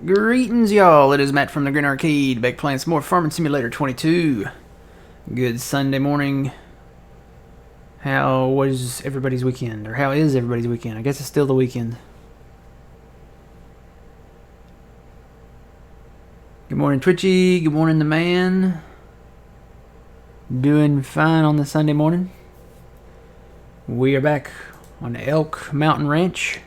Greetings, y'all. It is Matt from the Green Arcade, back playing some more Farming Simulator 22. Good Sunday morning. How was everybody's weekend? Or how is everybody's weekend? I guess it's still the weekend. Good morning, Twitchy. Good morning, the man. Doing fine on the Sunday morning. We are back on Elk Mountain Ranch.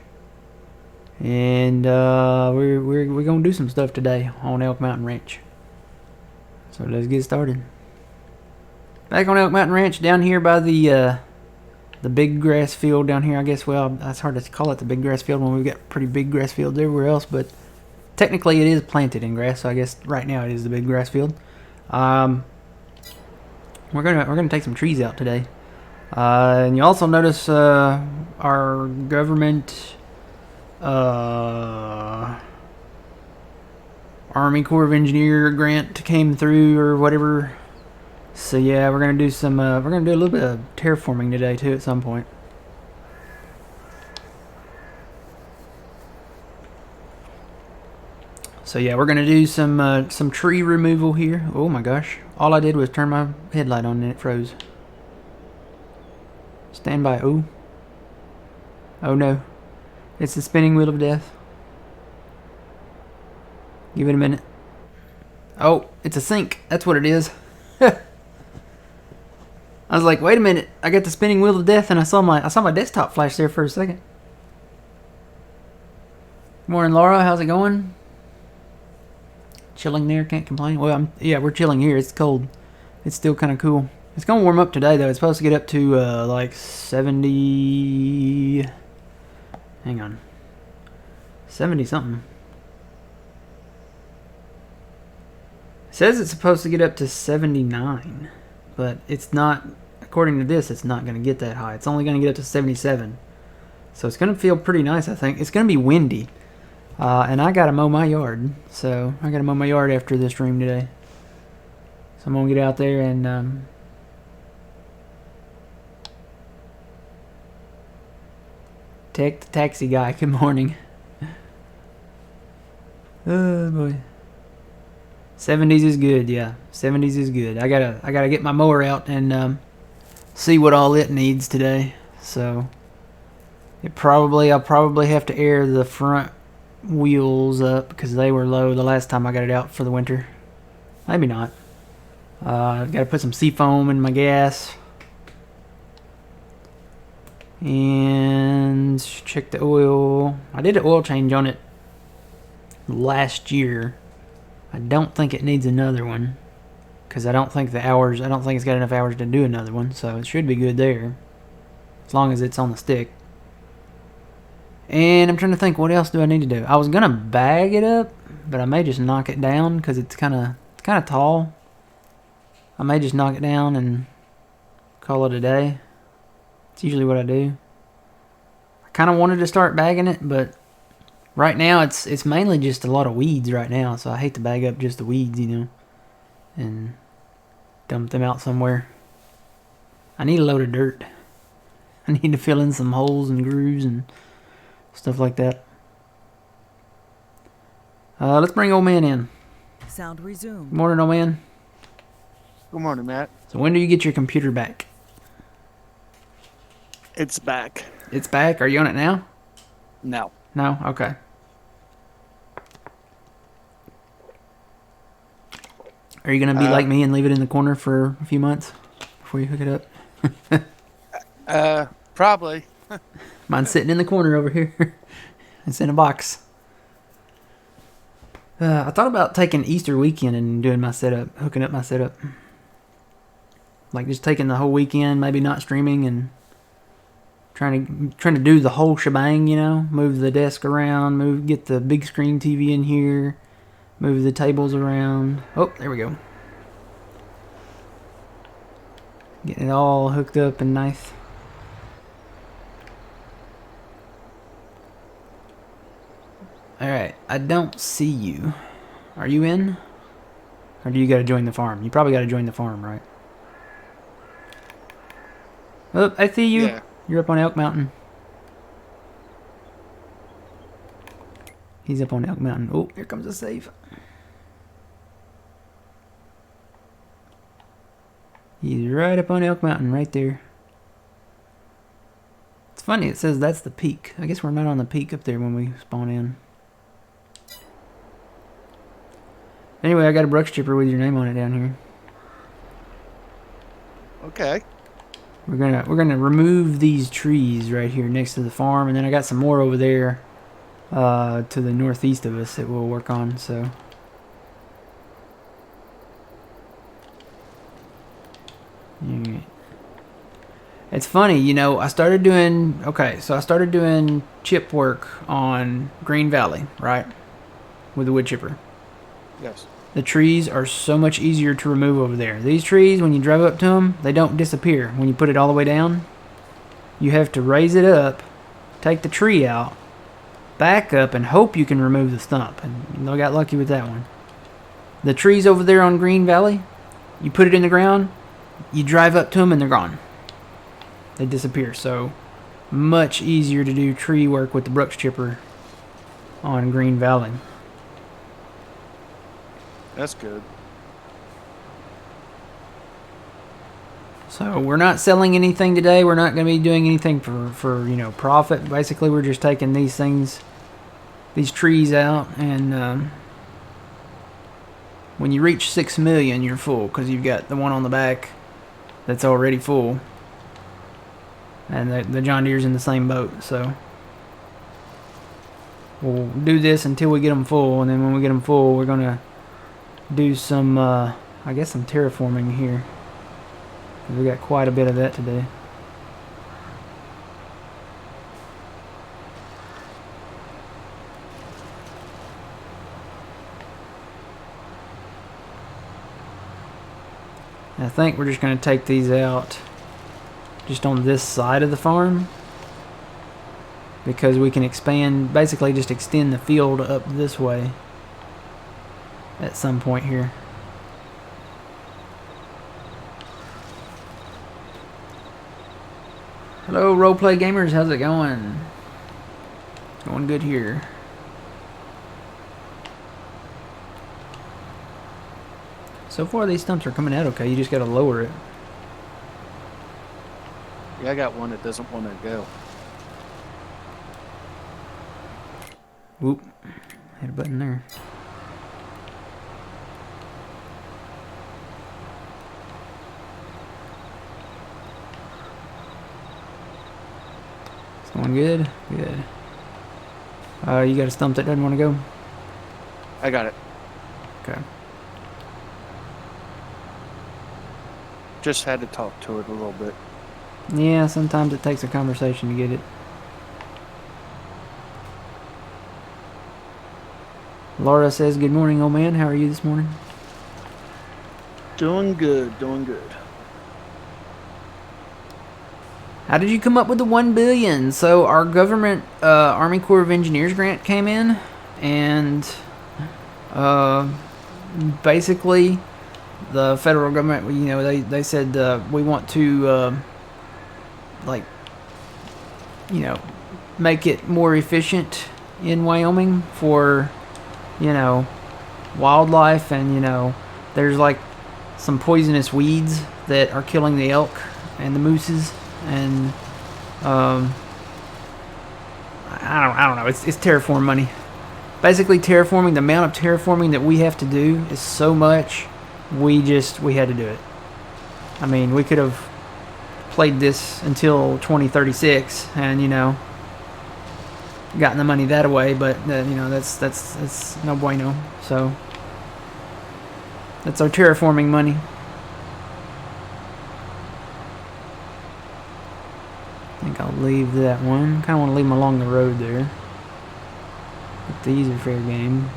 And we're gonna do some stuff today on Elk Mountain Ranch. So let's get started. Back on Elk Mountain Ranch, down here by the big grass field down here. I guess, well, that's hard to call it the big grass field when we've got pretty big grass fields everywhere else, but technically it is planted in grass. So I guess right now it is the big grass field. We're gonna take some trees out today. And you also notice our government. Army Corps of Engineer grant came through or whatever. So yeah, we're gonna do some. We're gonna do a little bit of terraforming today too at some point. So yeah, we're gonna do some tree removal here. Oh my gosh! All I did was turn my headlight on and it froze. Stand by. Oh. Oh no. It's the spinning wheel of death. Give it a minute. Oh, it's a sink. That's what it is. I was like, wait a minute. I got the spinning wheel of death, and I saw my desktop flash there for a second. Good morning, Laura. How's it going? Chilling there. Can't complain. Well, yeah, we're chilling here. It's cold. It's still kind of cool. It's gonna warm up today, though. It's supposed to get up to like 70. Hang on. 70 something. It says it's supposed to get up to 79, but it's not, according to this, it's not going to get that high. It's only going to get up to 77. So it's going to feel pretty nice, I think. It's going to be windy. And I got to mow my yard. So I got to mow my yard after this stream today. So I'm going to get out there and take the taxi guy. Good morning. Oh boy. 70s is good, yeah. 70s is good. I gotta get my mower out and see what all it needs today. So I'll probably have to air the front wheels up because they were low the last time I got it out for the winter. Maybe not. I've got to put some seafoam in my gas. And check the oil. I did an oil change on it last year. I don't think it needs another one because I don't think it's got enough hours to do another one, so it should be good there as long as it's on the stick. And I'm trying to think, what else do I need to do? I was gonna bag it up, but I may just knock it down because it's kind of tall. I may just knock it down and call it a day. It's usually what I do. I kind of wanted to start bagging it, but right now it's mainly just a lot of weeds right now, so I hate to bag up just the weeds, and dump them out somewhere. I need a load of dirt. I need to fill in some holes and grooves and stuff like that. Let's bring old man in. Sound resumed. Good morning, old man. Good morning, Matt. So when do you get your computer back? It's back. It's back? Are you on it now? No. No? Okay. Are you going to be like me and leave it in the corner for a few months before you hook it up? Probably. Mine's sitting in the corner over here. It's in a box. I thought about taking Easter weekend and doing my setup, hooking up my setup. Like just taking the whole weekend, maybe not streaming and trying to do the whole shebang, move the desk around, get the big screen TV in here, move the tables around. Oh, there we go. Getting it all hooked up and nice. Alright, I don't see you. Are you in? Or do you gotta join the farm? You probably gotta join the farm, right? Oh, I see you. Yeah. You're up on Elk Mountain. He's up on Elk Mountain. Oh, here comes a safe. He's right up on Elk Mountain, right there. It's funny, it says that's the peak. I guess we're not on the peak up there when we spawn in. Anyway, I got a brush chipper with your name on it down here. Okay. We're gonna remove these trees right here next to the farm, and then I got some more over there to the northeast of us that we'll work on. So. Alright. It's funny, you know, I started doing chip work on Green Valley, right? With the wood chipper. Yes. The trees are so much easier to remove over there. These trees, when you drive up to them, they don't disappear. When you put it all the way down, you have to raise it up, take the tree out, back up, and hope you can remove the stump. And I got lucky with that one. The trees over there on Green Valley, you put it in the ground, you drive up to them, and they're gone. They disappear. So much easier to do tree work with the brush chipper on Green Valley. That's good. So we're not selling anything today. We're not going to be doing anything for you know, profit. Basically, we're just taking these things, these trees out, and when you reach 6 million, you're full, because you've got the one on the back that's already full, and the John Deere's in the same boat. So we'll do this until we get them full, and then when we get them full, we're gonna do some, I guess, some terraforming here. We got quite a bit of that today. I think we're just going to take these out just on this side of the farm, because we can expand, basically just extend the field up this way at some point here. Hello, Roleplay Gamers. How's it going? Going good here. So far, these stumps are coming out okay. You just got to lower it. Yeah, I got one that doesn't want to go. Whoop. Hit a button there. It's going good? Good. You got a stump that doesn't want to go? I got it. Okay. Just had to talk to it a little bit. Yeah, sometimes it takes a conversation to get it. Laura says, good morning, old man. How are you this morning? Doing good, doing good. How did you come up with the 1 billion? So our government Army Corps of Engineers grant came in, and basically the federal government, you know, they said we want to like, you know, make it more efficient in Wyoming for, you know, wildlife, and, you know, there's like some poisonous weeds that are killing the elk and the mooses, and I don't know, it's terraform money. Basically terraforming, the amount of terraforming that we have to do is so much, we had to do it. I mean, we could have played this until 2036 and, you know, gotten the money that way, but you know, that's no bueno. So that's our terraforming money. I think I'll leave that one. Kind of want to leave them along the road there. But these are fair game.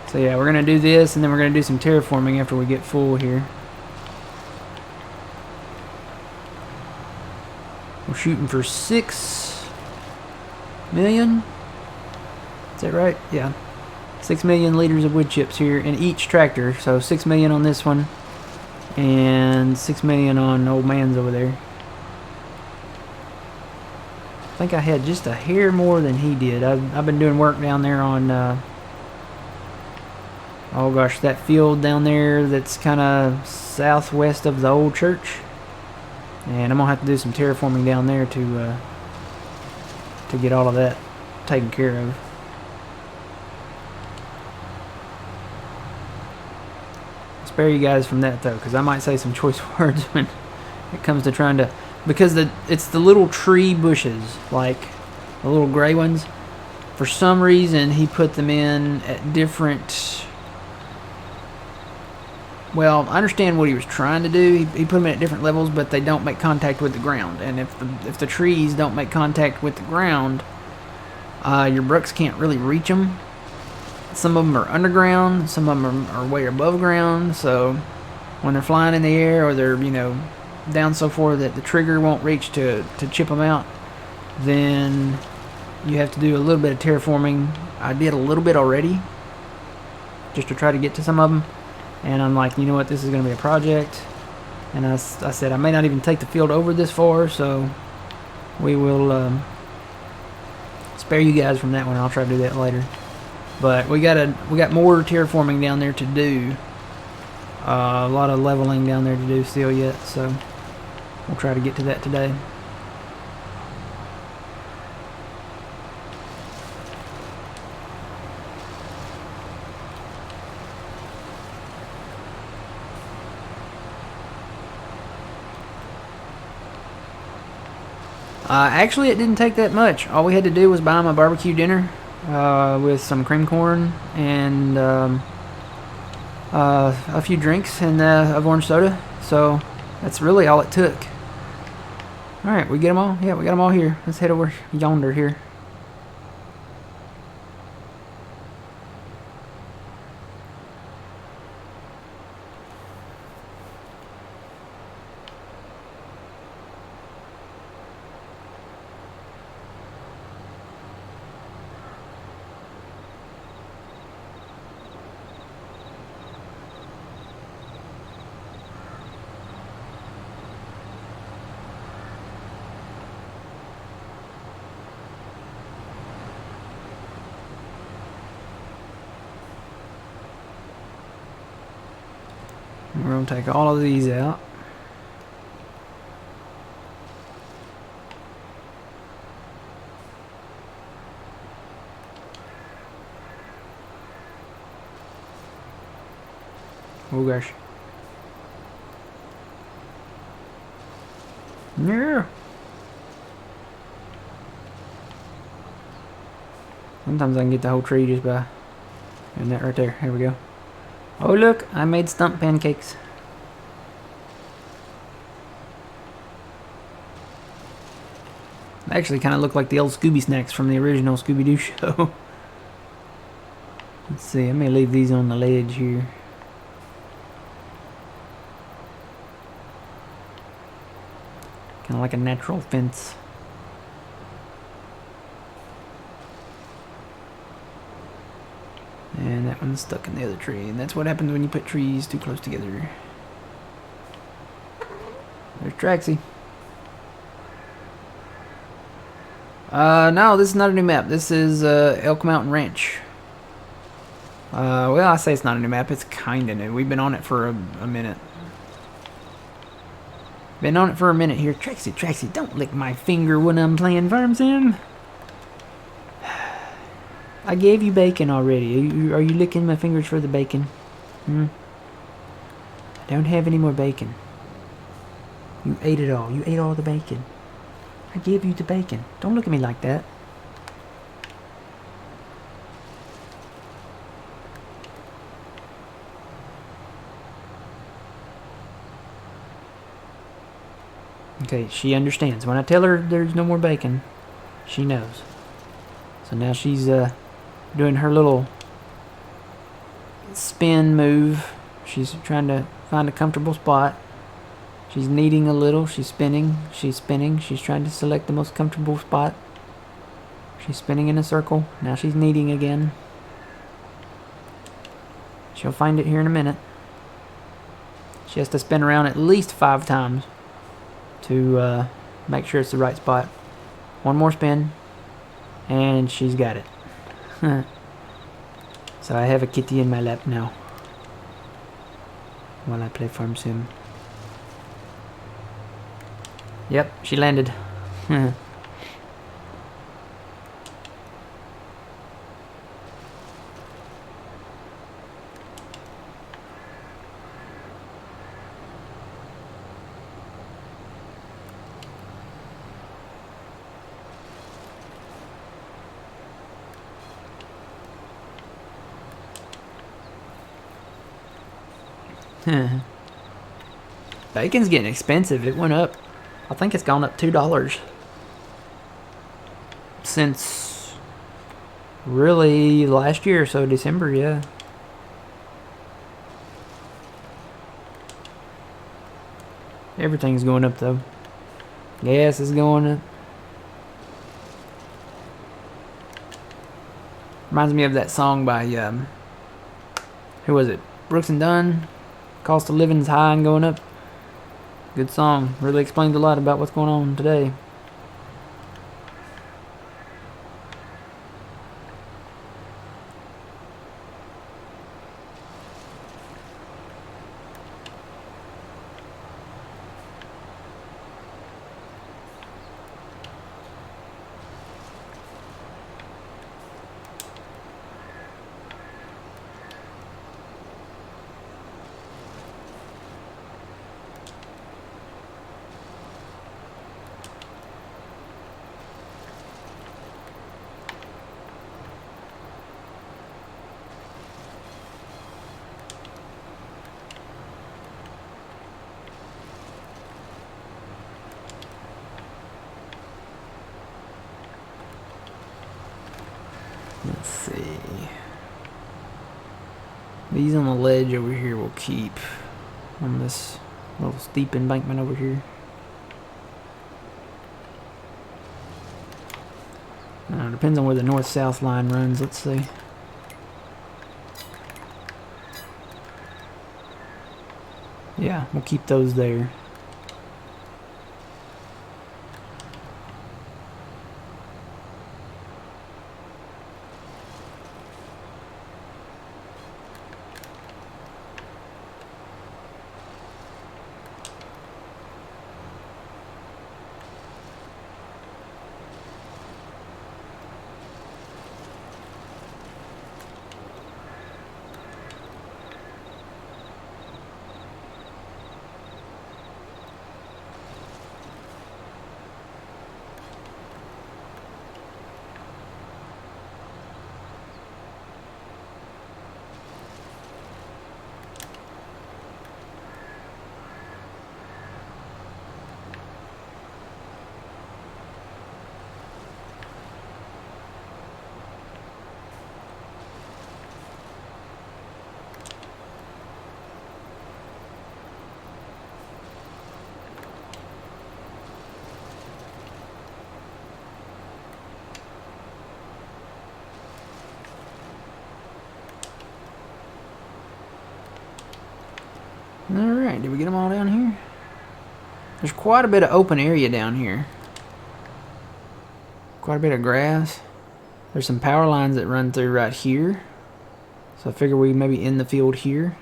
So yeah, we're gonna do this, and then we're gonna do some terraforming after we get full here. We're shooting for 6 million. Is that right? Yeah. 6 million liters of wood chips here in each tractor. So 6 million on this one, and 6 million on old man's over there. think I had just a hair more than he did. I've been doing work down there on, oh gosh, that field down there that's kind of southwest of the old church. And I'm going to have to do some terraforming down there to get all of that taken care of. Spare you guys from that though, because I might say some choice words when it comes to trying to, because it's the little tree bushes, like the little gray ones. For some reason he put them in at different, well, I understand what he was trying to do. He put them in at different levels, but they don't make contact with the ground. And if the trees don't make contact with the ground, your Brucks can't really reach them. Some of them are underground, some of them are way above ground, so when they're flying in the air or they're, you know, down so far that the trigger won't reach to chip them out, then you have to do a little bit of terraforming. I did a little bit already, just to try to get to some of them, and I'm like, you know what, this is going to be a project, and I said I may not even take the field over this far, so we will spare you guys from that one. I'll try to do that later. But we got more terraforming down there to do. A lot of leveling down there to do still yet, so we'll try to get to that today. Actually, it didn't take that much. All we had to do was buy him a barbecue dinner with some cream corn and a few drinks and of orange soda. So that's really all it took. All right, we get them all. Yeah, we got them all here. Let's head over yonder here. We're going to take all of these out. Oh gosh. Yeah. Sometimes I can get the whole tree just by doing that right there. Here we go. Oh look, I made stump pancakes. They actually kind of look like the old Scooby snacks from the original Scooby-Doo show. Let's see, I may leave these on the ledge here. Kind of like a natural fence. And that one's stuck in the other tree. And that's what happens when you put trees too close together. There's Traxie. No, this is not a new map. This is Elk Mountain Ranch. Well, I say it's not a new map. It's kind of new. We've been on it for a minute. Been on it for a minute here. Traxie, don't lick my finger when I'm playing Farm Sim. I gave you bacon already. Are you licking my fingers for the bacon? I don't have any more bacon. You ate it all. You ate all the bacon. I gave you the bacon. Don't look at me like that. Okay, she understands. When I tell her there's no more bacon, she knows. So now she's doing her little spin move. She's trying to find a comfortable spot. She's kneading a little. She's spinning. She's spinning. She's trying to select the most comfortable spot. She's spinning in a circle. Now she's kneading again. She'll find it here in a minute. She has to spin around at least 5 times to make sure it's the right spot. One more spin. And she's got it. So I have a kitty in my lap now. While I play Farm Sim. Yep, she landed. Bacon's getting expensive. It went up. I think it's gone up $2 since really last year or so, December, yeah. Everything's going up though. Gas is going up. Reminds me of that song by who was it? Brooks and Dunn. Cost of living's high and going up. Good song. Really explains a lot about what's going on today. Let's see. These on the ledge over here will keep on this little steep embankment over here. Depends on where the north-south line runs. Let's see. Yeah, we'll keep those there. Alright, did we get them all down here? There's quite a bit of open area down here. Quite a bit of grass. There's some power lines that run through right here. So I figure we maybe end the field here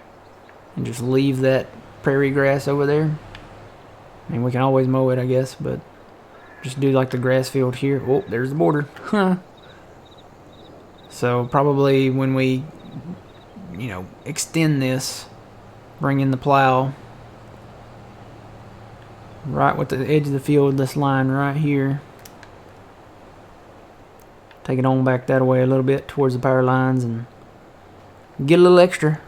and just leave that prairie grass over there. I mean, we can always mow it, I guess, but just do like the grass field here. Oh, there's the border. Huh. So probably when we, extend this, bring in the plow right with the edge of the field, this line right here. Take it on back that way a little bit towards the power lines and get a little extra.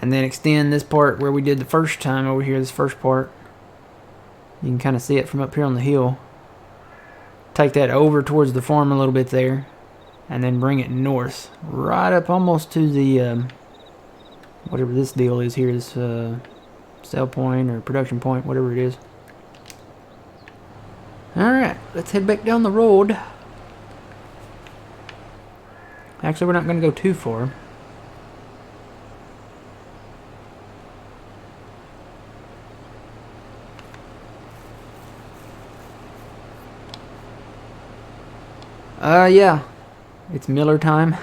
And then extend this part where we did the first time over here, this first part. You can kind of see it from up here on the hill. Take that over towards the farm a little bit there. And then bring it north. Right up almost to the, whatever this deal is here, this sell point or production point, whatever it is. Alright, let's head back down the road. Actually, we're not going to go too far. Yeah. It's Miller time.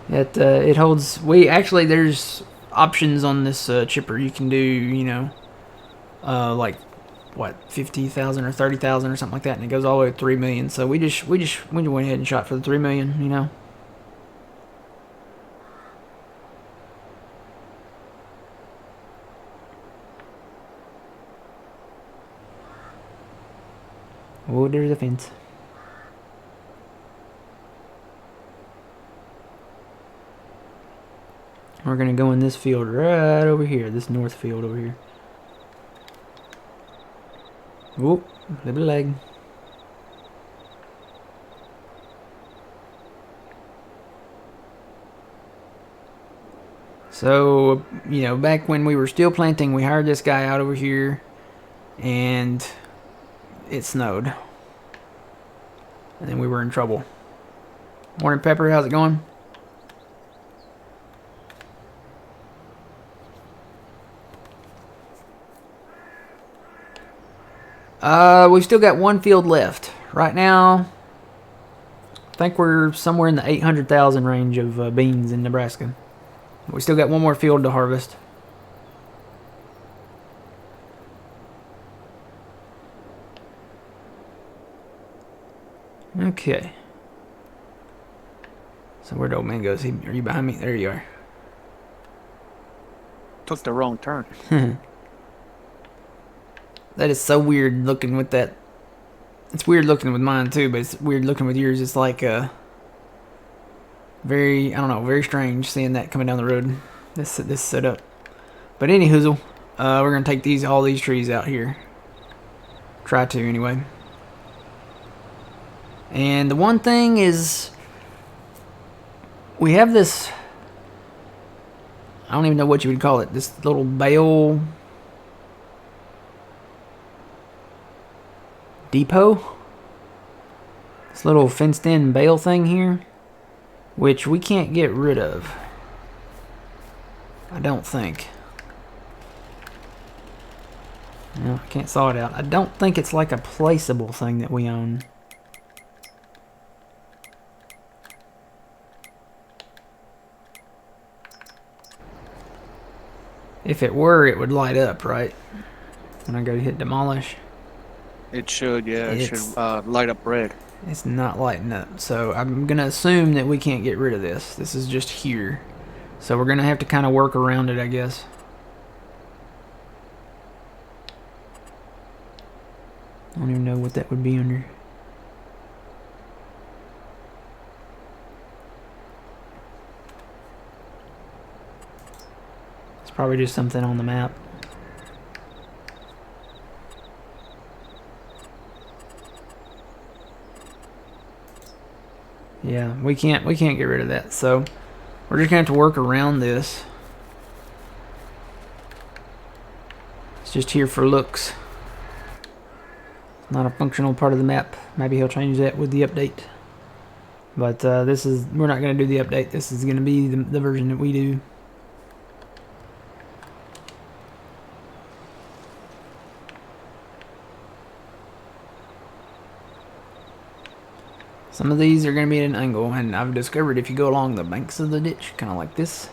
It holds. There's options on this chipper. You can do, like what 50,000 or 30,000 or something like that, and it goes all the way to 3 million. So we just went ahead and shot for the 3 million. Oh, there's a fence. We're gonna go in this field right over here, this north field over here. Whoop, little leg. So, back when we were still planting, we hired this guy out over here, and it snowed. And then we were in trouble. Morning, Pepper, how's it going? We've still got one field left. Right now, I think we're somewhere in the 800,000 range of beans in Nebraska. We still got one more field to harvest. Okay. So where'd old man go? Are you behind me? There you are. Took the wrong turn. That is so weird looking with that. It's weird looking with mine too, but it's weird looking with yours. It's like very, I don't know, very strange seeing that coming down the road. This setup. But any hoozle, we're gonna take all these trees out here. Try to anyway. And the one thing is, we have this. I don't even know what you would call it. This little bale depot, this little fenced in bale thing here, which we can't get rid of, I don't think. No, I can't saw it out. I don't think it's like a placeable thing that we own. If it were, it would light up, right? When I go to hit demolish. It should, yeah. It should light up red. It's not lighting up. So I'm going to assume that we can't get rid of this. This is just here. So we're going to have to kind of work around it, I guess. I don't even know what that would be under. It's probably just something on the map. Yeah, we can't get rid of that. So we're just gonna have to work around this. It's just here for looks. Not a functional part of the map. Maybe he'll change that with the update. But we're not going to do the update. This is going to be the version that we do. Some of these are going to be at an angle, and I've discovered if you go along the banks of the ditch, kind of like this,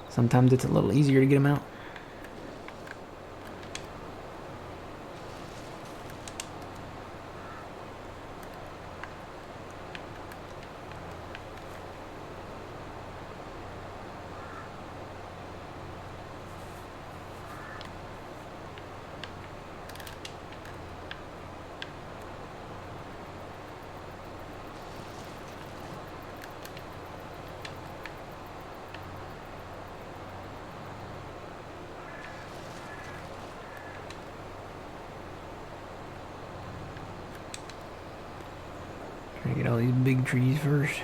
sometimes it's a little easier to get them out. Trying to get all these big trees first.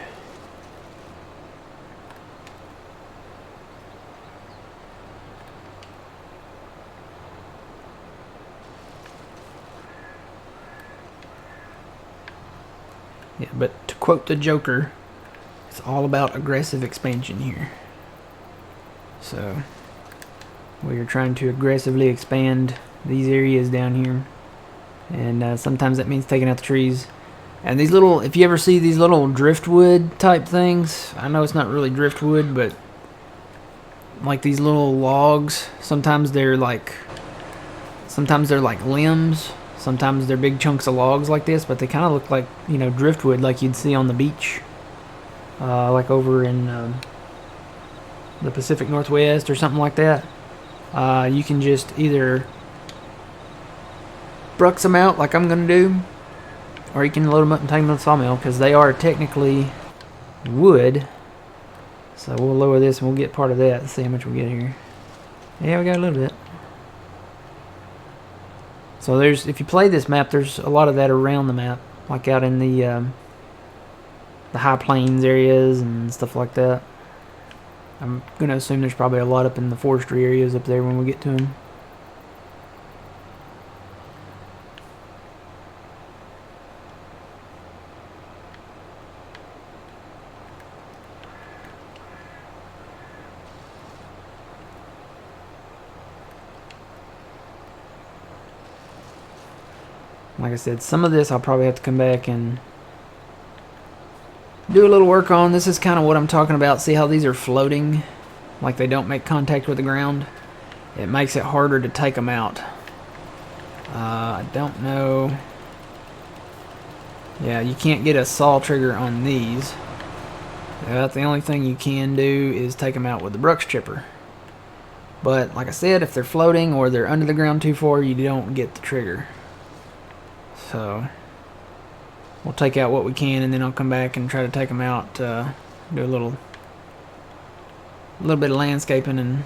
Yeah, but to quote the Joker, it's all about aggressive expansion here. So we are trying to aggressively expand these areas down here, and sometimes that means taking out the trees. And these little, if you ever see these little driftwood type things, I know it's not really driftwood, but like these little logs, sometimes they're like limbs, sometimes they're big chunks of logs like this, but they kind of look like, you know, driftwood like you'd see on the beach, like over in the Pacific Northwest or something like that. You can just either brux them out like I'm going to do, or you can load them up and take them to the sawmill, because they are technically wood. So we'll lower this and we'll get part of that. Let's see how much we get here. Yeah, we got a little bit. So there's, if you play this map, there's a lot of that around the map, like out in the high plains areas and stuff like that. I'm gonna assume there's probably a lot up in the forestry areas up there when we get to them. Like I said, some of this I'll probably have to come back and do a little work on. This is kind of what I'm talking about. See how these are floating? Like they don't make contact with the ground? It makes it harder to take them out. I don't know. Yeah, you can't get a saw trigger on these. The only thing you can do is take them out with the Brux chipper. But like I said, if they're floating or they're under the ground too far, you don't get the trigger. So we'll take out what we can, and then I'll come back and try to take them out. Do a little bit of landscaping and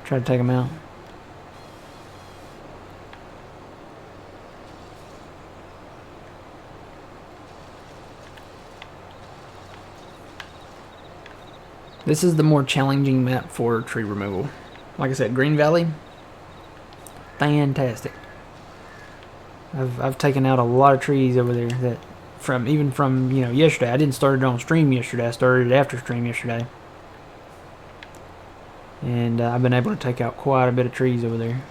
try to take them out. This is the more challenging map for tree removal. Like I said, Green Valley, fantastic. I've taken out a lot of trees over there that even from you know, yesterday. I didn't start it on stream yesterday. I started it after stream yesterday. And I've been able to take out quite a bit of trees over there.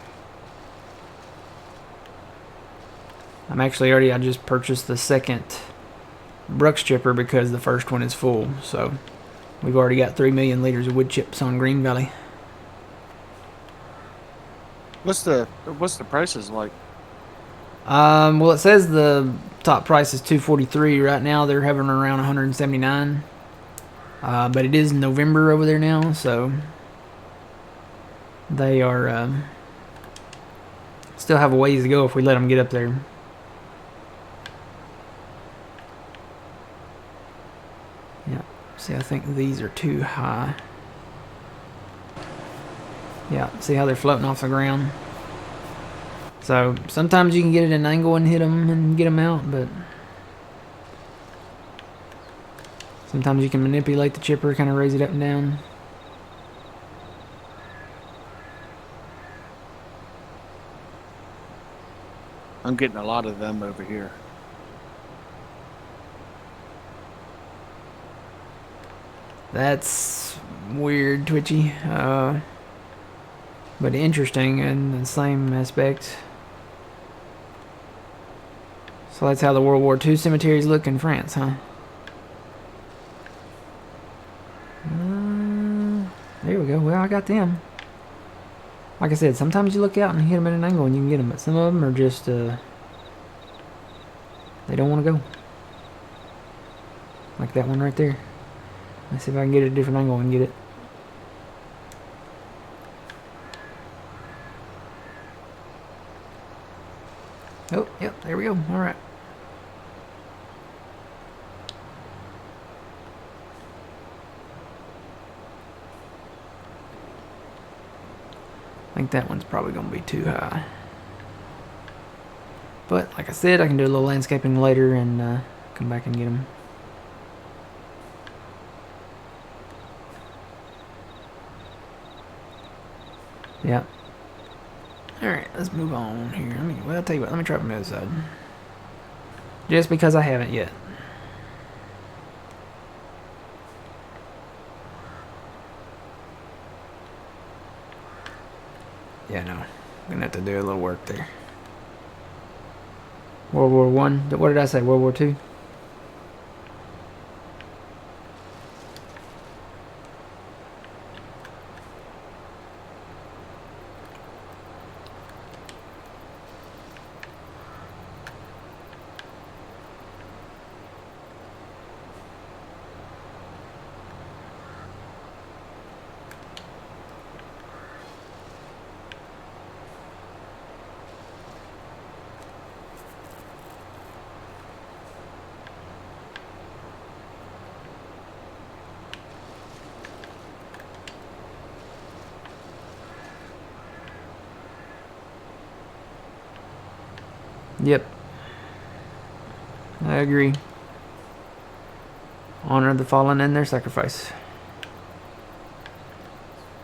I just purchased the second Brux chipper because the first one is full. So we've already got 3 million liters of wood chips on Green Valley. What's the prices like? Well, it says the top price is $243 right now. They're hovering around $179. But it is November over there now, so they are still have a ways to go if we let them get up there. Yeah. See, I think these are too high. Yeah. See how they're floating off the ground. So sometimes you can get it at an angle and hit them and get them out, but sometimes you can manipulate the chipper, kind of raise it up and down. I'm getting a lot of them over here. That's weird, Twitchy, but interesting in the same aspect. So that's how the World War II cemeteries look in France, huh? There we go. Well, I got them. Like I said, sometimes you look out and hit them at an angle and you can get them, but some of them are just, they don't want to go. Like that one right there. Let's see if I can get it at a different angle and get it. Oh, yep, there we go. All right. I think that one's probably going to be too high. But, like I said, I can do a little landscaping later and come back and get them. Yeah. Alright, let's move on here. Well, I'll tell you what, let me try from the other side. Just because I haven't yet. Yeah, no. I'm gonna have to do a little work there. World War One. What did I say? World War Two? Yep. I agree. Honor the fallen and their sacrifice.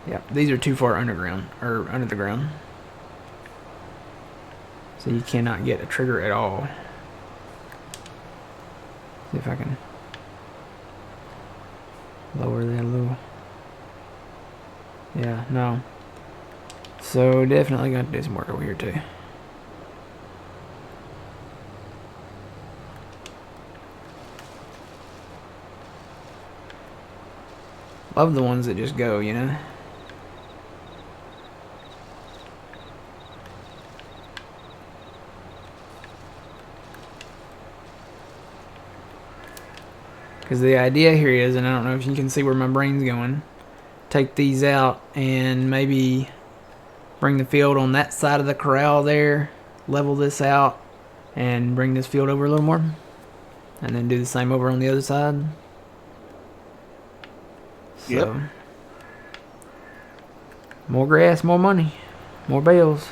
Yeah, these are too far underground, or under the ground. So you cannot get a trigger at all. See if I can lower that a little. Yeah, no. So definitely got to do some work over here too. Love the ones that just go, you know? Because the idea here is, and I don't know if you can see where my brain's going, take these out and maybe bring the field on that side of the corral there, level this out, and bring this field over a little more. And then do the same over on the other side. So, yep. More grass, more money, more bales.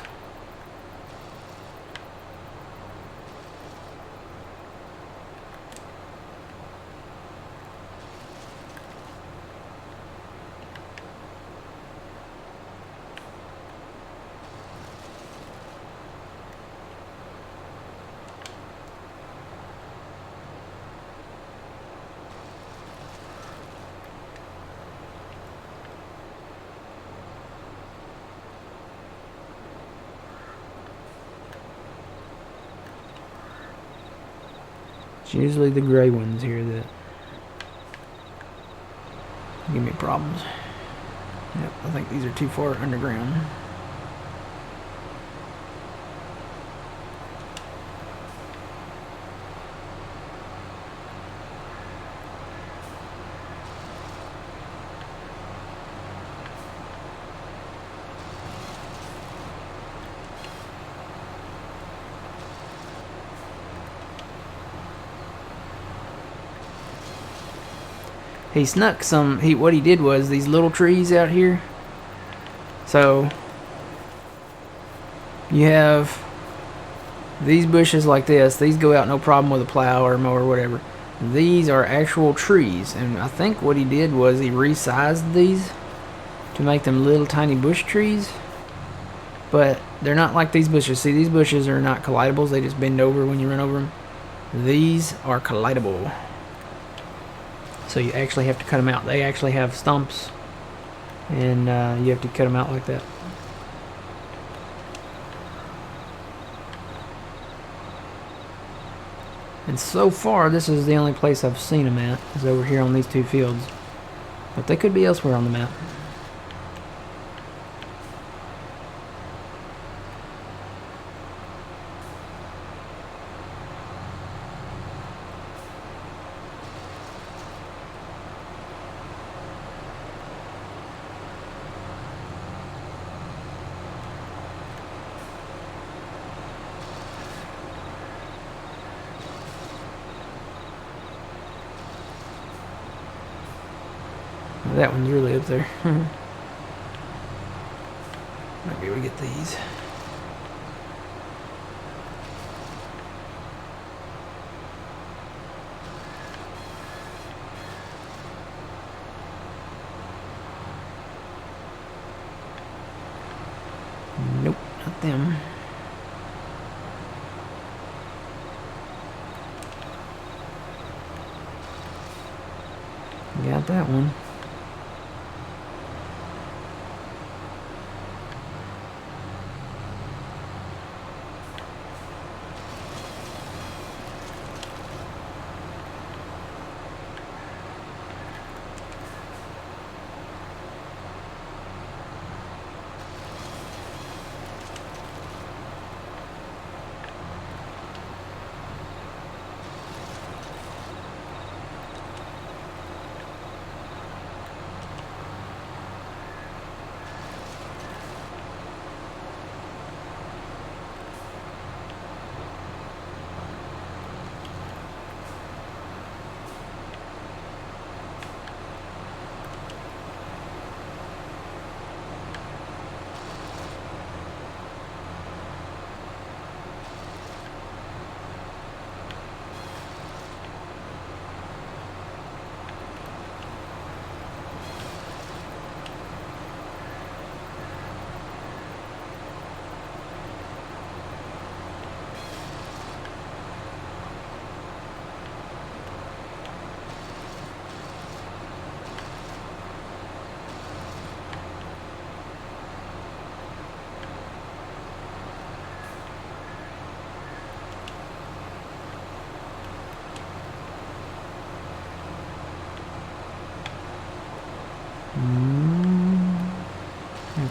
It's usually the gray ones here that give me problems. Yep, I think these are too far underground. He snuck some. What he did was these little trees out here. So you have these bushes like this. These go out no problem with a plow or mower or whatever. These are actual trees, and I think what he did was he resized these to make them little tiny bush trees. But they're not like these bushes. See, these bushes are not collidables. They just bend over when you run over them. These are collidable. So you actually have to cut them out. They actually have stumps, and you have to cut them out like that. And so far, this is the only place I've seen them at, is over here on these two fields. But they could be elsewhere on the map. That one's really up there. Maybe we get these. Nope, not them. Got that one.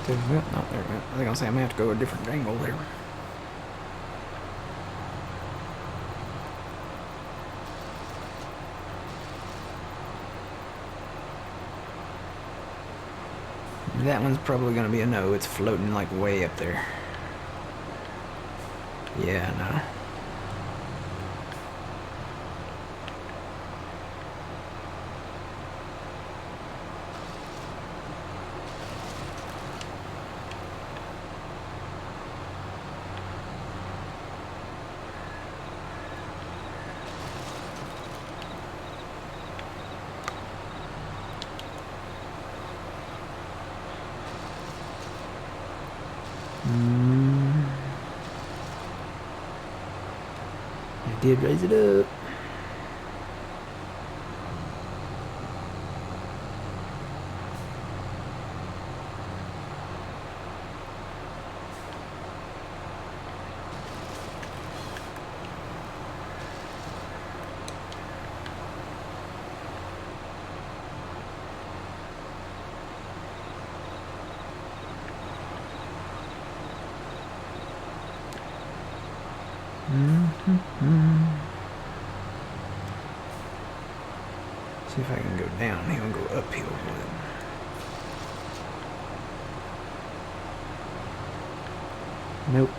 Well, no, there we go. I think I'll say I'm gonna have to go a different angle there. That one's probably gonna be a no. It's floating like way up there. Yeah, no. I did raise it up. See if I can go downhill and go uphill with it. Nope.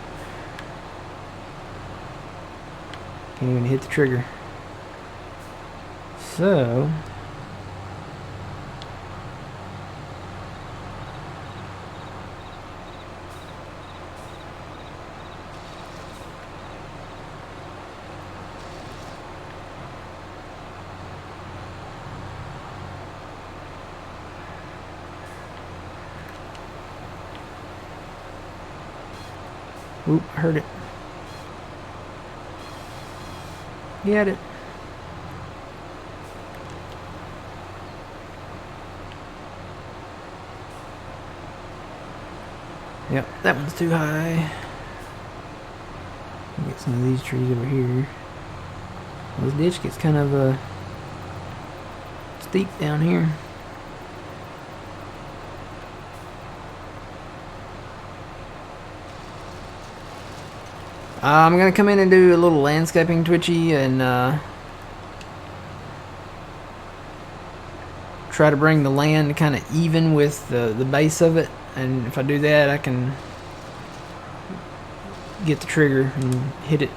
Can't even hit the trigger. So oop, I heard it. He had it. Yep, that one's too high. Get some of these trees over here. This ditch gets kind of steep down here. I'm gonna come in and do a little landscaping twitchy and try to bring the land kind of even with the base of it, and if I do that I can get the trigger and hit it.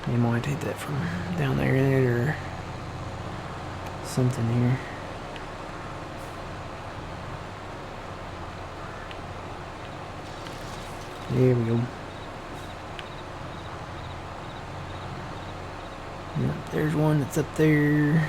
You might hit that from down there or something here. There we go. Yep, there's one that's up there.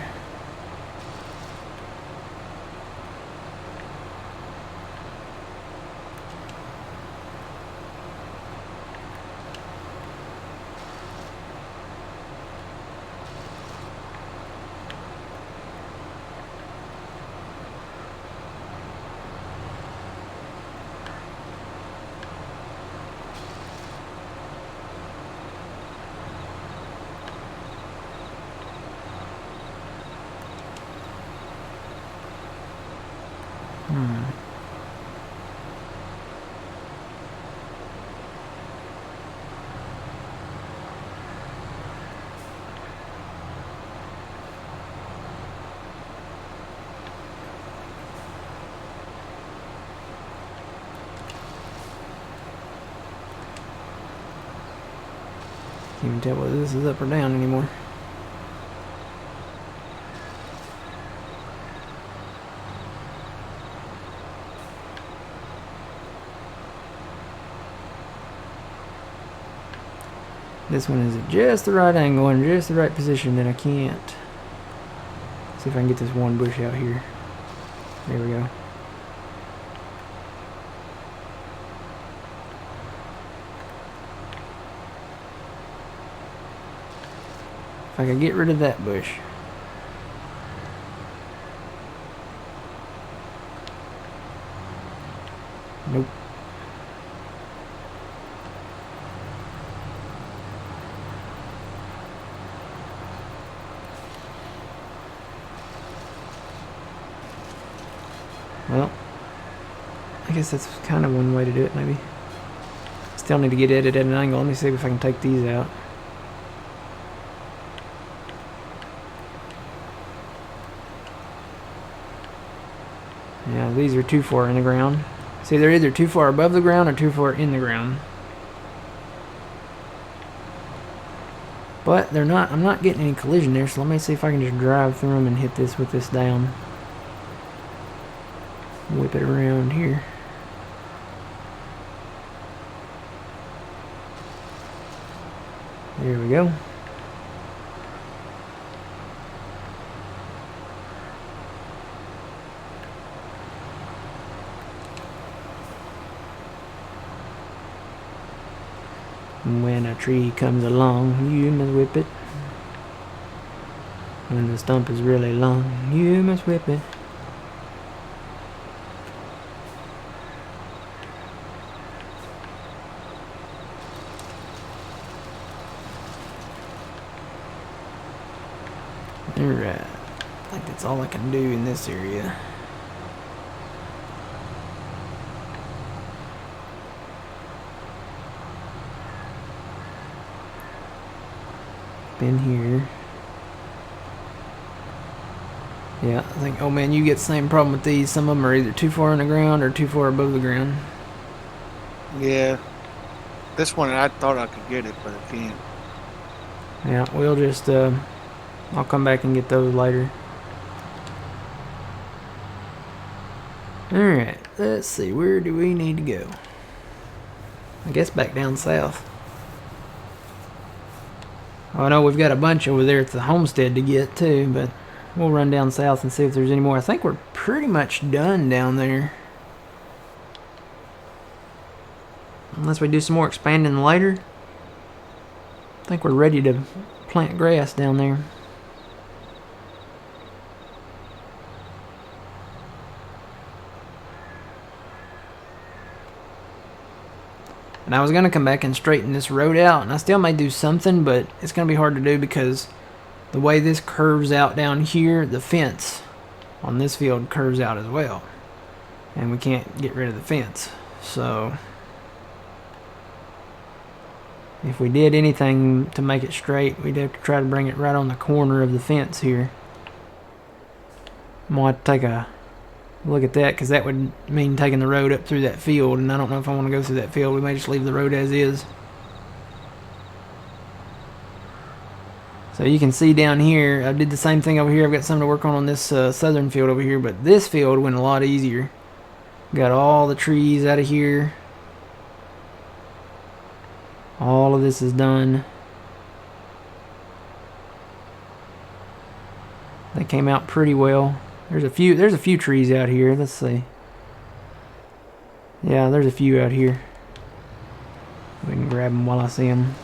Can't even tell whether this is up or down anymore. This one is at just the right angle and just the right position that I can't. See if I can get this one bush out here. There we go. I can get rid of that bush. Nope. Well, I guess that's kind of one way to do it, maybe. Still need to get it at an angle. Let me see if I can take these out. Yeah, these are too far in the ground. See, they're either too far above the ground or too far in the ground. But they're not, I'm not getting any collision there, so let me see if I can just drive through them and hit this with this down. Whip it around here. There we go. When a tree comes along, you must whip it. When the stump is really long, you must whip it. Alright, I think that's all I can do in this area. In here. Yeah, I think, oh man, you get the same problem with these. Some of them are either too far in the ground or too far above the ground. Yeah. This one, I thought I could get it, but I can't. Yeah, we'll just, I'll come back and get those later. Alright, let's see, where do we need to go? I guess back down south. Oh, I know we've got a bunch over there at the homestead to get too, but we'll run down south and see if there's any more. I think we're pretty much done down there. Unless we do some more expanding later. I think we're ready to plant grass down there. And I was going to come back and straighten this road out, and I still may do something, but it's going to be hard to do because the way this curves out down here, the fence on this field curves out as well. And we can't get rid of the fence. So if we did anything to make it straight, we'd have to try to bring it right on the corner of the fence here. I'm going to have to take a look at that, because that would mean taking the road up through that field, and I don't know if I want to go through that field. We may just leave the road as is. So you can see down here, I did the same thing over here. I've got something to work on this southern field over here, but this field went a lot easier. Got all the trees out of here. All of this is done. They came out pretty well. There's a few trees out here. Let's see. Yeah, there's a few out here. We can grab them while I see them.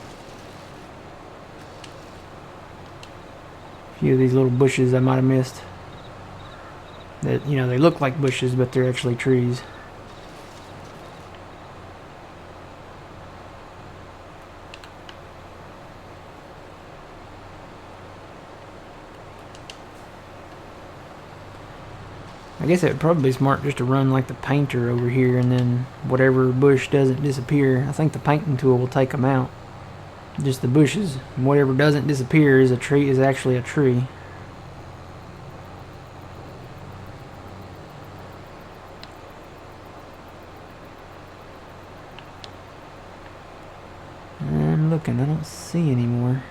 A few of these little bushes I might have missed. That, you know, they look like bushes, but they're actually trees. I guess it would probably be smart just to run like the painter over here, and then whatever bush doesn't disappear, I think the painting tool will take them out. Just the bushes. And whatever doesn't disappear is a tree, is actually a tree. I'm looking, I don't see any more.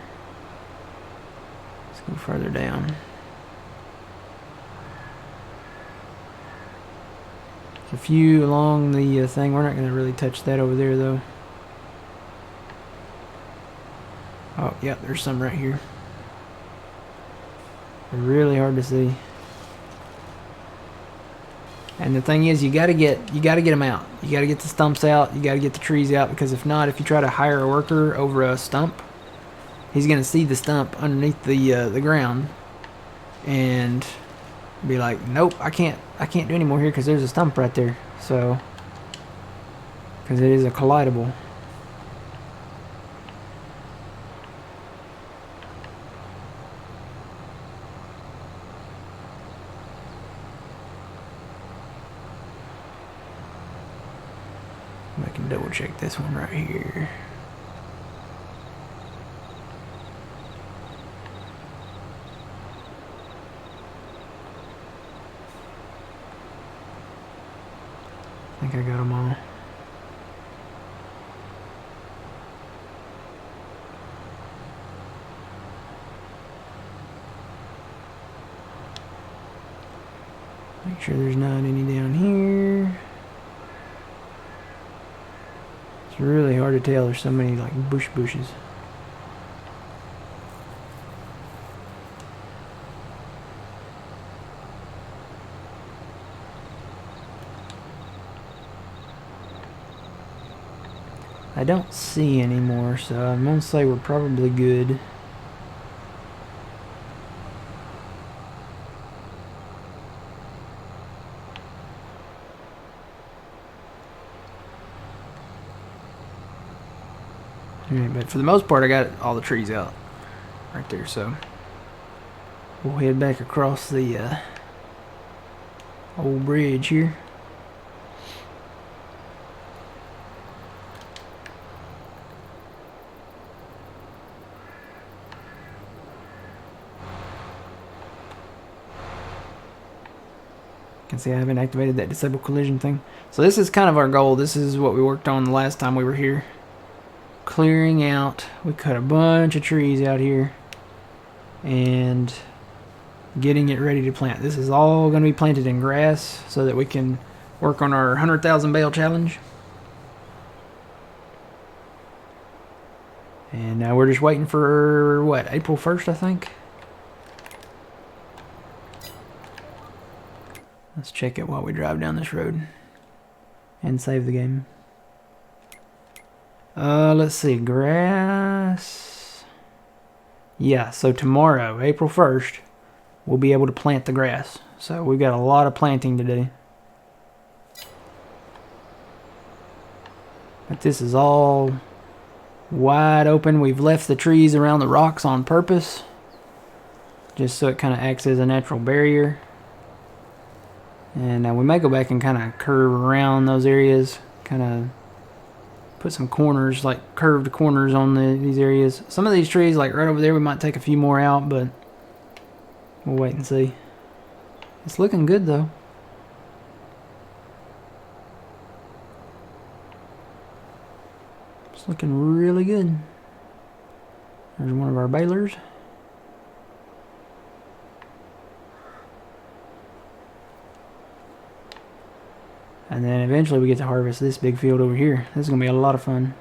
Let's go further down. A few along the thing. We're not going to really touch that over there though. Oh yeah, there's some right here. They're really hard to see. And the thing is, you gotta get them out. You gotta get the stumps out. You gotta get the trees out, because if not, if you try to hire a worker over a stump, he's gonna see the stump underneath the ground, and be like, nope, I can't do any more here because there's a stump right there. So, because it is a collidable. I can double check this one right here. I think I got them all. Make sure there's not any down here. It's really hard to tell. There's so many like bushes. I don't see any more, so I'm gonna say we're probably good. Alright, but for the most part I got all the trees out right there, so we'll head back across the old bridge here. You can see I haven't activated that disable collision thing. So this is kind of our goal. This is what we worked on the last time we were here. Clearing out. We cut a bunch of trees out here. And getting it ready to plant. This is all going to be planted in grass so that we can work on our 100,000 bale challenge. And now we're just waiting for, what, April 1st, I think? Let's check it while we drive down this road and save the game. Let's see, grass. Yeah, so tomorrow, April 1st, we'll be able to plant the grass. So we've got a lot of planting to do. But this is all wide open. We've left the trees around the rocks on purpose, just so it kind of acts as a natural barrier. And we may go back and kind of curve around those areas, kind of put some corners, like curved corners on these areas. Some of these trees, like right over there, we might take a few more out, but we'll wait and see. It's looking good though. It's looking really good. There's one of our balers. And then eventually we get to harvest this big field over here. This is going to be a lot of fun.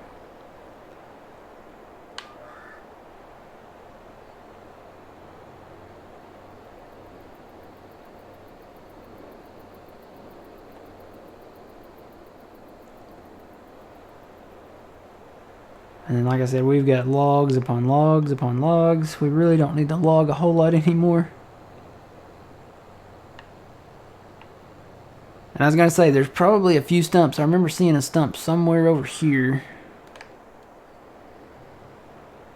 And then like I said, we've got logs upon logs upon logs. We really don't need to log a whole lot anymore. And I was going to say, there's probably a few stumps. I remember seeing a stump somewhere over here.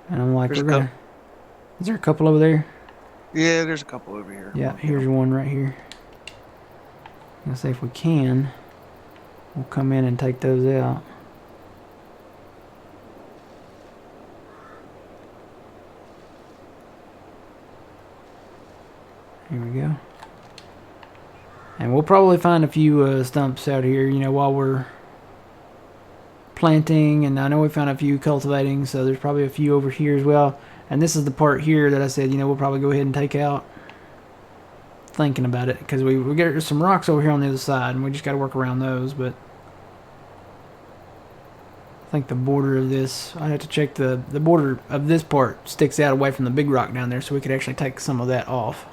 And I'm like, is there a couple over there? Yeah, there's a couple over here. Yeah, here's one right here. I'm going to say if we can, we'll come in and take those out. Here we go. And we'll probably find a few stumps out here, you know, while we're planting. And I know we found a few cultivating, so there's probably a few over here as well. And this is the part here that I said, you know, we'll probably go ahead and take out. Thinking about it, because we get some rocks over here on the other side, and we just got to work around those. But I think the border of this, I have to check the border of this part sticks out away from the big rock down there, so we could actually take some of that off.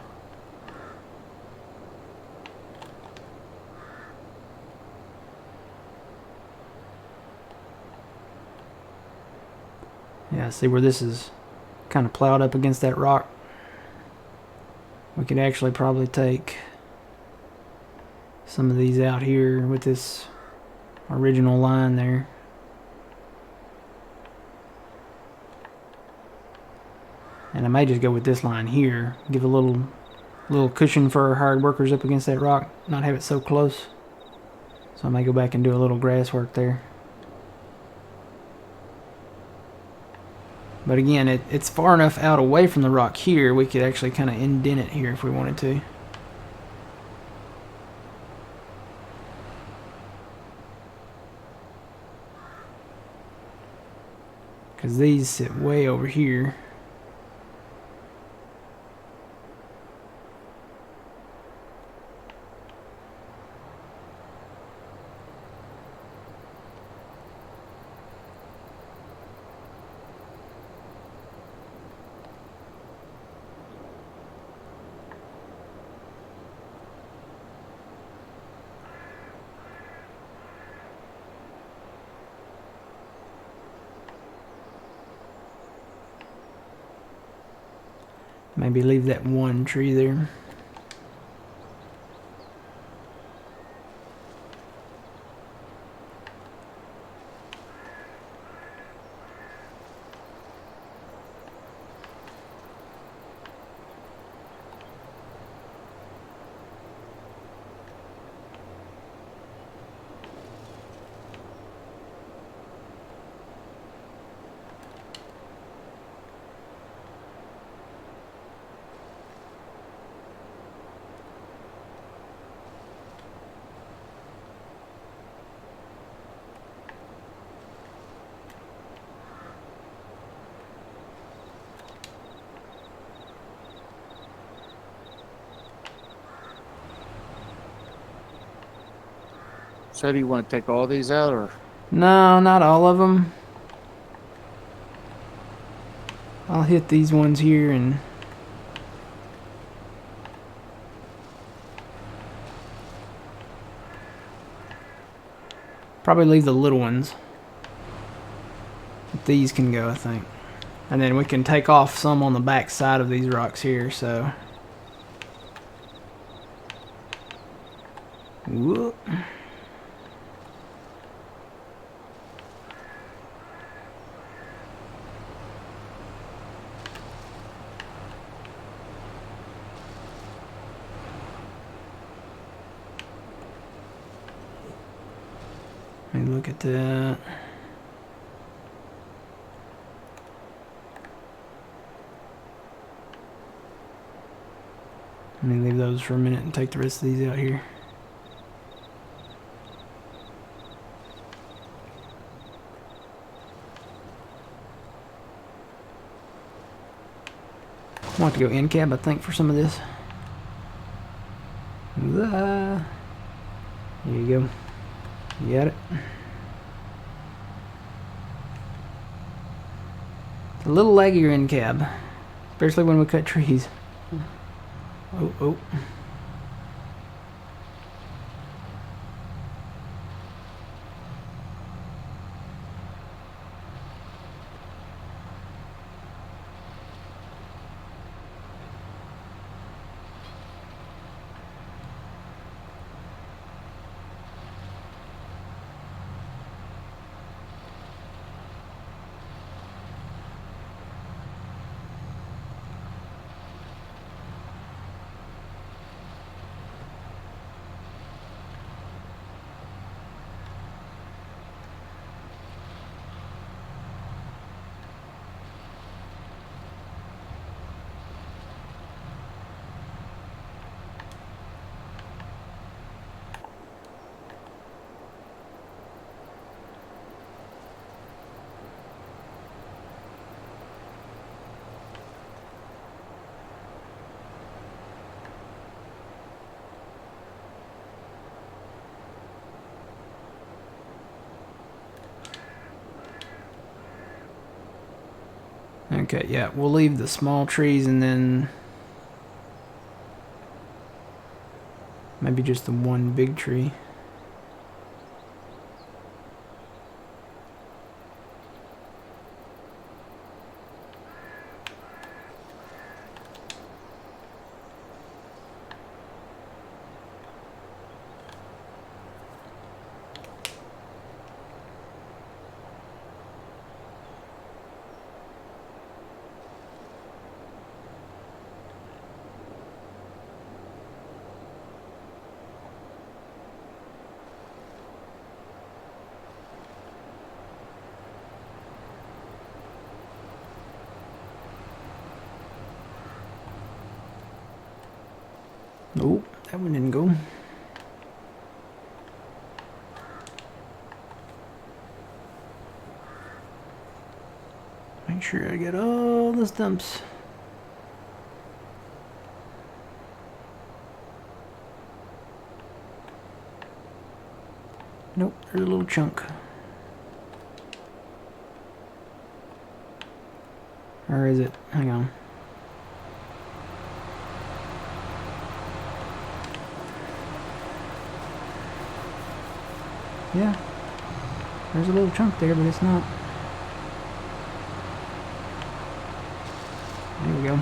Yeah, see where this is kind of plowed up against that rock. We could actually probably take some of these out here with this original line there. And I may just go with this line here, give a little cushion for our hired workers up against that rock, not have it so close. So I may go back and do a little grass work there. But again, it's far enough out away from the rock here, we could actually kind of indent it here if we wanted to. Because these sit way over here. Maybe leave that one tree there. So do you want to take all these out, or? No, not all of them. I'll hit these ones here and probably leave the little ones. These can go, I think. And then we can take off some on the back side of these rocks here, so. Whoop. Let me look at that. Let me leave those for a minute and take the rest of these out here. I want to go in cab, I think, for some of this. There you go. You got it. It's a little laggier in cab, especially when we cut trees. Oh, oh. Okay, yeah, we'll leave the small trees and then maybe just the one big tree. Nope, that one didn't go. Make sure I get all the stumps. Nope, there's a little chunk. Or is it? Hang on. Yeah. There's a little chunk there, but it's not. There we go.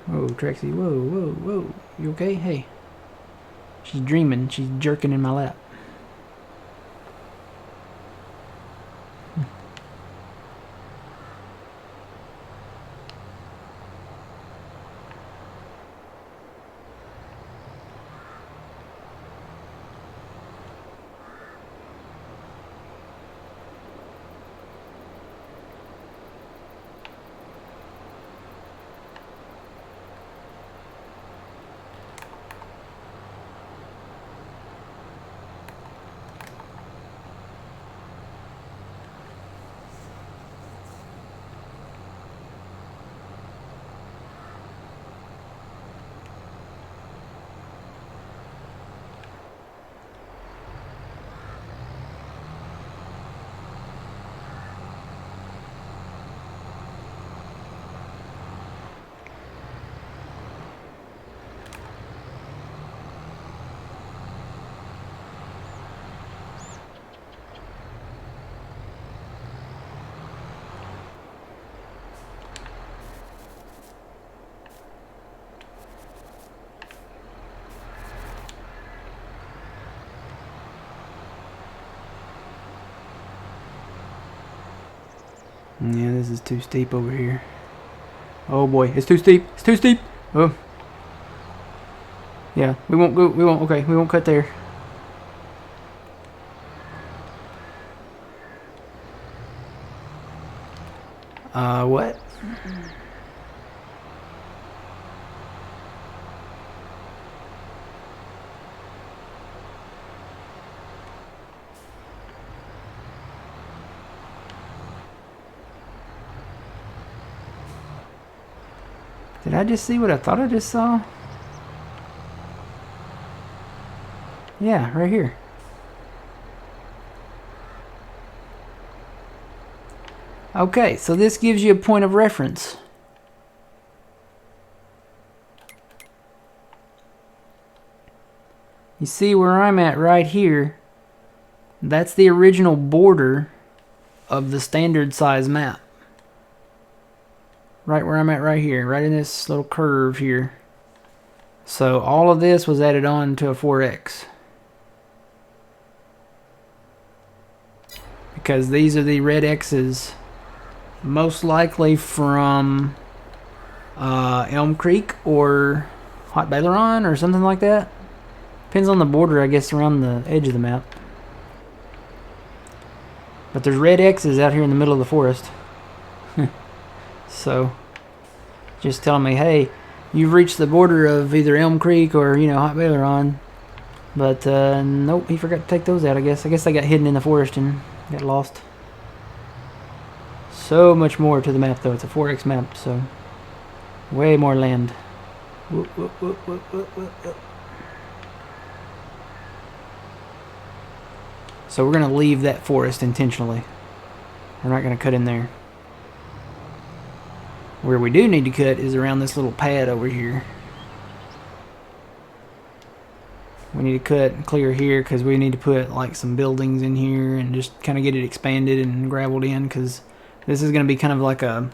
Whoa, Trexie, whoa, whoa, whoa. You okay? Hey. She's dreaming. She's jerking in my lap. Yeah, this is too steep over here. Oh boy, it's too steep. It's too steep. Oh. Yeah, we won't go. We won't. Okay, we won't cut there. What? Did I just see what I thought I just saw? Yeah, right here. Okay, so this gives you a point of reference. You see where I'm at right here? That's the original border of the standard size map. Right where I'm at right here, right in this little curve here. So all of this was added on to a 4X. Because these are the red X's, most likely from Elm Creek or Hot Baileron or something like that. Depends on the border, I guess, around the edge of the map. But there's red X's out here in the middle of the forest. So, just telling me, hey, you've reached the border of either Elm Creek or, you know, Hot Baileron. But, nope, he forgot to take those out, I guess. I guess they got hidden in the forest and got lost. So much more to the map, though. It's a 4X map, so way more land. Whoop, whoop, whoop, whoop, whoop, whoop. So we're going to leave that forest intentionally. We're not going to cut in there. Where we do need to cut is around this little pad over here. We need to cut and clear here because we need to put like some buildings in here and just kind of get it expanded and gravelled in, because this is going to be kind of like a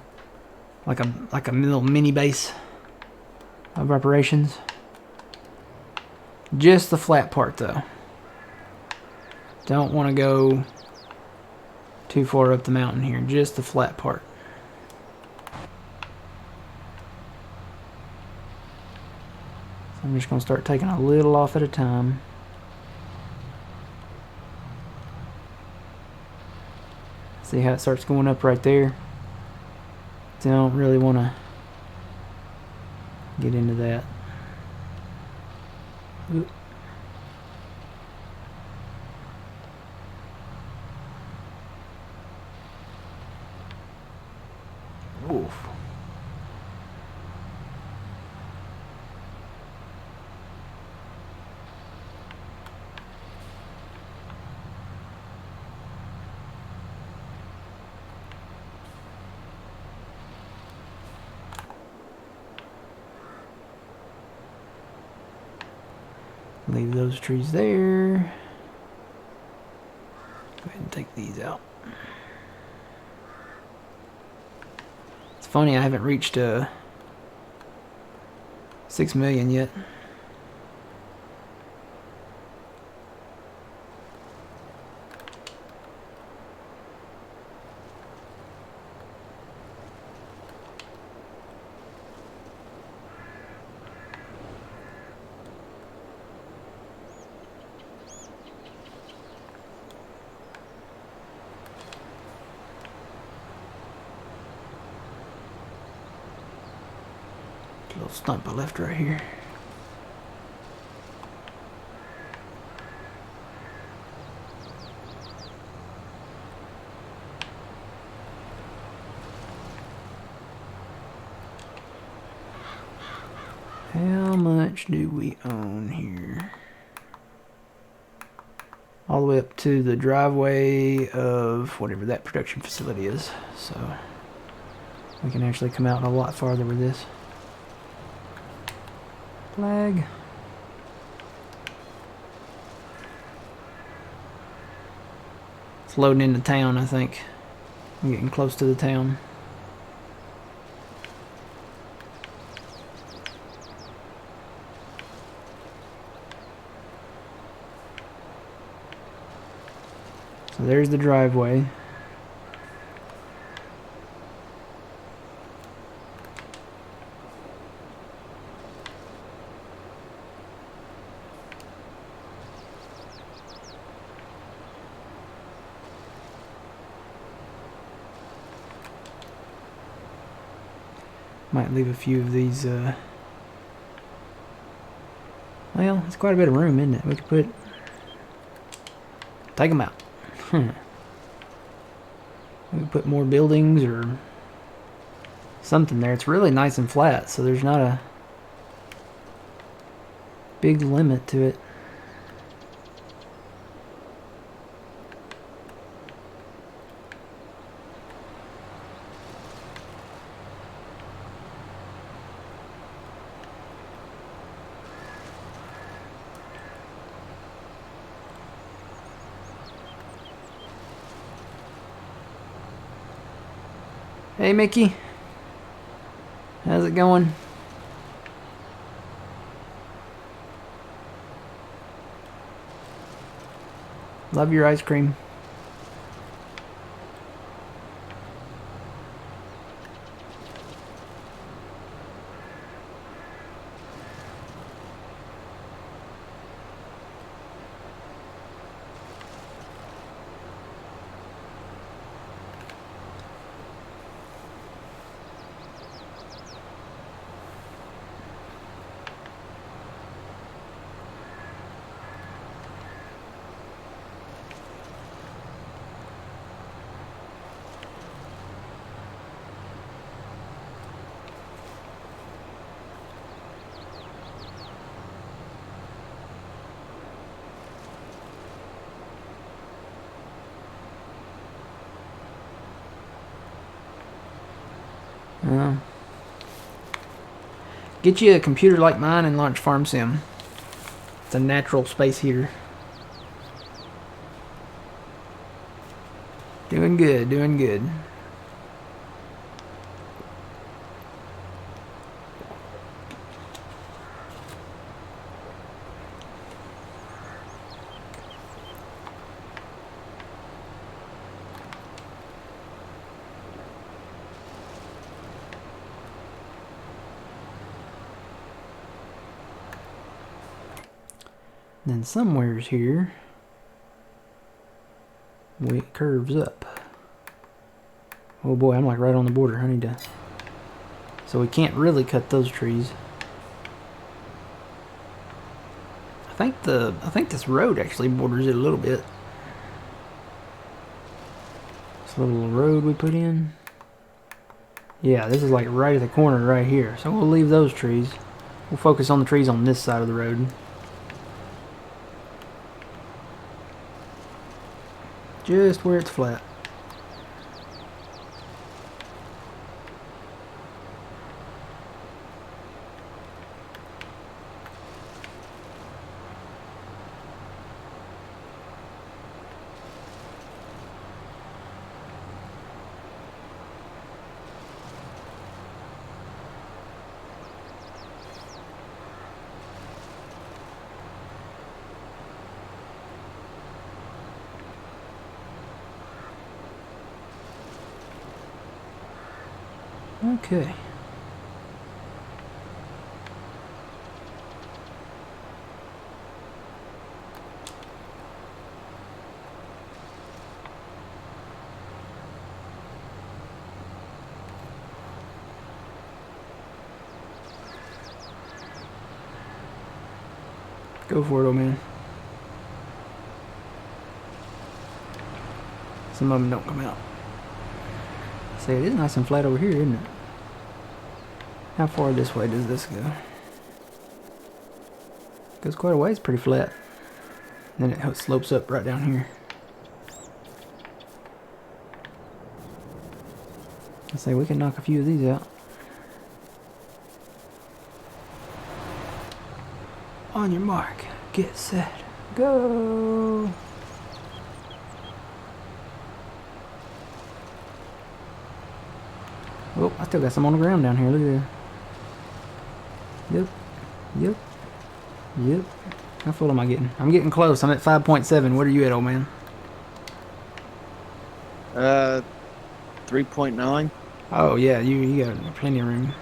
little mini base of operations. Just the flat part though. Don't want to go too far up the mountain here, just the flat part. So I'm just going to start taking a little off at a time. See how it starts going up right there? Don't really want to get into that. Oop. Oof. Leave those trees there. Go ahead and take these out. It's funny, I haven't reached 6 million yet. Little stump I left right here. How much do we own here? All the way up to the driveway of whatever that production facility is. So we can actually come out a lot farther with this. Flag. It's loading into town, I think. I'm getting close to the town. So there's the driveway. Might leave a few of these, well, it's quite a bit of room, isn't it? We could put... Take them out. We could put more buildings or something there. It's really nice and flat, so there's not a big limit to it. Hey Mickey, how's it going? Love your ice cream. Get you a computer like mine and launch Farm Sim. It's a natural space heater. Doing good, doing good. Then somewhere's here, it curves up. Oh boy, I'm like right on the border. I need to. So we can't really cut those trees. I think this road actually borders it a little bit. This little road we put in. Yeah, this is like right at the corner right here. So we'll leave those trees. We'll focus on the trees on this side of the road. Just where it's flat. Okay. Go for it, old man. Some of them don't come out. See, it is nice and flat over here, isn't it? How far this way does this go? Goes quite a ways, pretty flat. Then it slopes up right down here. I say we can knock a few of these out. On your mark, get set, go! Oh, I still got some on the ground down here, look at that. Yep. How full am I getting? I'm getting close, I'm at 5.7. What are you at, old man? 3.9. Oh yeah, you got plenty of room.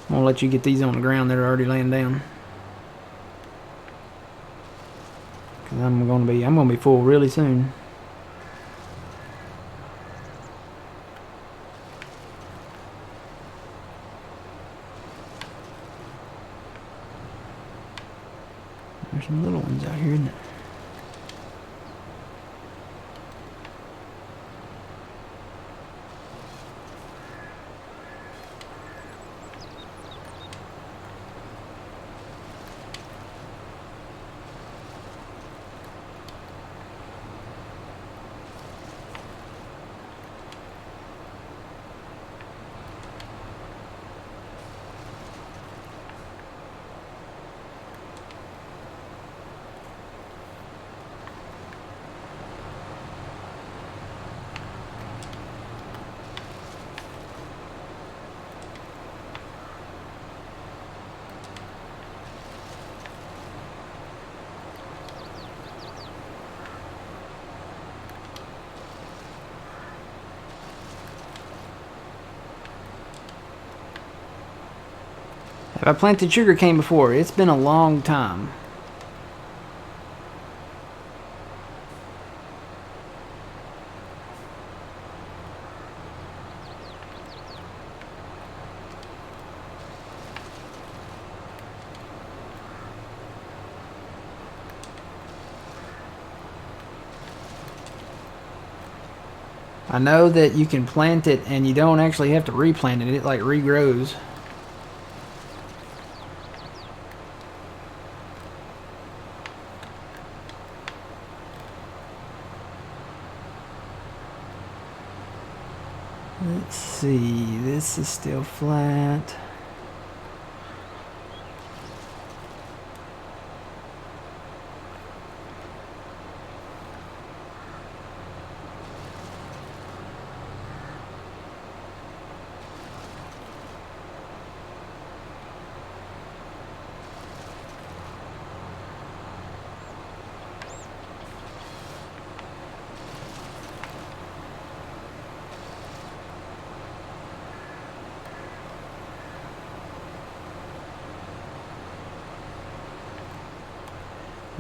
I'm gonna let you get these on the ground that are already laying down. Cause I'm gonna be full really soon. There's some little ones out here, isn't it? Have I planted sugarcane before? It's been a long time. I know that you can plant it and you don't actually have to replant it. It like regrows. Let's see, this is still flat.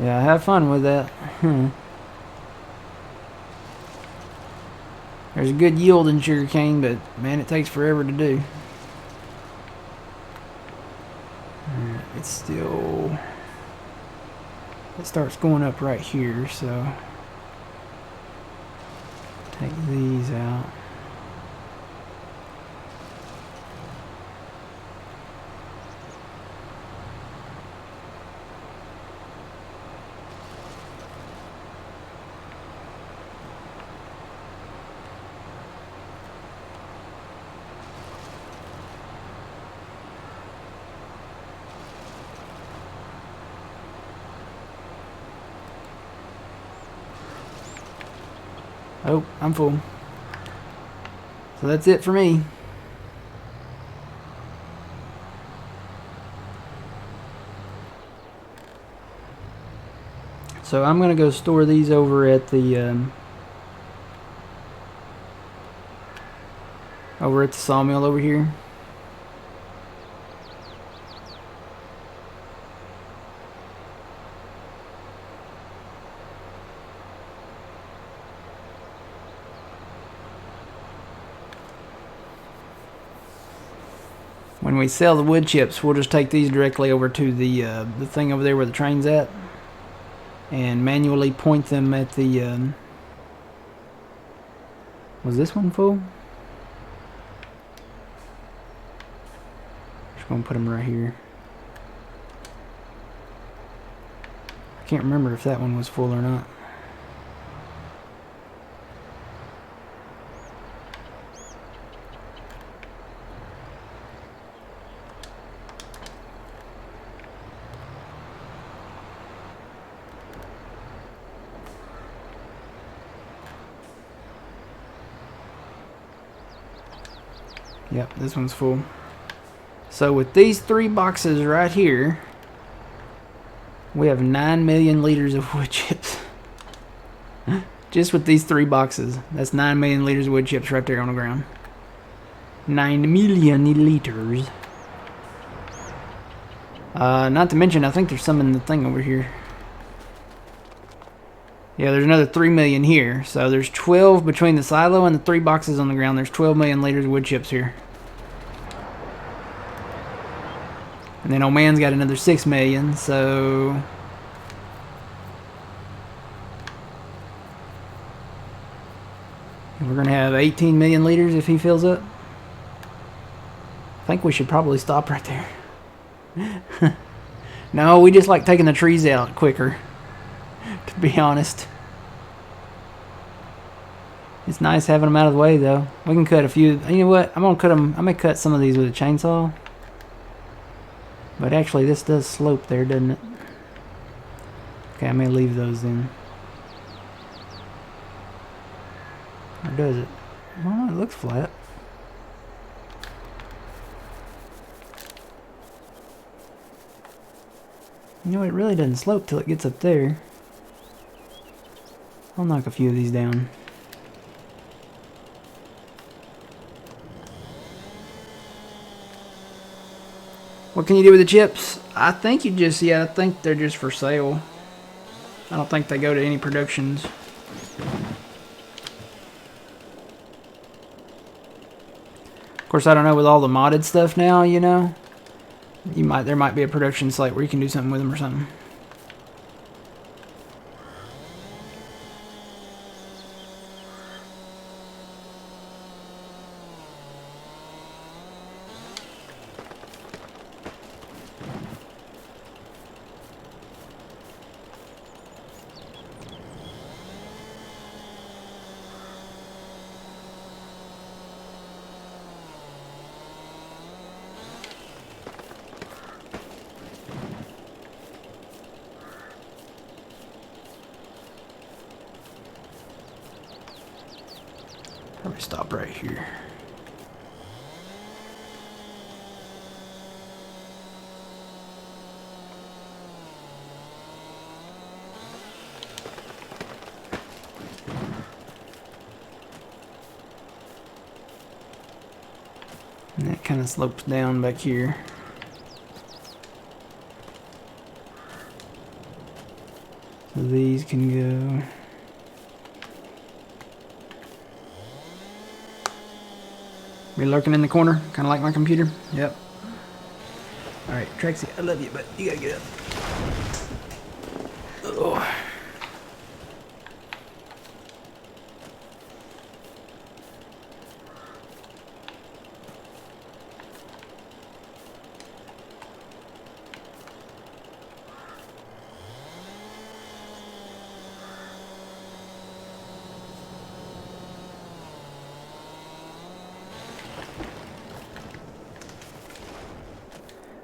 Yeah, have fun with that. There's a good yield in sugarcane, but man, it takes forever to do. It's still... It starts going up right here, so... Take these out. Oh, I'm full. So that's it for me. So I'm gonna go store these over at the sawmill over here. When we sell the wood chips, we'll just take these directly over to the thing over there where the train's at, and manually point them at the. Was this one full? Just gonna put them right here. I can't remember if that one was full or not. Yep, this one's full. So with these 3 boxes right here, we have 9 million liters of wood chips. Just with these 3 boxes. That's 9 million liters of wood chips right there on the ground. 9 million liters. Not to mention, I think there's some in the thing over here. Yeah, there's another 3 million here. So there's 12 between the silo and the 3 boxes on the ground. There's 12 million liters of wood chips here. And then old man's got another 6 million, so... We're going to have 18 million liters if he fills up. I think we should probably stop right there. No, we just like taking the trees out quicker, to be honest. It's nice having them out of the way, though. We can cut a few... You know what? I'm going to cut some of these with a chainsaw. But actually, this does slope there, doesn't it? Okay, I may leave those in. Or does it? Well, it looks flat. You know, it really doesn't slope till it gets up there. I'll knock a few of these down. What can you do with the chips? I think I think they're just for sale. I don't think they go to any productions. Of course, I don't know with all the modded stuff now, you know. There might be a production site where you can do something with them or something. Probably stop right here. And that kind of slopes down back here. these can go. Be lurking in the corner, kind of like my computer. Yep. All right, Trexie, I love you, but you gotta get up. Oh.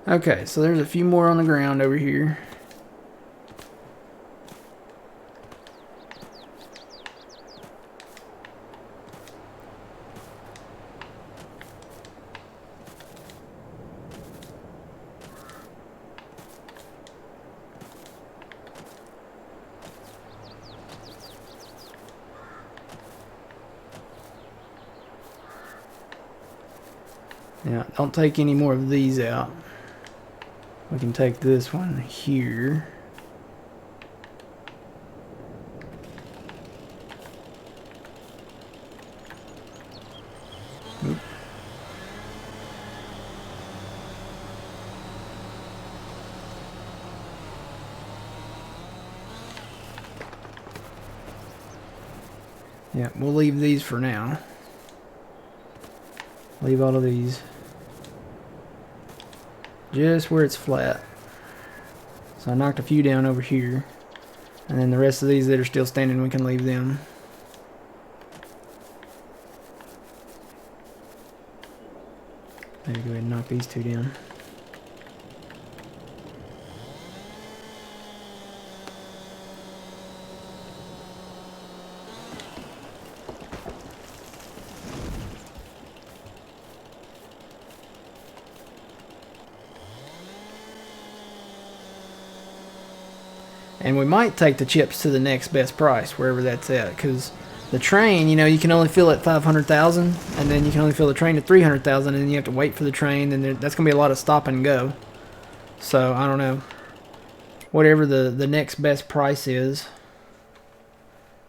Okay, so there's a few more on the ground over here. Now, don't take any more of these out. We can take this one here. Oop. Yeah, we'll leave these for now. Leave all of these just where it's flat. So I knocked a few down over here, and then the rest of these that are still standing, we can leave them. Maybe go ahead and knock these two down. And we might take the chips to the next best price, wherever that's at, because the train, you know, you can only fill at 500,000, and then you can only fill the train at 300,000, and then you have to wait for the train, and that's going to be a lot of stop and go. So, I don't know. Whatever the next best price is,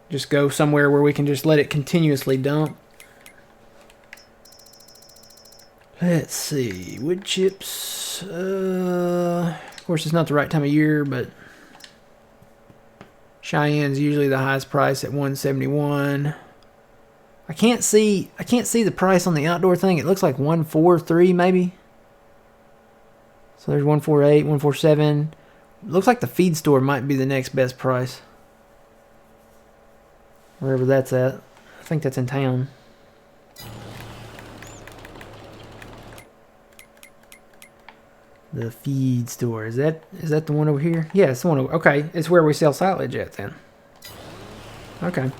just go somewhere where we can just let it continuously dump. Let's see, wood chips, of course it's not the right time of year, but Cheyenne's usually the highest price at 171. I can't see the price on the outdoor thing. It looks like 143 maybe. So there's 148, 147. Looks like the feed store might be the next best price. Wherever that's at. I think that's in town. The feed store. Is that the one over here? Yeah, it's the one over, okay, it's where we sell silage at then. Okay.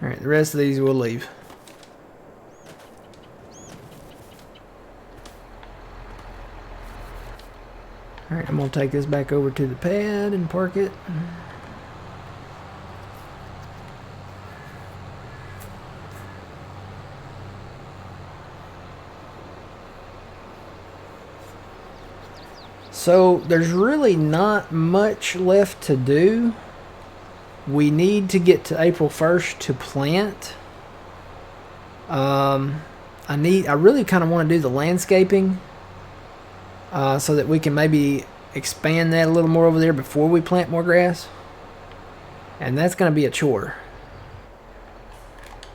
Alright, the rest of these we'll leave. Alright, I'm gonna take this back over to the pad and park it. So there's really not much left to do. We need to get to April 1st to plant. I really kind of want to do the landscaping so that we can maybe expand that a little more over there before we plant more grass. And that's going to be a chore.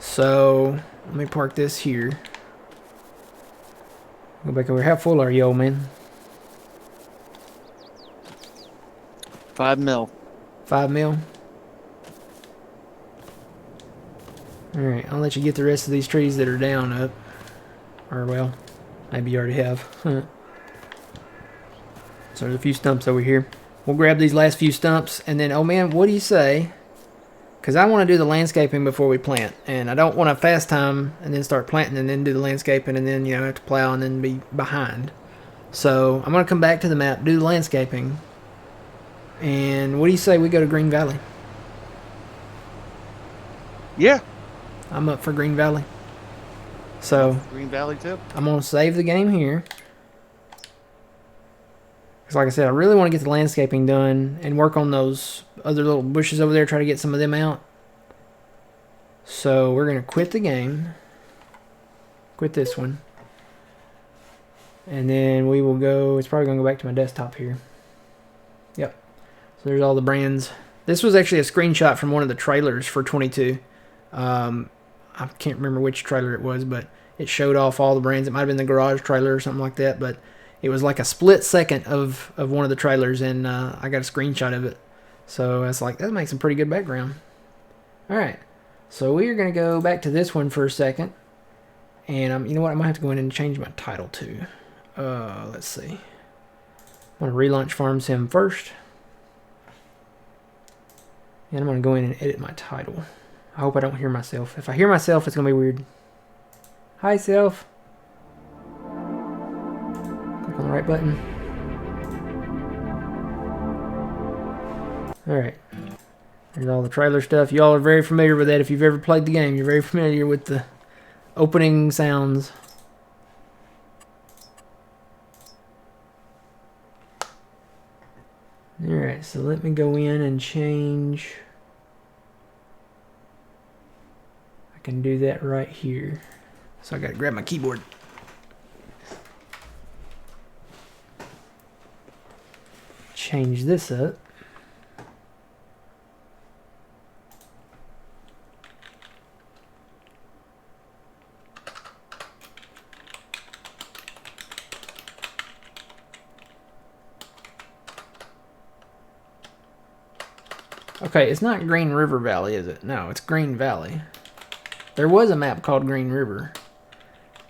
So let me park this here. Go back over. How full are you, old man? 5 mil. 5 mil? Alright, I'll let you get the rest of these trees that are down up. Or, well, maybe you already have. So there's a few stumps over here. We'll grab these last few stumps, and then, oh man, what do you say? Because I want to do the landscaping before we plant. And I don't want to fast time and then start planting and then do the landscaping and then, you know, have to plow and then be behind. So I'm going to come back to the map, do the landscaping. And what do you say we go to Green Valley? Yeah. I'm up for Green Valley. So Green Valley too. I'm going to save the game here. Because like I said, I really want to get the landscaping done and work on those other little bushes over there, try to get some of them out. So we're going to quit the game. Quit this one. And then we will go, it's probably going to go back to my desktop here. Yep. So there's all the brands. This was actually a screenshot from one of the trailers for 22. I can't remember which trailer it was, but it showed off all the brands. It might have been the garage trailer or something like that, but it was like a split second of one of the trailers, and I got a screenshot of it. So I was like, that makes a pretty good background. All right. So we are going to go back to this one for a second. And you know what? I might have to go in and change my title too. Let's see. I'm going to relaunch Farm Sim first. And I'm going to go in and edit my title. I hope I don't hear myself. If I hear myself, it's going to be weird. Hi, self. Click on the right button. Alright. There's all the trailer stuff. Y'all are very familiar with that. If you've ever played the game, you're very familiar with the opening sounds. Alright, so let me go in and change. I can do that right here. So I gotta grab my keyboard. Change this up. Okay, it's not Green River Valley, is it? No, it's Green Valley. There was a map called Green River.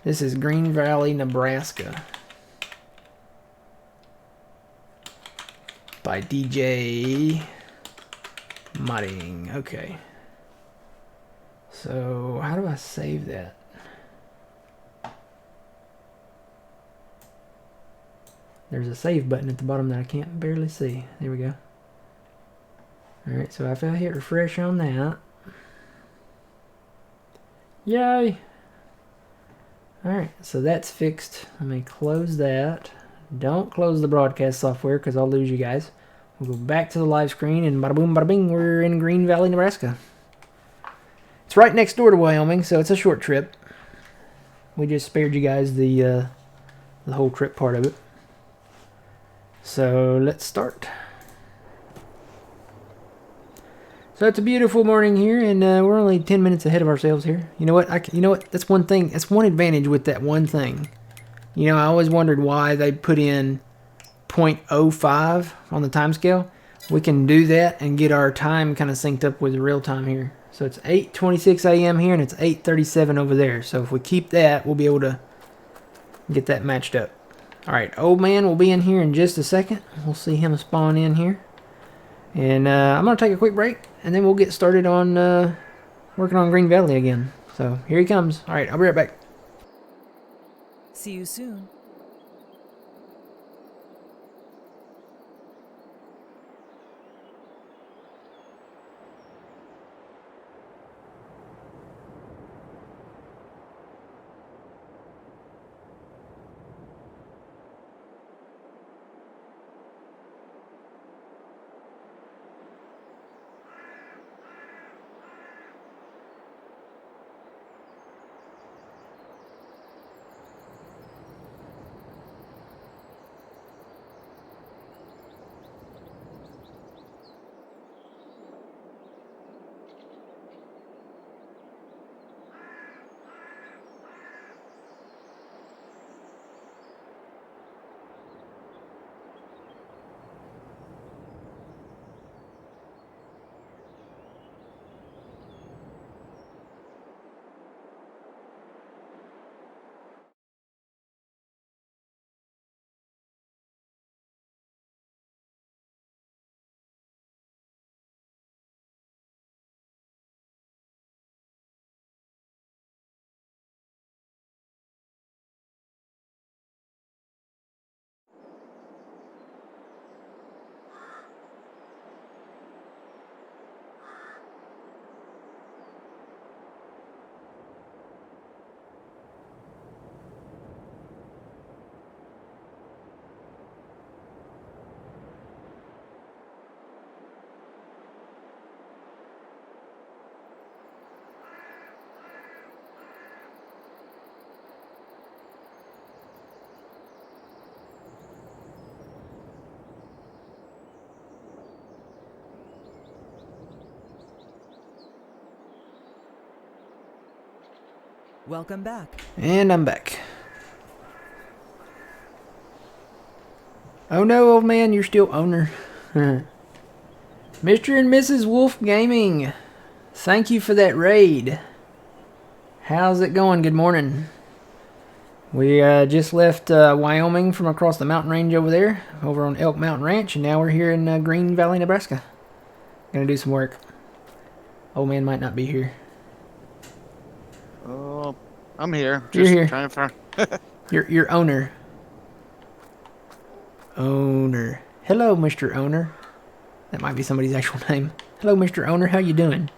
This is Green Valley, Nebraska. By DJ Modding. Okay. So, how do I save that? There's a save button at the bottom that I can't barely see. There we go. Alright, so if I hit refresh on that. Yay! Alright, so that's fixed. Let me close that. Don't close the broadcast software because I'll lose you guys. We'll go back to the live screen and bada boom bada bing, we're in Green Valley, Nebraska. It's right next door to Wyoming, so it's a short trip. We just spared you guys the whole trip part of it. So let's start. So it's a beautiful morning here, and we're only 10 minutes ahead of ourselves here. You know what? You know what? That's one thing. That's one advantage with that one thing. You know, I always wondered why they put in 0.05 on the time scale. We can do that and get our time kind of synced up with the real time here. So it's 8:26 a.m. here, and it's 8:37 over there. So if we keep that, we'll be able to get that matched up. All right, old man will be in here in just a second. We'll see him spawn in here. And I'm going to take a quick break, and then we'll get started on working on Green Valley again. So here he comes. All right, I'll be right back. See you soon. Welcome back. And I'm back. Oh no, old man, you're still owner. Mr. and Mrs. Wolf Gaming, thank you for that raid. How's it going? Good morning. We just left Wyoming from across the mountain range over there, over on Elk Mountain Ranch, and now we're here in Green Valley, Nebraska. Gonna do some work. Old man might not be here. Oh, I'm here. You're Just here. trying to find. Your owner. Owner. Hello, Mr. Owner. That might be somebody's actual name. Hello, Mr. Owner. How you doing?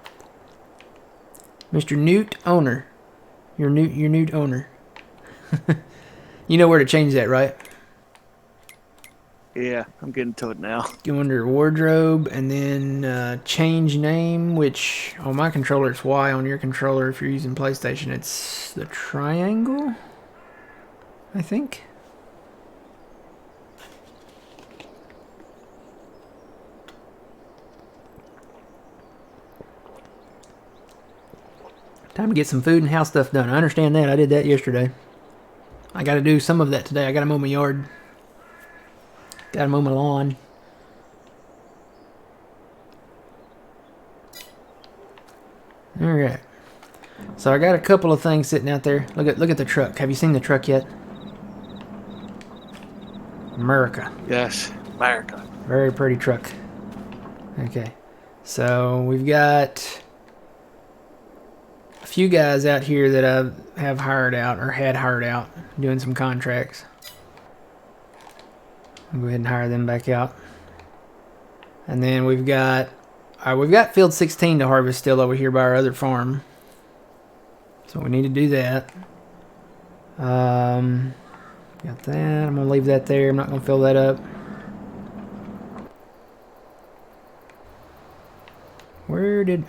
Mr. Newt Owner. Your Newt Owner. You know where to change that, right? Yeah, I'm getting to it now. Go under wardrobe and then change name, which on my controller it's Y. On your controller, if you're using PlayStation, it's the triangle, I think. Time to get some food and house stuff done. I understand that. I did that yesterday. I got to do some of that today. I got to mow my yard. Got to mow my lawn. Alright. So I got a couple of things sitting out there. Look at the truck. Have you seen the truck yet? America. Yes, America. Very pretty truck. Okay. So we've got a few guys out here that I have hired out, or had hired out, doing some contracts. I'll go ahead and hire them back out. And then we've got field 16 to harvest still over here by our other farm. So we need to do that. Got that. I'm gonna leave that there. I'm not gonna fill that up.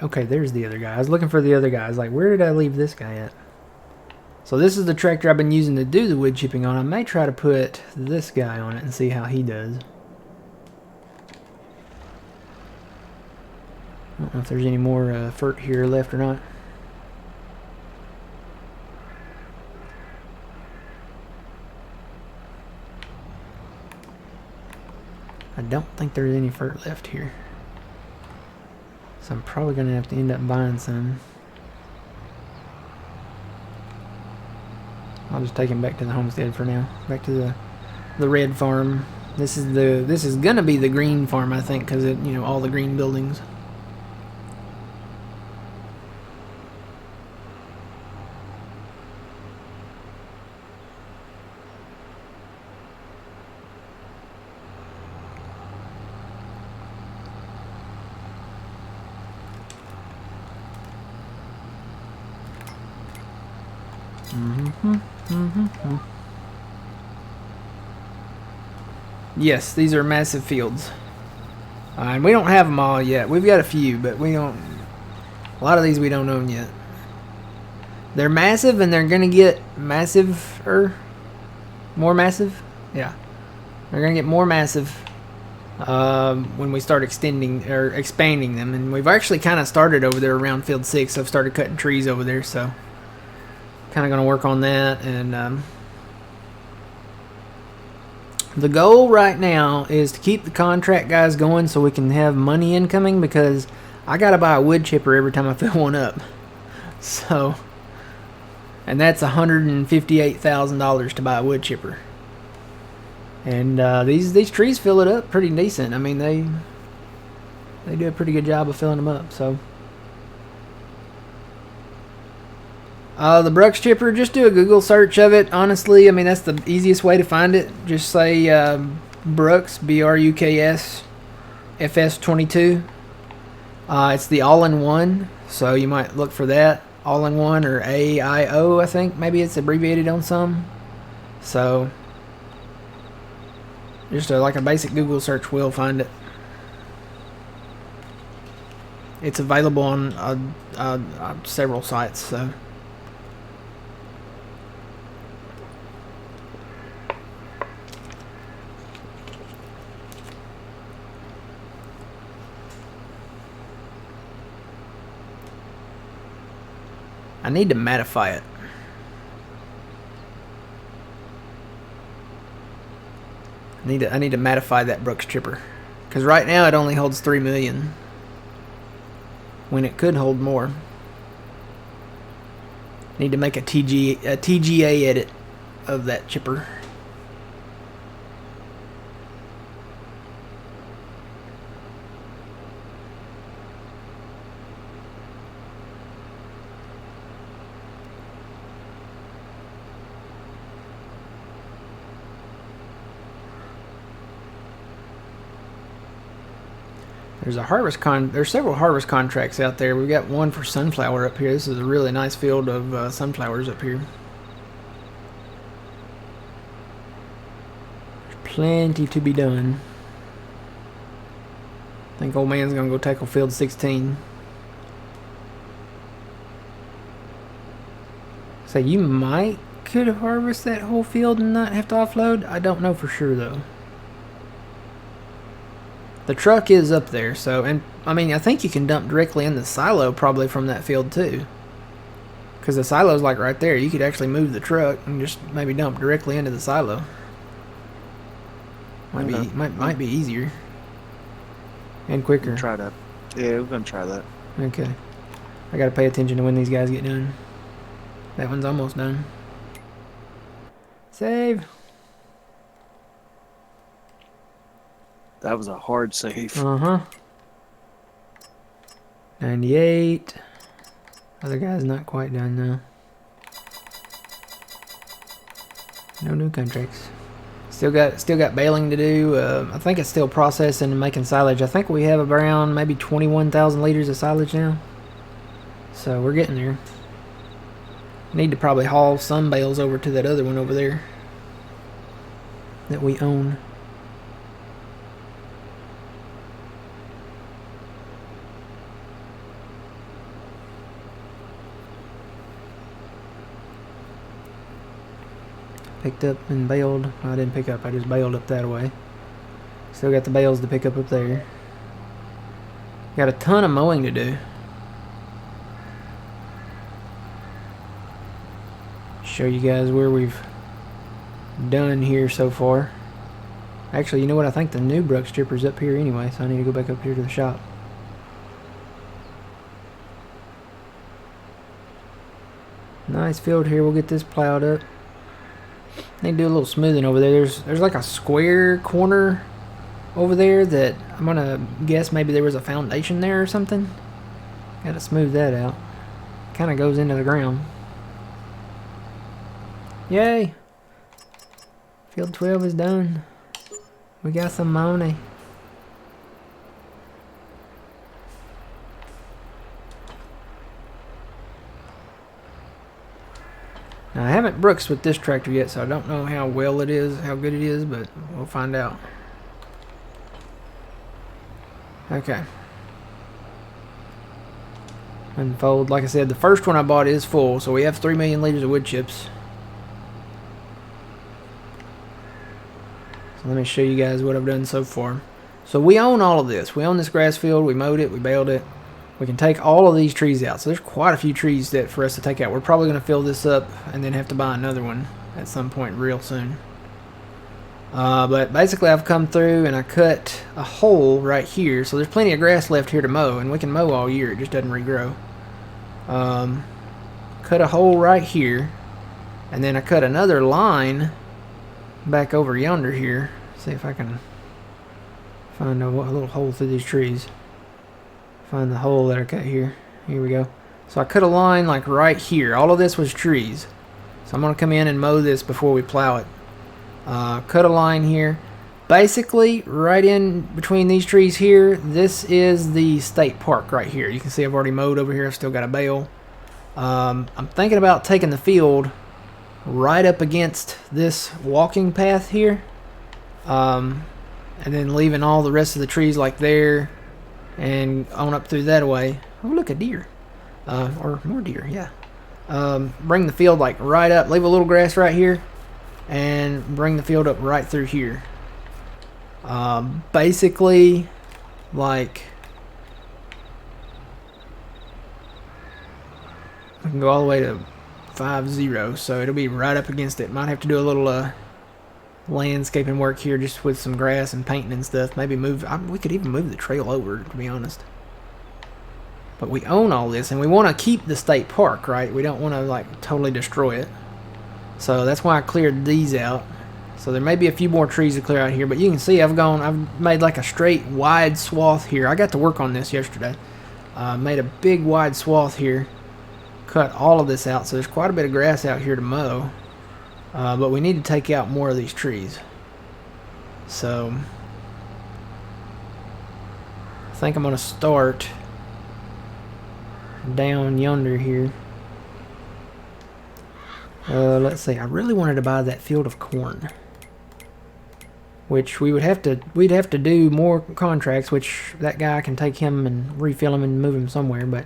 Okay, there's the other guy. I was looking for the other guy. I was like, where did I leave this guy at? So this is the tractor I've been using to do the wood chipping on. I may try to put this guy on it and see how he does. I don't know if there's any more fert here left or not. I don't think there's any fert left here. So I'm probably going to have to end up buying some. I'll just take him back to the homestead for now. Back to the red farm. This is going to be the green farm, I think, because it, you know, all the green buildings. Yes, these are massive fields. And we don't have them all yet. We've got a few, but we don't. A lot of these we don't own yet. They're massive, and they're gonna get massive-er. More massive? Yeah. They're gonna get more massive when we start extending or expanding them. And we've actually kind of started over there around field 6. I've started cutting trees over there, so kind of gonna work on that. And the goal right now is to keep the contract guys going so we can have money incoming, because I gotta buy a wood chipper every time I fill one up. So, and that's $158,000 to buy a wood chipper. And these trees fill it up pretty decent. I mean, they do a pretty good job of filling them up. So the Brux chipper, just do a Google search of it. Honestly, I mean, that's the easiest way to find it. Just say Brux, B-R-U-K-S, FS22. It's the all-in-one, so you might look for that. All-in-one, or AIO, I think. Maybe it's abbreviated on some. So just like a basic Google search will find it. It's available on several sites, so. I need to mattify it. I need to mattify that Brooks chipper. Because right now it only holds 3 million. When it could hold more. Need to make a TGA edit of that chipper. There's several harvest contracts out there. We've got one for sunflower up here. This is a really nice field of sunflowers up here. There's plenty to be done. I think old man's gonna go tackle field 16. So you could harvest that whole field and not have to offload. I don't know for sure though. The truck is up there, so, and I mean, I think you can dump directly in the silo probably from that field too. Because the silo's like right there. You could actually move the truck and just maybe dump directly into the silo. Might be easier. And quicker. We'll try that. Yeah, we're gonna try that. Okay. I gotta pay attention to when these guys get done. That one's almost done. Save. That was a hard save. 98. Other guy's not quite done now. No new contracts. Still got baling to do. I think it's still processing and making silage. I think we have around maybe 21,000 liters of silage now. So we're getting there. Need to probably haul some bales over to that other one over there that we own. Picked up and baled. Well, I didn't pick up, I just baled up that way. Still got the bales to pick up there. Got a ton of mowing to do. Show you guys where we've done here so far. Actually, you know what? I think the new Brooks chipper's up here anyway, so I need to go back up here to the shop. Nice field here. We'll get this plowed up. Need to do a little smoothing over there. There's like a square corner over there that I'm gonna guess maybe there was a foundation there or something. Gotta smooth that out. Kind of goes into the ground. Yay! Field 12 is done. We got some money. Now, I haven't Brooks with this tractor yet, so I don't know how well it is, how good it is, but we'll find out. Okay. Unfold. Like I said, the first one I bought is full, so we have 3 million liters of wood chips. So let me show you guys what I've done so far. So we own all of this. We own this grass field. We mowed it. We baled it. We can take all of these trees out. So there's quite a few trees that for us to take out. We're probably going to fill this up and then have to buy another one at some point real soon. But basically I've come through and I cut a hole right here. So there's plenty of grass left here to mow, and we can mow all year. It just doesn't regrow. Cut a hole right here, and then I cut another line back over yonder here. See if I can find a little hole through these trees. Find the hole that I cut here. Here we go. So I cut a line like right here. All of this was trees. So I'm going to come in and mow this before we plow it. Cut a line here. Basically, right in between these trees here, this is the state park right here. You can see I've already mowed over here. I've still got a bale. I'm thinking about taking the field right up against this walking path here. And then leaving all the rest of the trees like there. And on up through that way. Oh, look, a deer. Or more deer, yeah. Bring the field like right up. Leave a little grass right here. And bring the field up right through here. Basically, like, we can go all the way to 5-0. So it'll be right up against it. Might have to do a little landscaping work here just with some grass and painting and stuff. Maybe we could even move the trail over, to be honest. But we own all this, and we want to keep the state park, right? We don't want to, like, totally destroy it. So that's why I cleared these out. So there may be a few more trees to clear out here, but you can see I've made like a straight wide swath here. I got to work on this yesterday. Made a big wide swath here. Cut all of this out, so there's quite a bit of grass out here to mow. But we need to take out more of these trees. So I think I'm going to start down yonder here. Let's see. I really wanted to buy that field of corn, which we'd have to do more contracts, which that guy can take him and refill him and move him somewhere. But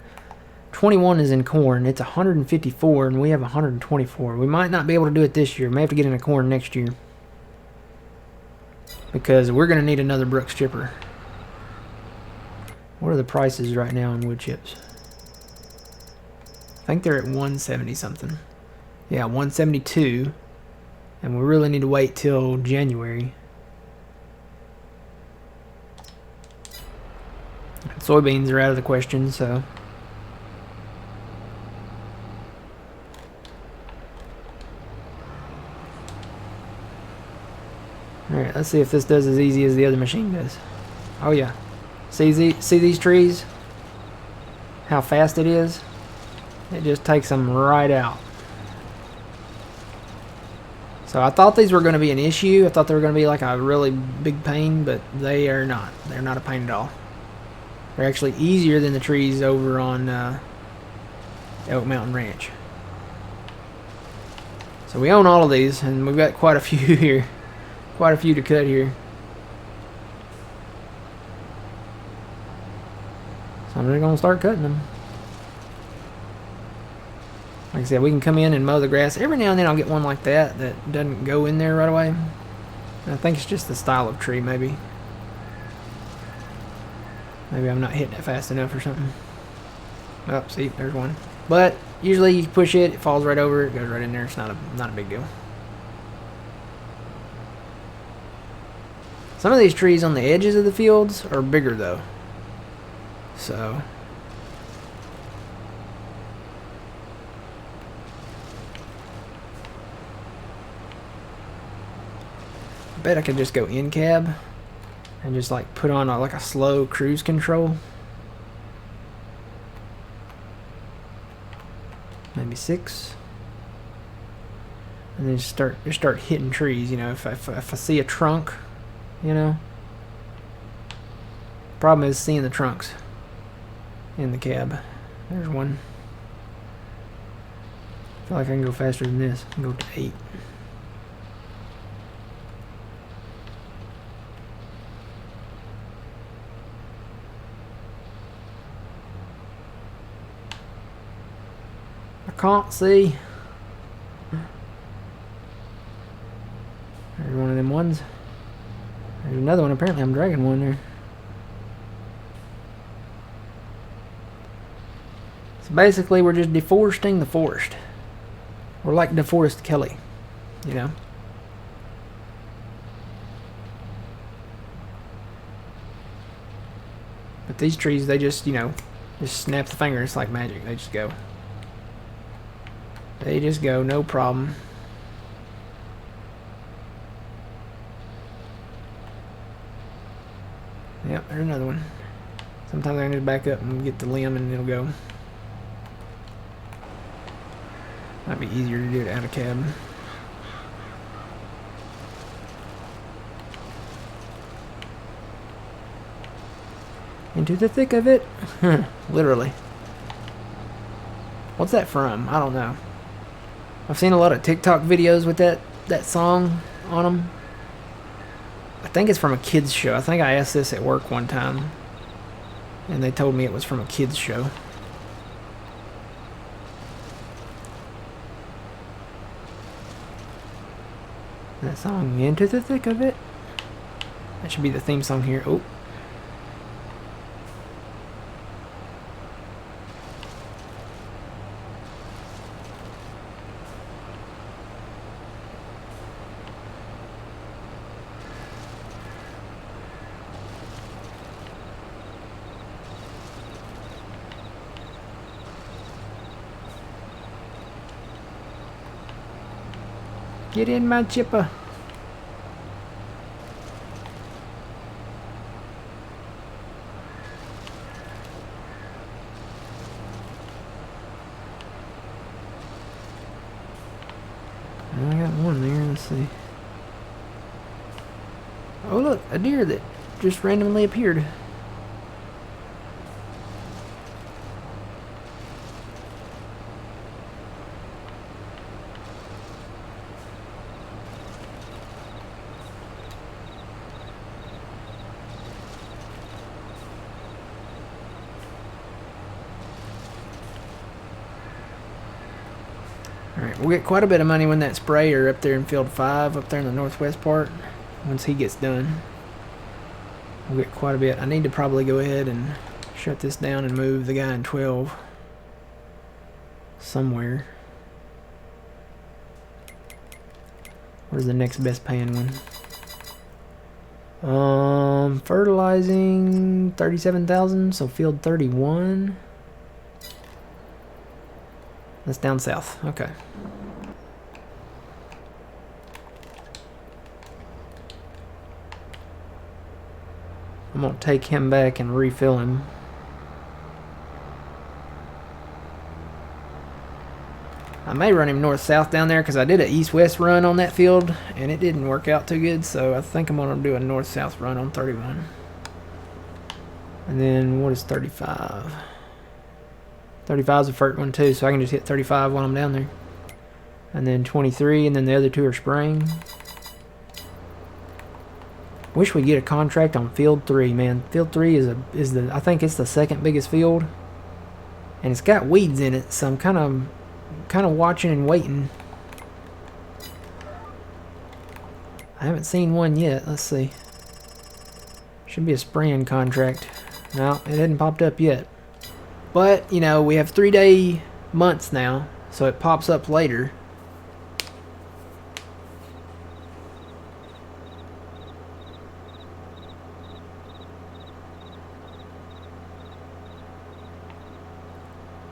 21 is in corn. It's 154 and we have 124. We might not be able to do it this year. We may have to get into corn next year, because we're going to need another Brooks chipper. What are the prices right now on wood chips? I think they're at 170 something. Yeah, 172. And we really need to wait till January. Soybeans are out of the question, so. Alright, let's see if this does as easy as the other machine does. Oh yeah. See these trees? How fast it is? It just takes them right out. So I thought these were going to be an issue. I thought they were going to be like a really big pain, but they are not. They're not a pain at all. They're actually easier than the trees over on Elk Mountain Ranch. So we own all of these, and we've got quite a few here. Quite a few to cut here. So I'm just going to start cutting them. Like I said, we can come in and mow the grass. Every now and then I'll get one like that that doesn't go in there right away. And I think it's just the style of tree, maybe. Maybe I'm not hitting it fast enough or something. Oh, see, there's one. But usually you push it, it falls right over, it goes right in there. It's not a big deal. Some of these trees on the edges of the fields are bigger though. So I bet I could just go in cab and just like put on like a slow cruise control. Maybe 6. And then just start hitting trees, you know, if I see a trunk, you know. Problem is seeing the trunks in the cab. There's one. I feel like I can go faster than this. I can go to 8. I can't see. There's one of them ones. There's another one. Apparently I'm dragging one there. So basically we're just deforesting the forest. We're like DeForest Kelly, you know. But these trees, they just, you know, just snap the finger. It's like magic. They just go. They just go, no problem. Yep, there's another one. Sometimes I can just back up and get the limb and it'll go. Might be easier to do it out of cab. Into the thick of it. Literally. What's that from? I don't know. I've seen a lot of TikTok videos with that song on them. I think it's from a kids show. I think I asked this at work one time, and they told me it was from a kids show. That song, Into the Thick of It. That should be the theme song here. Oh. Get in my chipper. I got one there. Let's see. Oh look, a deer that just randomly appeared. Alright, we'll get quite a bit of money when that sprayer up there in field 5, up there in the northwest part, once he gets done. We'll get quite a bit. I need to probably go ahead and shut this down and move the guy in 12 somewhere. Where's the next best paying one? Fertilizing 37,000, so field 31. That's down south. Okay. I'm gonna take him back and refill him. I may run him north-south down there because I did an east-west run on that field and it didn't work out too good, so I think I'm gonna do a north-south run on 31. And then what is 35? 35 is a fert one too, so I can just hit 35 while I'm down there. And then 23, and then the other two are spraying. Wish we'd get a contract on field 3, man. Field 3 is the I think it's the second biggest field, and it's got weeds in it, so I'm kind of watching and waiting. I haven't seen one yet. Let's see. Should be a spraying contract. No, it hadn't popped up yet. But, you know, we have 3-day months now, so it pops up later.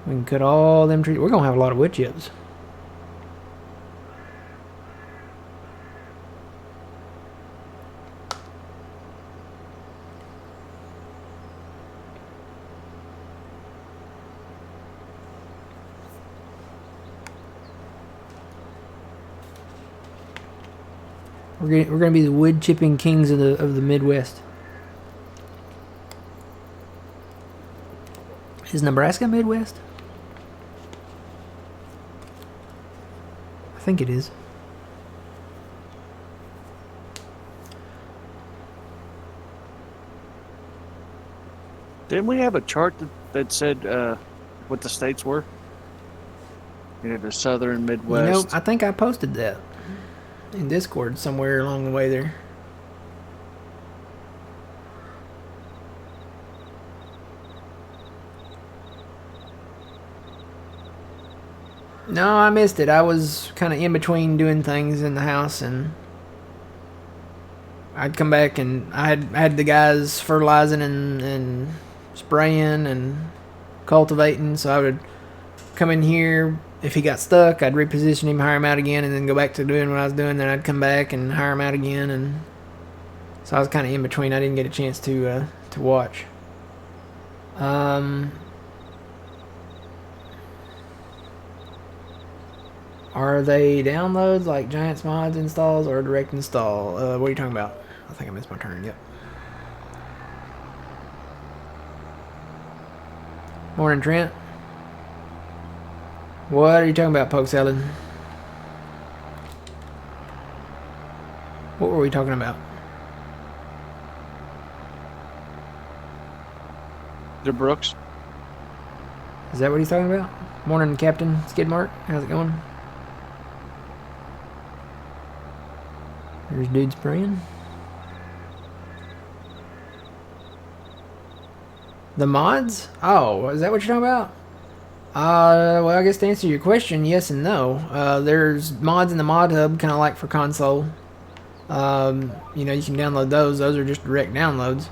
We can cut all them trees. We're going to have a lot of wood chips. We're gonna be the wood chipping kings of the Midwest. Is Nebraska Midwest? I think it is. Didn't we have a chart that said what the states were? You know, the southern, Midwest. You know, I think I posted that in Discord somewhere along the way there. No, I missed it. I was kind of in between doing things in the house, and I'd come back and I had the guys fertilizing and spraying and cultivating, so I would come in here. If he got stuck, I'd reposition him, hire him out again, and then go back to doing what I was doing. Then I'd come back and hire him out again, and so I was kind of in between. I didn't get a chance to watch. Are they downloads like Giants Mods installs or direct install? What are you talking about? I think I missed my turn. Yep. Morning, Trent. What are you talking about, Poke Salad? What were we talking about? The Brooks. Is that what he's talking about? Morning, Captain Skidmark. How's it going? There's dude spraying. The mods? Oh, is that what you're talking about? Well, I guess to answer your question, yes and no. There's mods in the mod hub, kind of like for console. You know, you can download those. Those are just direct downloads.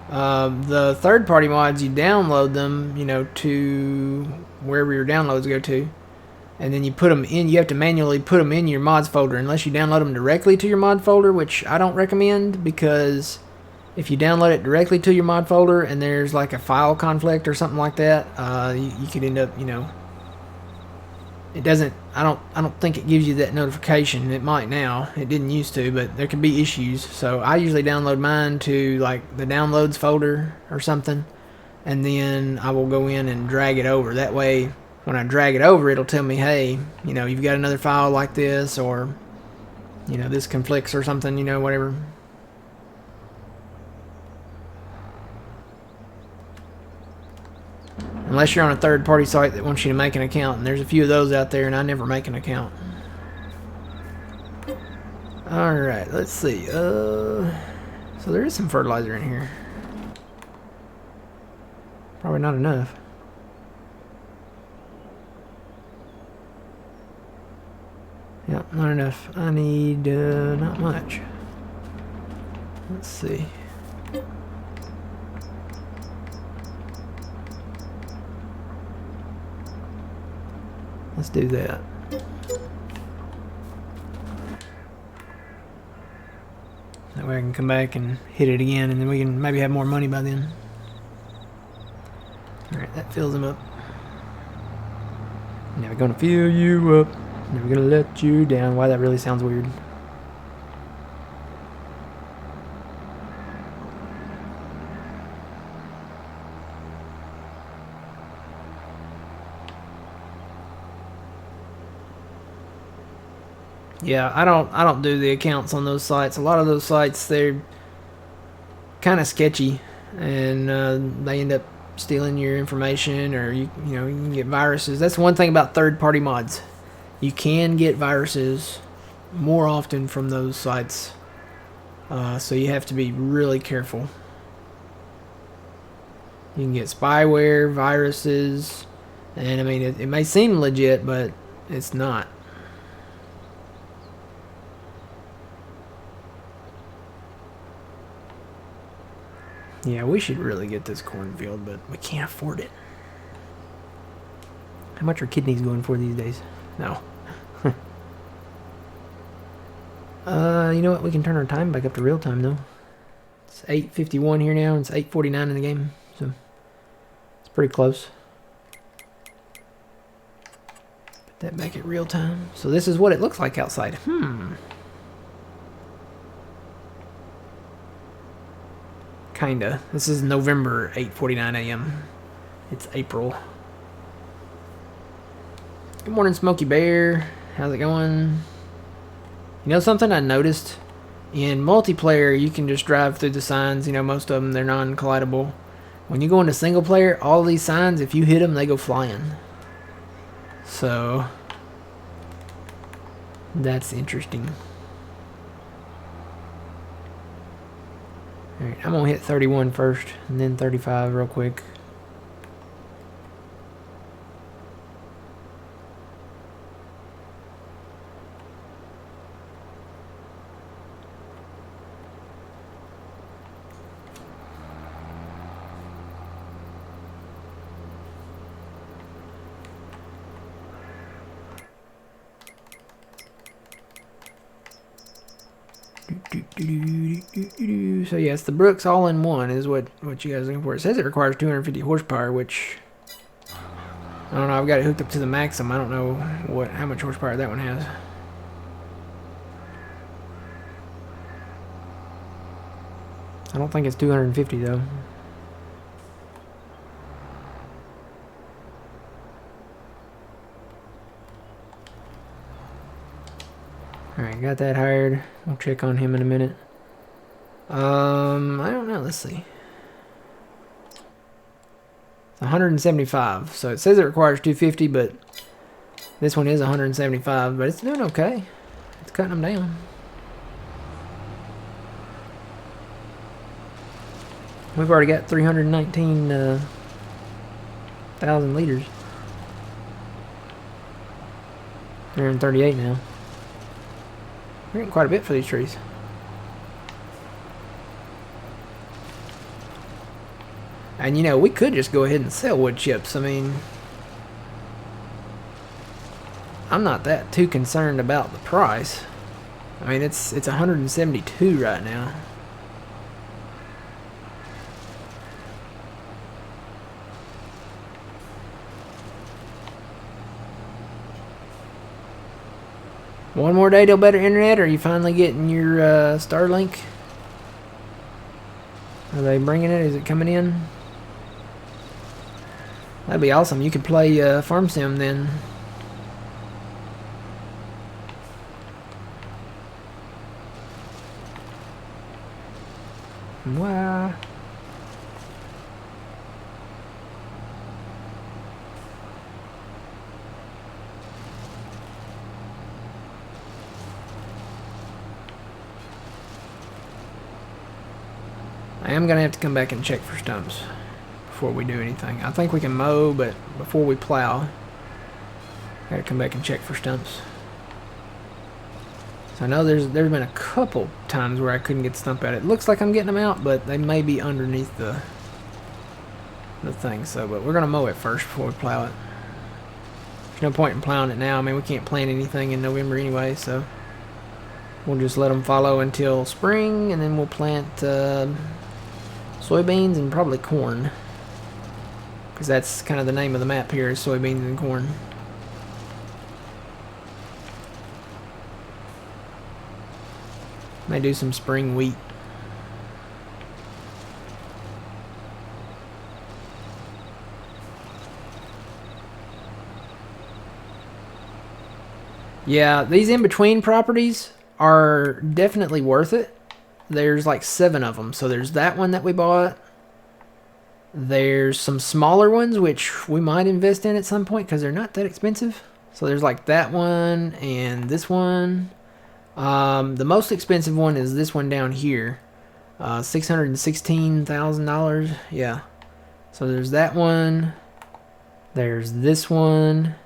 The third-party mods, you download them, you know, to wherever your downloads go to. and then you put them in. You have to manually put them in your mods folder unless you download them directly to your mod folder, which I don't recommend, because if you download it directly to your mod folder and there's like a file conflict or something like that, you could end up, you know, it doesn't. I don't think it gives you that notification. It might now. It didn't used to, but there can be issues. So I usually download mine to like the downloads folder or something, and then I will go in and drag it over. That way, when I drag it over, it'll tell me, hey, you know, you've got another file like this, or, you know, this conflicts or something, you know, whatever. Unless you're on a third-party site that wants you to make an account, and there's a few of those out there, and I never make an account. Alright, let's see. So there is some fertilizer in here. Probably not enough. Yep, not enough. I need, not much. Let's see. Let's do that. That way I can come back and hit it again, and then we can maybe have more money by then. Alright, that fills him up. Never gonna fill you up. Never gonna let you down. Why that really sounds weird. Yeah, I don't do the accounts on those sites. A lot of those sites, they're kind of sketchy, and they end up stealing your information, or you know, you can get viruses. That's one thing about third-party mods. You can get viruses more often from those sites, so you have to be really careful. You can get spyware, viruses, and I mean, it may seem legit, but it's not. Yeah, we should really get this cornfield, but we can't afford it. How much are kidneys going for these days? No. You know what? We can turn our time back up to real time, though. It's 8:51 here now, and it's 8:49 in the game, so it's pretty close. Put that back at real time. So this is what it looks like outside. Kinda. This is November, 8:49 a.m. It's April. Good morning, Smokey Bear. How's it going? You know something I noticed? In multiplayer, you can just drive through the signs. You know, most of them, they're non-collidable. When you go into single player, all these signs, if you hit them, they go flying. So, that's interesting. Alright, I'm going to hit 31 first, and then 35 real quick. So yes, the Brooks all-in-one is what you guys are looking for. It says it requires 250 horsepower, which I don't know. I've got it hooked up to the maximum. I don't know how much horsepower that one has. I don't think it's 250 though. Alright, got that hired. I'll check on him in a minute. I don't know. Let's see. It's 175. So it says it requires 250, but this one is 175. But it's doing okay. It's cutting them down. We've already got 319,000 liters. 338 now. We're getting quite a bit for these trees. And you know, we could just go ahead and sell wood chips. I mean, I'm not that too concerned about the price. I mean, it's 172 right now. One more day till better internet, or are you finally getting your Starlink? Are they bringing it? Is it coming in? That'd be awesome. You could play Farm Sim then. Wow. I am going to have to come back and check for stumps before we do anything. I think we can mow, but before we plow, I got to come back and check for stumps. So I know there's been a couple times where I couldn't get the stump out. It looks like I'm getting them out, but they may be underneath the thing. So, but we're going to mow it first before we plow it. There's no point in plowing it now. I mean, we can't plant anything in November anyway, so we'll just let them follow until spring, and then we'll plant soybeans and probably corn, because that's kind of the name of the map here, is soybeans and corn. May do some spring wheat. Yeah, these in-between properties are definitely worth it. There's like 7 of them. So there's that one that we bought. There's some smaller ones, which we might invest in at some point because they're not that expensive. So there's like that one and this one. The most expensive one is this one down here. $616,000. Yeah. So there's that one. There's this one.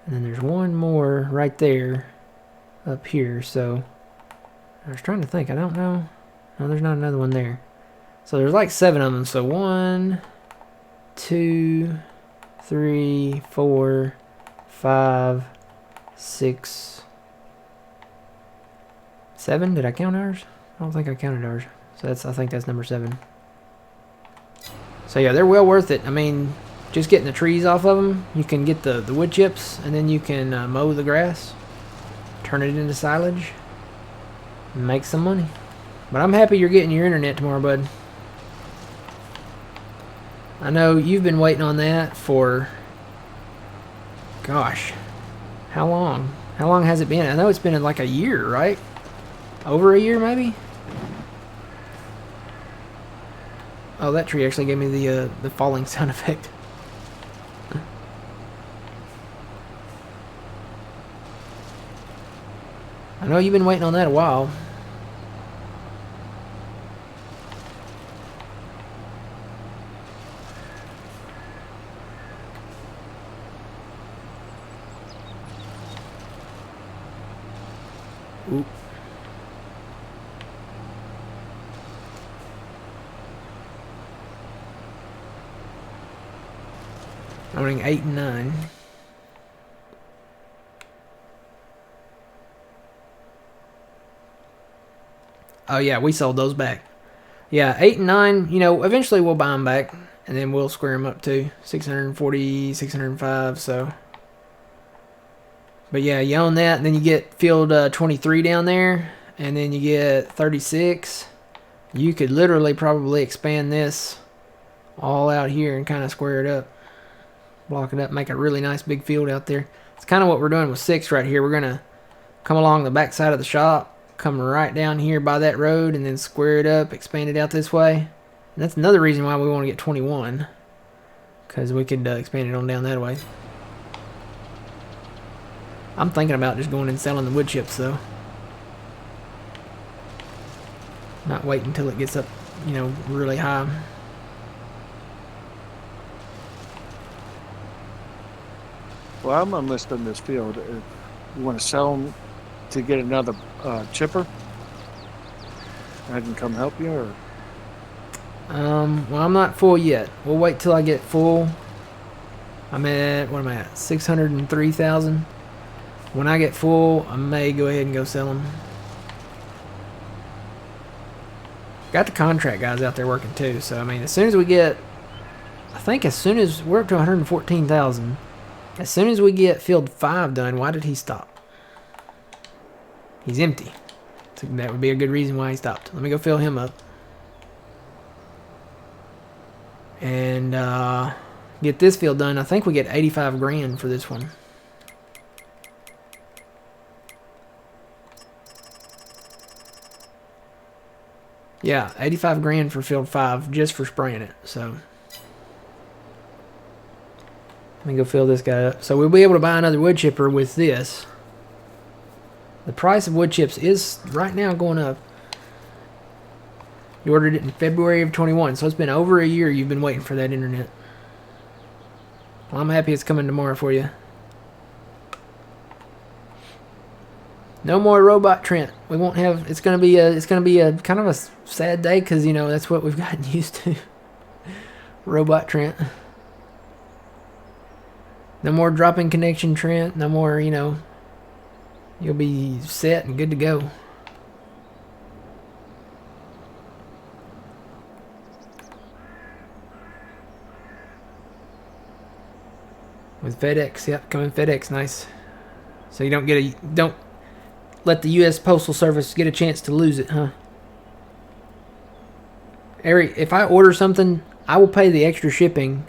And then there's one more right there up here. So I was trying to think. I don't know. No, there's not another one there. So there's like 7 of them. So 1, 2, 3, 4, 5, 6, 7. Did I count ours? I don't think I counted ours. So I think that's number 7. So yeah, they're well worth it. I mean, just getting the trees off of them, you can get the wood chips, and then you can mow the grass, turn it into silage, and make some money. But I'm happy you're getting your internet tomorrow, bud. I know you've been waiting on that for, gosh, how long? How long has it been? I know it's been like a year, right? Over a year, maybe? Oh, that tree actually gave me the falling sound effect. I know you've been waiting on that a while. Oop. I'm running 8 and 9. Oh yeah, we sold those back. Yeah, 8 and 9, you know, eventually we'll buy them back, and then we'll square them up to 640, 605, so. But yeah, you own that, and then you get field 23 down there, and then you get 36. You could literally probably expand this all out here and kind of square it up. Block it up, make a really nice big field out there. It's kind of what we're doing with 6 right here. We're going to come along the back side of the shop, come right down here by that road, and then square it up, expand it out this way. And that's another reason why we want to get 21, because we could expand it on down that way. I'm thinking about just going and selling the wood chips, though. Not wait until it gets up, you know, really high. Well, I'm enlisted in this field. If you want to sell them to get another chipper, I can come help you, or? Well, I'm not full yet. We'll wait till I get full. I'm at, what am I at? 603,000. When I get full, I may go ahead and go sell them. Got the contract guys out there working too. So, I mean, as soon as we get... I think as soon as... We're up to 114,000. As soon as we get field 5 done, why did he stop? He's empty. So that would be a good reason why he stopped. Let me go fill him up. And get this field done. I think we get 85 grand for this one. Yeah, 85 grand for field 5 just for spraying it. So let me go fill this guy up. So we'll be able to buy another wood chipper with this. The price of wood chips is right now going up. You ordered it in February of 21, so it's been over a year you've been waiting for that internet. Well, I'm happy it's coming tomorrow for you. No more robot Trent. We won't have. It's gonna be a kind of a sad day because you know that's what we've gotten used to. Robot Trent. No more dropping connection Trent. No more. You know. You'll be set and good to go. With FedEx, yep, coming FedEx, nice. So you don't let the U.S. Postal Service get a chance to lose it, huh? Eric, if I order something, I will pay the extra shipping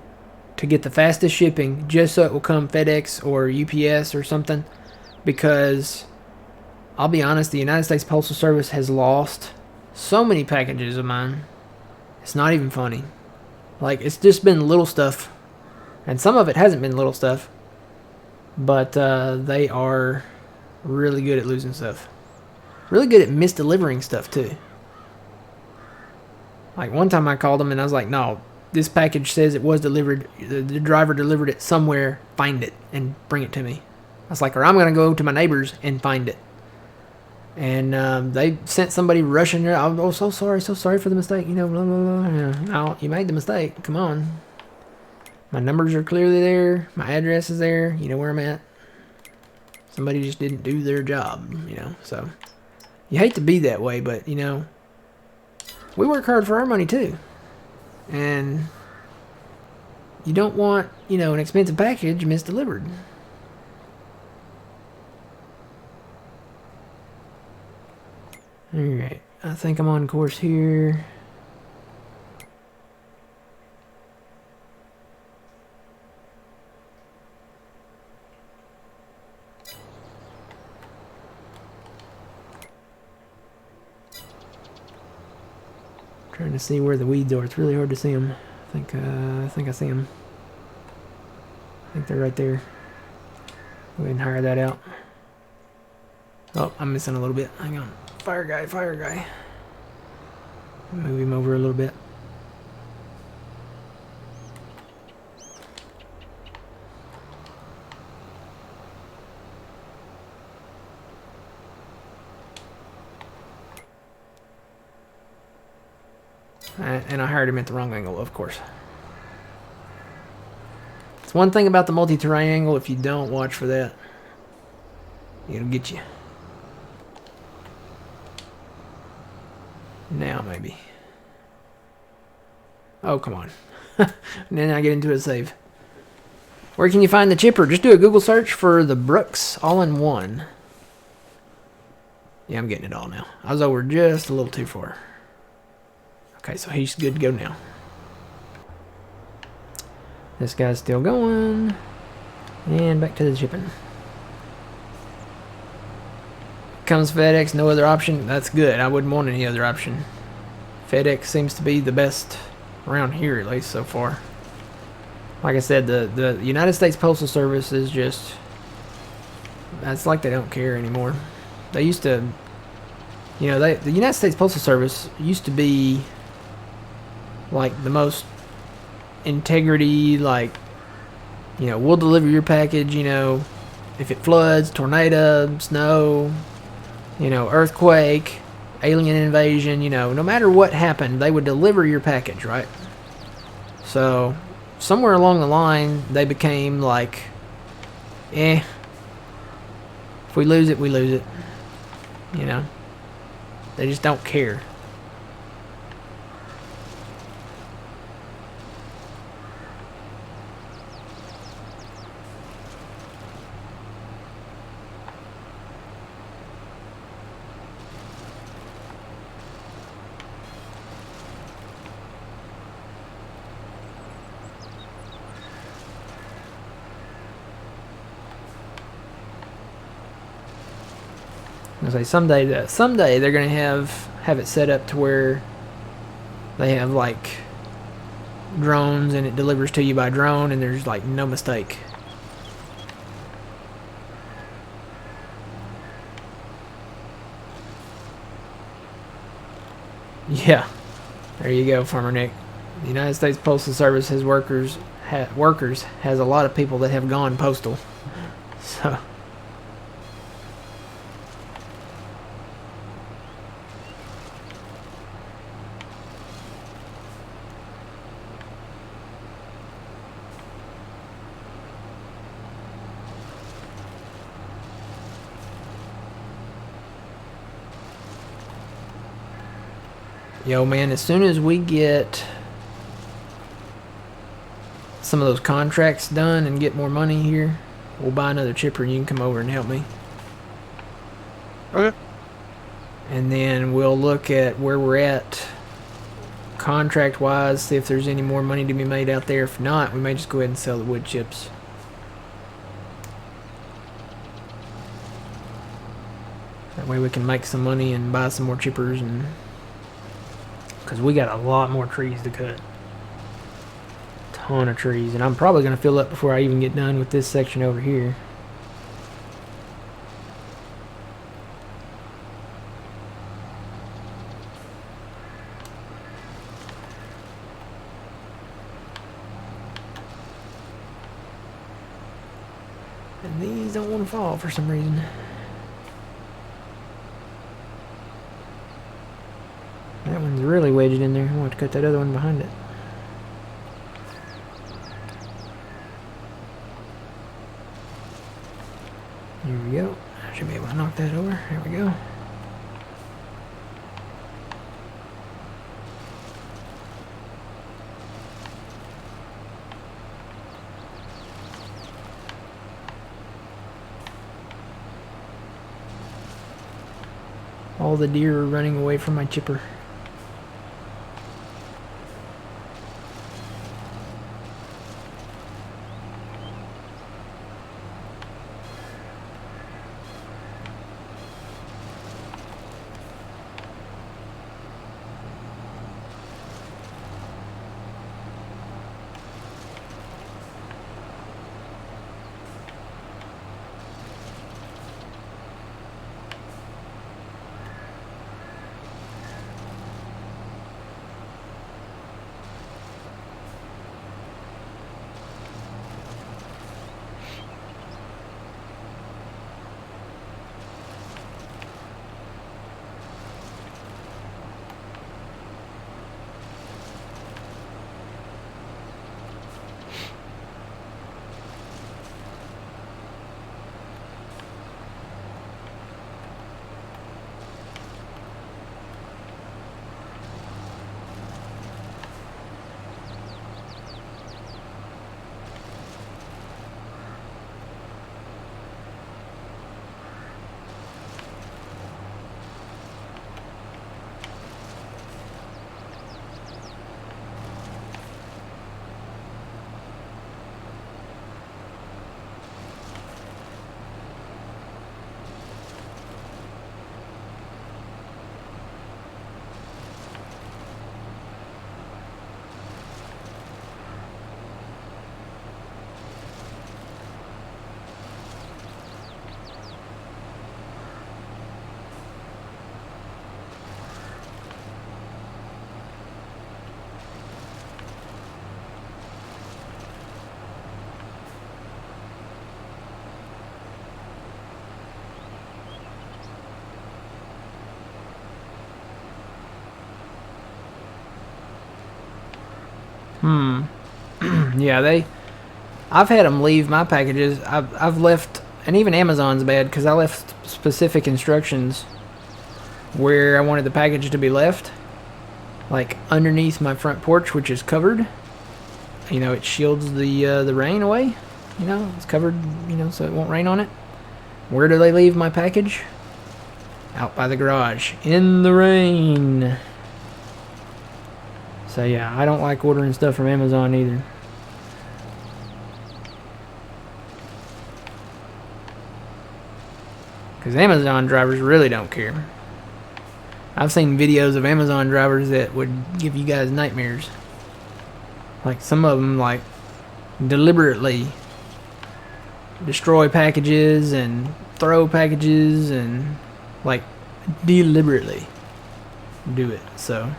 to get the fastest shipping, just so it will come FedEx or UPS or something. Because I'll be honest, the United States Postal Service has lost so many packages of mine. It's not even funny. Like, it's just been little stuff. And some of it hasn't been little stuff. But they are really good at losing stuff. Really good at misdelivering stuff, too. Like, one time I called them and I was like, no, this package says it was delivered. The driver delivered it somewhere. Find it and bring it to me. I was like, or I'm going to go to my neighbor's and find it. And they sent somebody rushing there. I was so sorry for the mistake. You know, blah, blah, blah. Yeah, no, you made the mistake. Come on. My numbers are clearly there. My address is there. You know where I'm at. Somebody just didn't do their job, you know. So, you hate to be that way, but, you know, we work hard for our money, too. And you don't want, you know, an expensive package misdelivered. Alright, I think I'm on course here. Trying to see where the weeds are. It's really hard to see them. I think I see them. I think they're right there. Go ahead and hire that out. Oh, I'm missing a little bit. Hang on. Fire guy. Move him over a little bit. And I hired him at the wrong angle, of course. It's one thing about the multi-terrain angle, if you don't watch for that, it'll get you. Now, maybe. Oh, come on. And then I get into a save. Where can you find the chipper? Just do a Google search for the Brooks All-in-One. Yeah, I'm getting it all now. I was over just a little too far. Okay, so he's good to go now. This guy's still going. And back to the shipping. Comes FedEx, no other option. That's good. I wouldn't want any other option. FedEx seems to be the best around here, at least so far. Like I said, the United States Postal Service is just... It's like they don't care anymore. They used to... You know, the United States Postal Service used to be... like the most integrity, like, you know, we'll deliver your package, you know, if it floods, tornado, snow, you know, earthquake, alien invasion, you know, no matter what happened, they would deliver your package, right? So, somewhere along the line, they became like, If we lose it, we lose it. You know? They just don't care. I say someday they're gonna have it set up to where they have like drones and it delivers to you by drone and there's like no mistake. Yeah, there you go, Farmer Nick. The United States Postal Service has workers has a lot of people that have gone postal. So. Yo, man, as soon as we get some of those contracts done and get more money here, we'll buy another chipper and you can come over and help me. Okay. And then we'll look at where we're at contract-wise, see if there's any more money to be made out there. If not, we may just go ahead and sell the wood chips. That way we can make some money and buy some more chippers and... because we got a lot more trees to cut. Ton of trees. And I'm probably going to fill up before I even get done with this section over here. And these don't want to fall for some reason. That one's really wedged in there. I'm going to have to cut that other one behind it. Here we go. I should be able to knock that over. There we go. All the deer are running away from my chipper. Yeah, I've had them leave my packages. I've left And even Amazon's bad because I left specific instructions where I wanted the package to be left, like underneath my front porch, which is covered. You know, it shields the rain away. You know, it's covered, you know, so it won't rain on it. Where do they leave my package? Out by the garage, in the rain. So yeah, I don't like ordering stuff from Amazon either. Because Amazon drivers really don't care. I've seen videos of Amazon drivers that would give you guys nightmares. Like some of them, like, deliberately destroy packages and throw packages and, like, deliberately do it. So,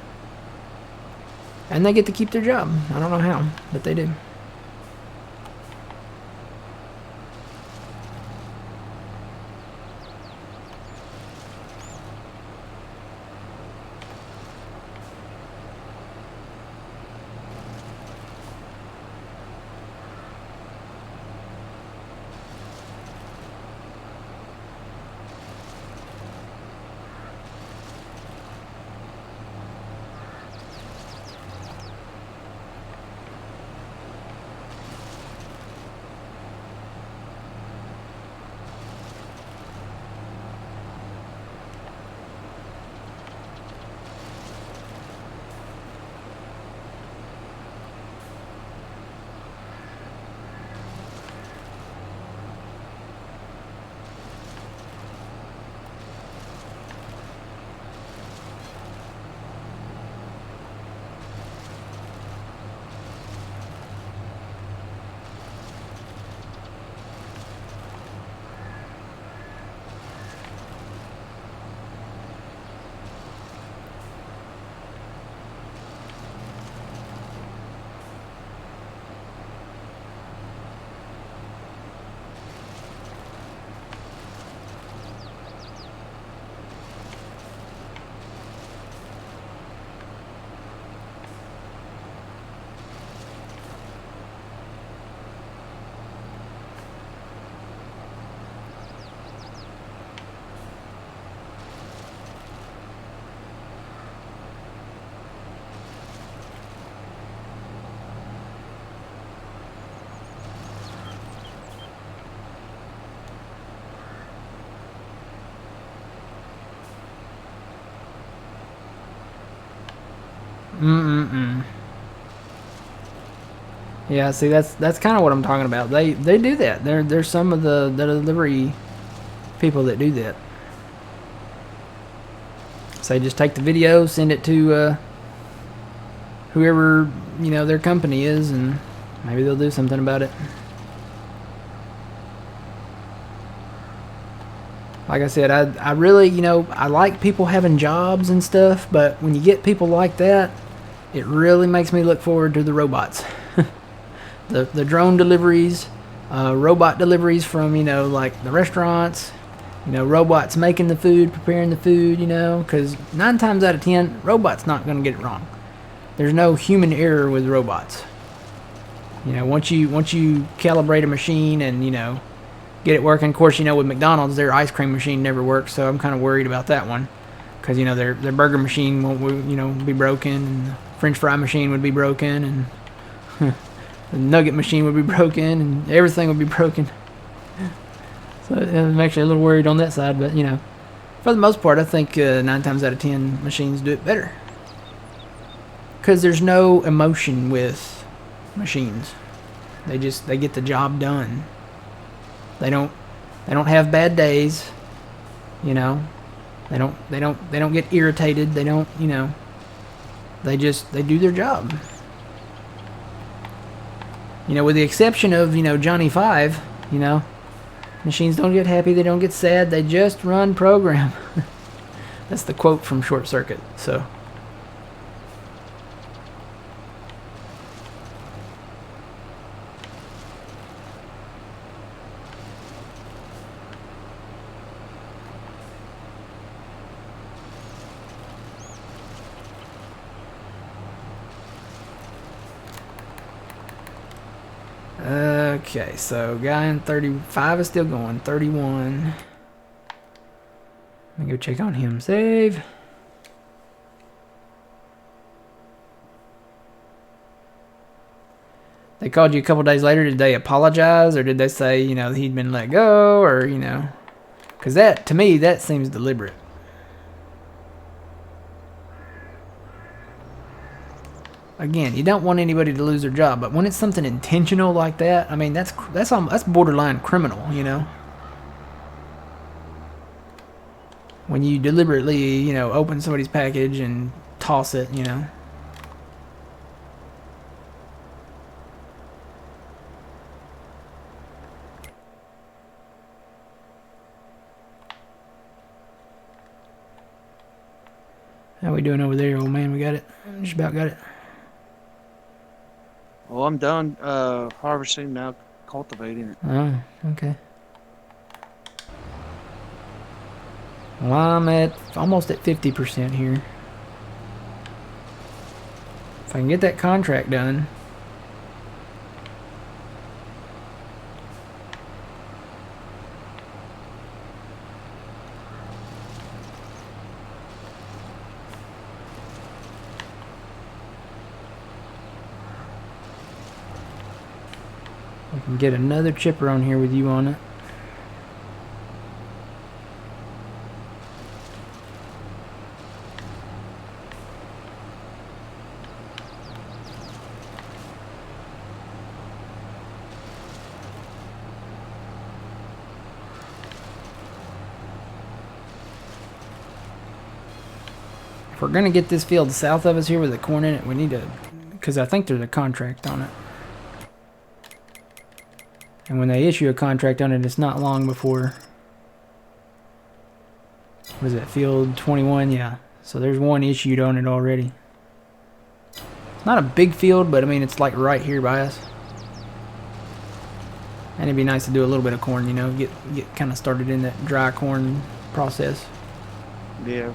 and they get to keep their job. I don't know how, but they do. Yeah, see, that's kind of what I'm talking about. They do that. There's some of the delivery people that do that. So they just take the video, send it to whoever, you know, their company is, and maybe they'll do something about it. Like I said, I really, you know, I like people having jobs and stuff, but when you get people like that, it really makes me look forward to the robots. the drone deliveries, robot deliveries from, you know, like the restaurants, you know, robots making the food, preparing the food, you know, because 9 times out of 10, robots not going to get it wrong. There's no human error with robots. You know, once you calibrate a machine and, you know, get it working. Of course, you know, with McDonald's, their ice cream machine never works, so I'm kind of worried about that one, because, you know, their burger machine won't, you know, be broken, and the French fry machine would be broken, and the nugget machine would be broken, and everything would be broken. So I'm actually a little worried on that side, but, you know, for the most part, I think 9 times out of 10 machines do it better, because there's no emotion with machines. They get the job done. They don't have bad days, you know. They don't get irritated. They don't, you know. They do their job. You know, with the exception of, you know, Johnny 5, you know, machines don't get happy, they don't get sad, they just run program. That's the quote from Short Circuit. So Okay, so guy in 35 is still going. 31. Let me go check on him. Save. They called you a couple days later. Did they apologize, or did they say, you know, he'd been let go, or, you know? Because that, to me, that seems deliberate. Again, you don't want anybody to lose their job, but when it's something intentional like that, I mean, that's borderline criminal, you know? When you deliberately, you know, open somebody's package and toss it, you know? How we doing over there, old man? We got it? Just about got it. Well, I'm done harvesting now, cultivating it. Oh, okay. Well, I'm at almost at 50% here. If I can get that contract done. I can get another chipper on here with you on it. If we're gonna get this field south of us here with the corn in it, we need to, because I think there's a contract on it. And when they issue a contract on it, it's not long before. What is it, field 21? Yeah. So there's one issued on it already. It's not a big field, but I mean, it's like right here by us. And it'd be nice to do a little bit of corn, you know, get kind of started in that dry corn process. Yeah.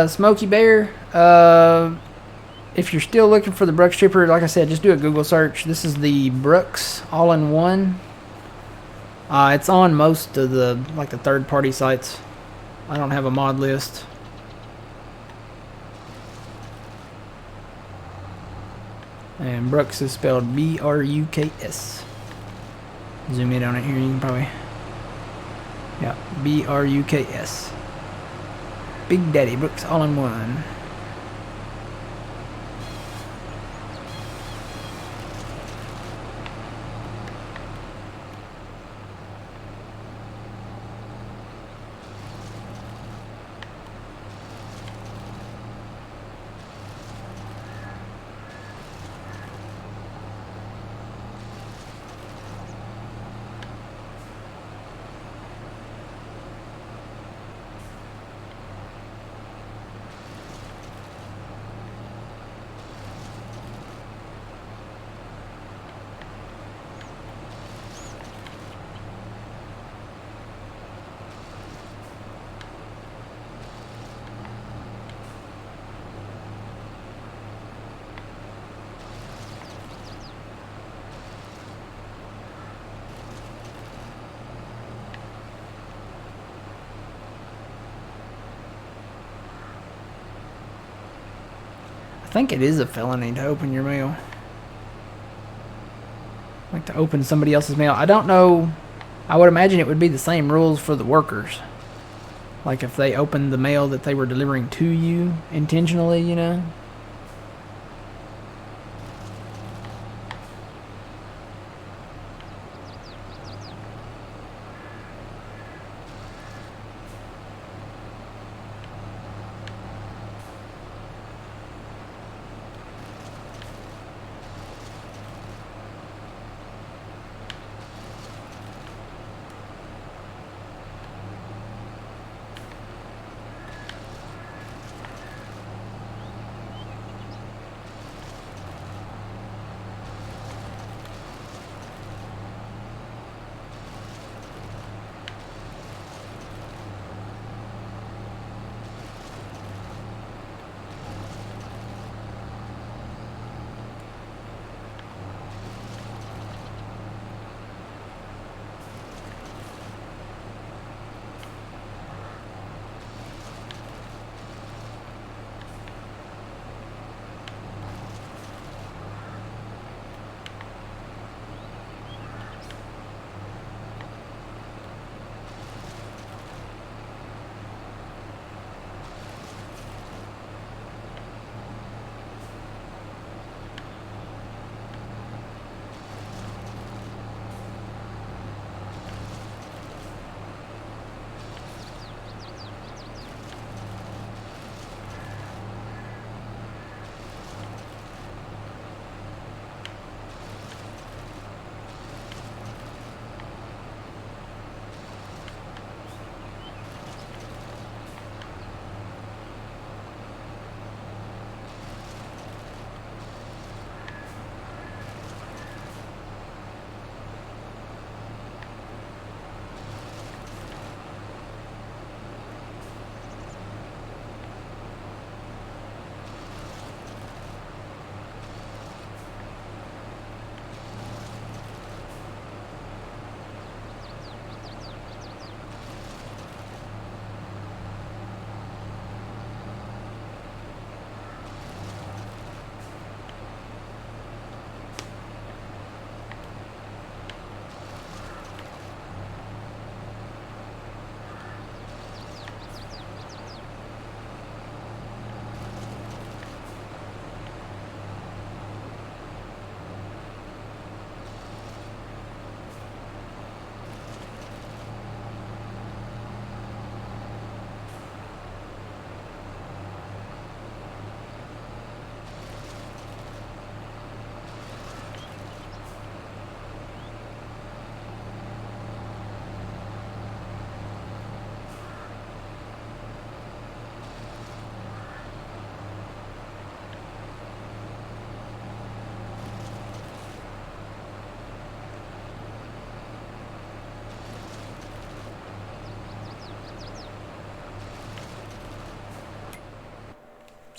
Smokey Bear, if you're still looking for the Brooks chipper, like I said, just do a Google search. This is the Brooks all-in-one. It's on most of the third-party sites. I don't have a mod list. And Brooks is spelled B-R-U-K-S. Zoom in on it here, you can probably... Yeah, B-R-U-K-S. Big Daddy Brooks all-in-one. I think it is a felony to open your mail. Like to open somebody else's mail. I don't know. I would imagine it would be the same rules for the workers. Like if they opened the mail that they were delivering to you intentionally, you know?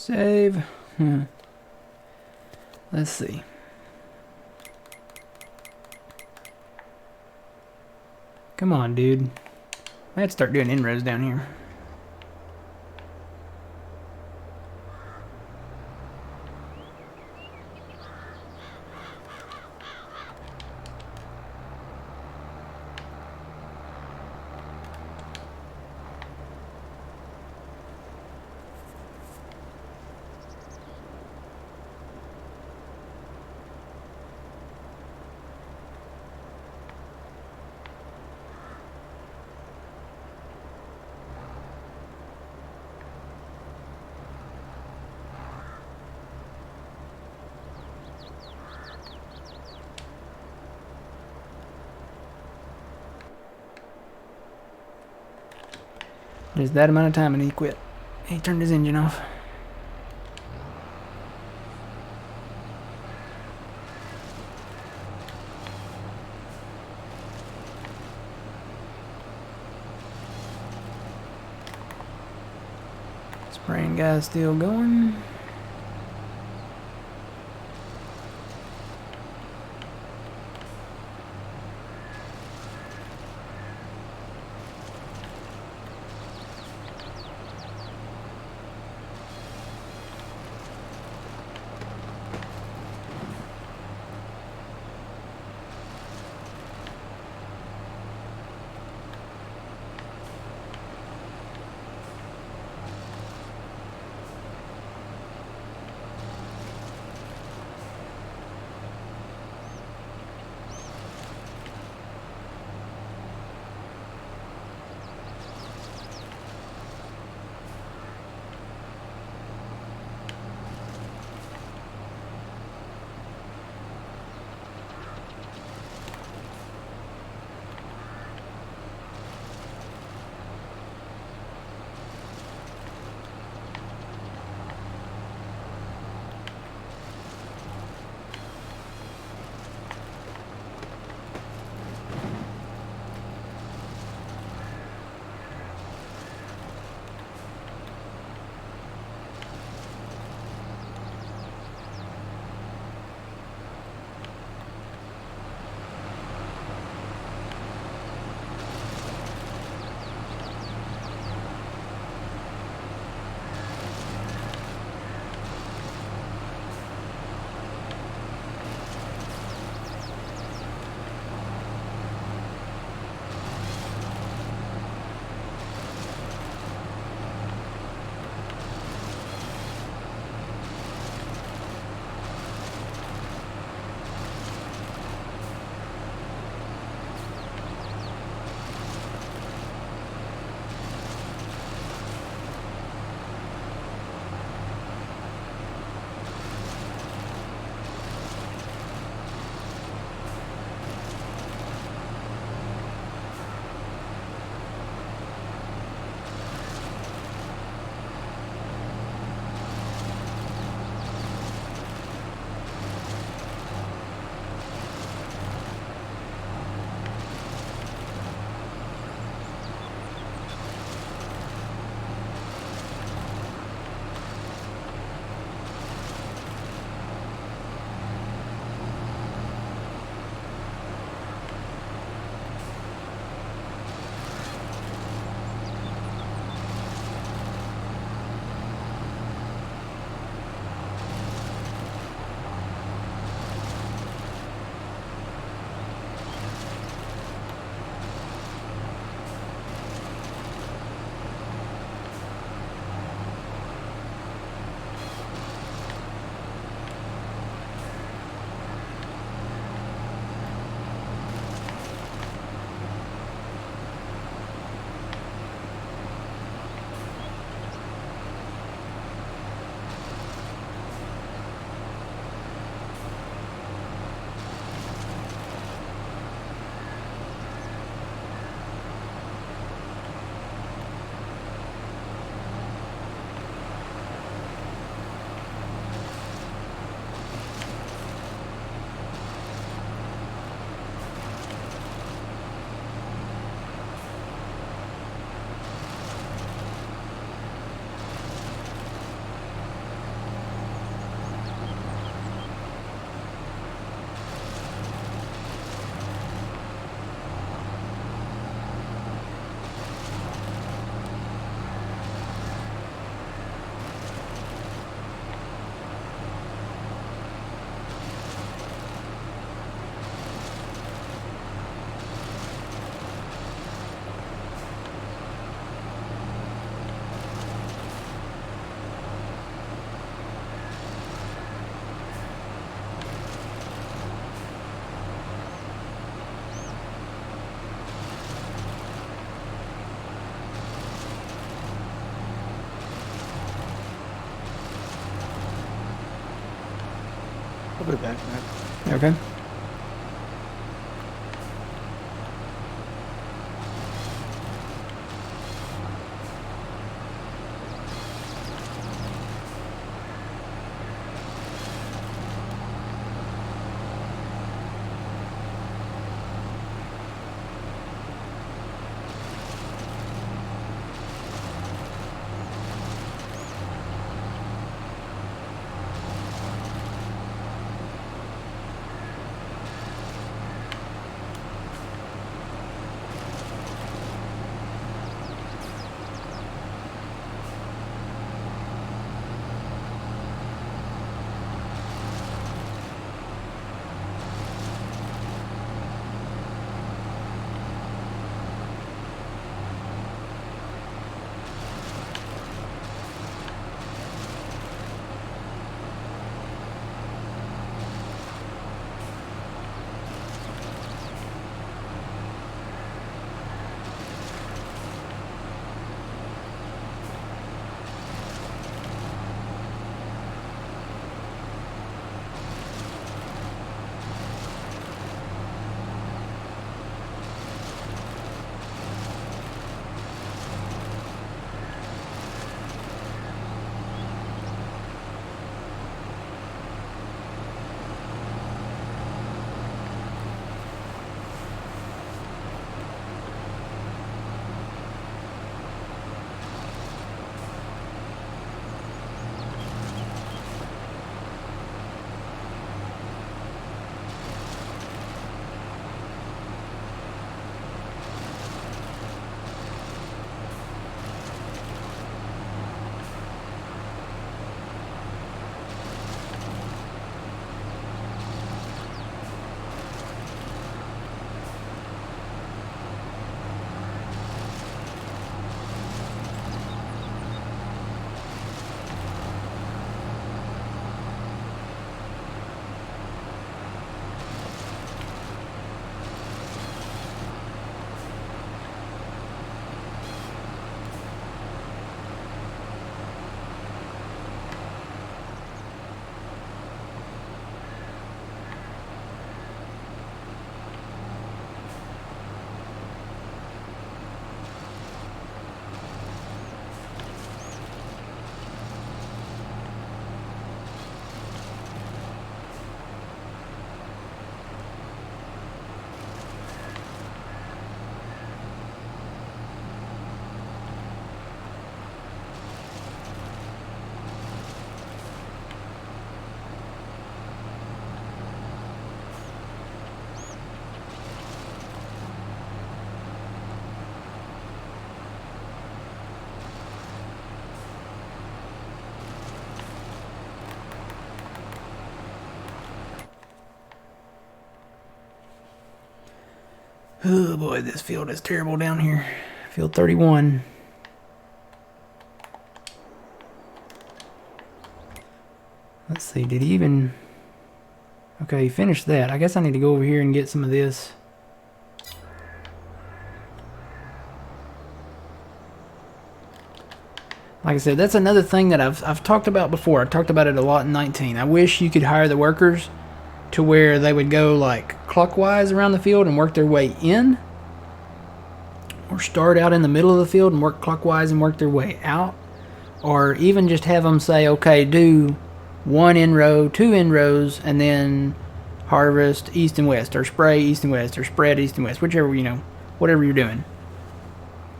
Save. Let's see. Come on, dude. I had to start doing inroads down here. Just that amount of time and he quit. He turned his engine off. Spraying guy's still going. I'll be back, man. Okay. Oh boy, this field is terrible down here. Field 31. Let's see, did he even... Okay, he finished that. I guess I need to go over here and get some of this. Like I said, that's another thing that I've talked about before. I talked about it a lot in 19. I wish you could hire the workers to where they would go like clockwise around the field and work their way in, or start out in the middle of the field and work clockwise and work their way out, or even just have them say, okay, do 1 in-row, 2 in-rows, and then harvest east and west, or spray east and west, or spread east and west, whichever, you know, whatever you're doing.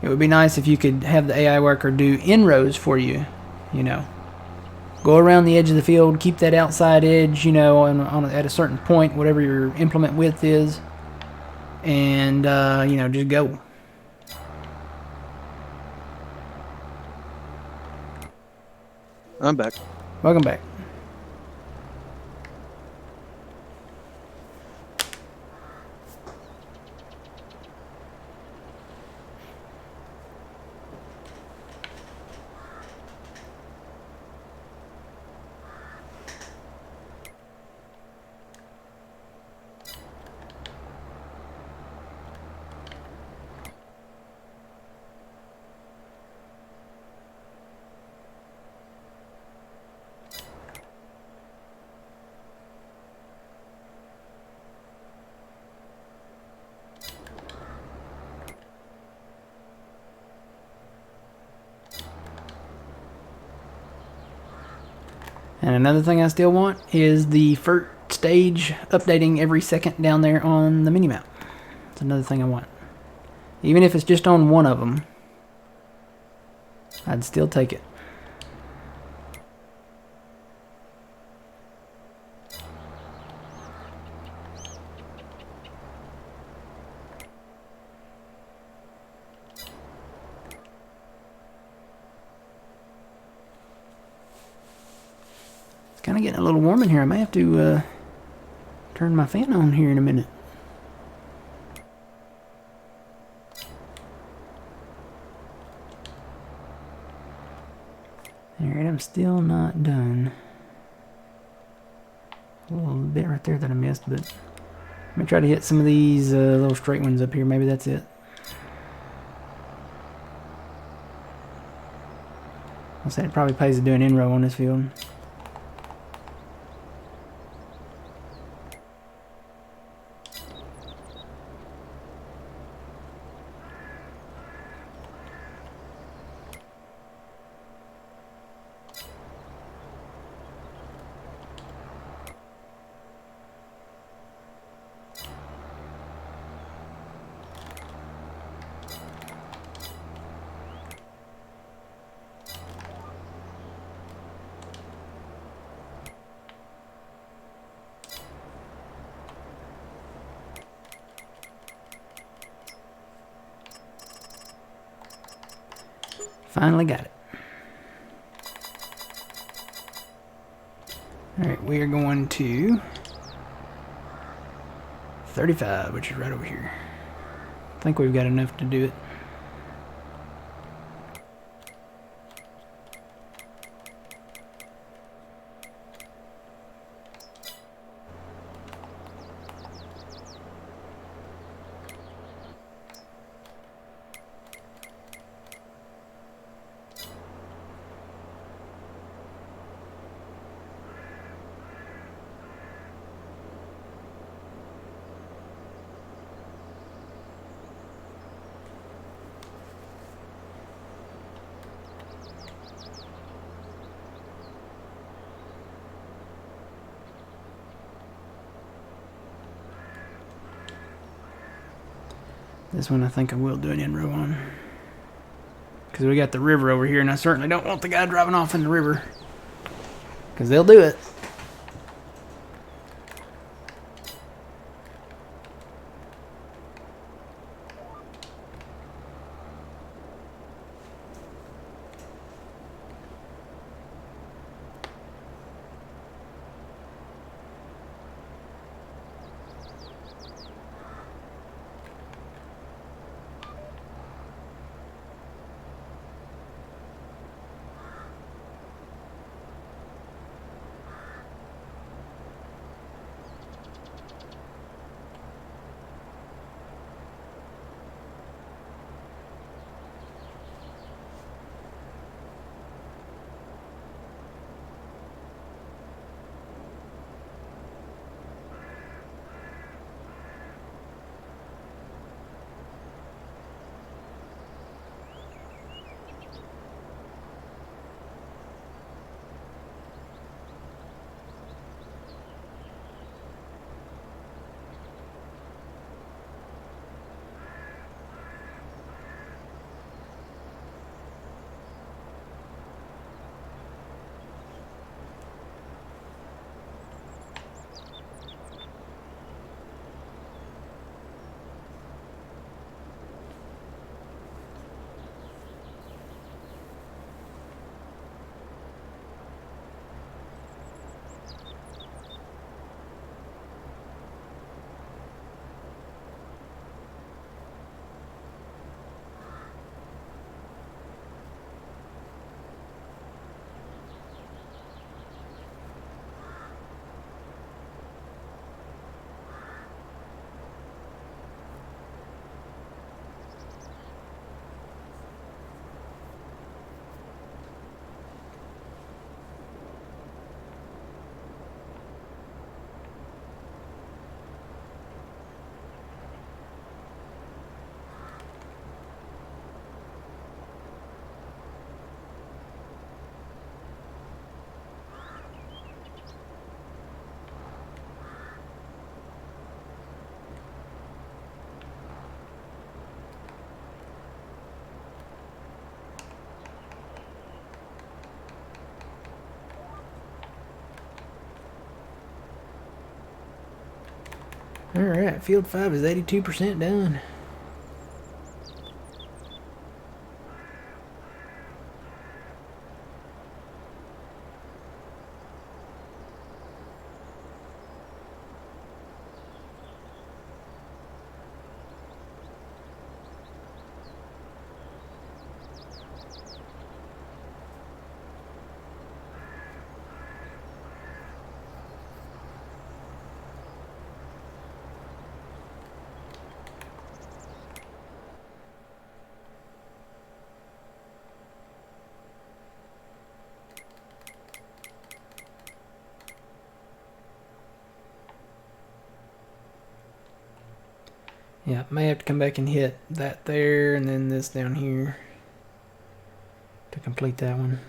It would be nice if you could have the AI worker do in-rows for you, you know. Go around the edge of the field, keep that outside edge, you know, at a certain point, whatever your implement width is, and, you know, just go. I'm back. Welcome back. And another thing I still want is the FERT stage updating every second down there on the minimap. It's another thing I want. Even if it's just on one of them, I'd still take it. It's kind of getting a little warm in here. I may have to turn my fan on here in a minute. Alright, I'm still not done. A little bit right there that I missed, but I'm going to try to hit some of these little straight ones up here. Maybe that's it. I'll say it probably pays to do an in-row on this field. Finally got it. Alright, we are going to 35, which is right over here. I think we've got enough to do it. This one I think I will do an in-row on. Because we got the river over here, and I certainly don't want the guy driving off in the river. Because they'll do it. Alright, field 5 is 82% done. Yeah, may have to come back and hit that there and then this down here to complete that one.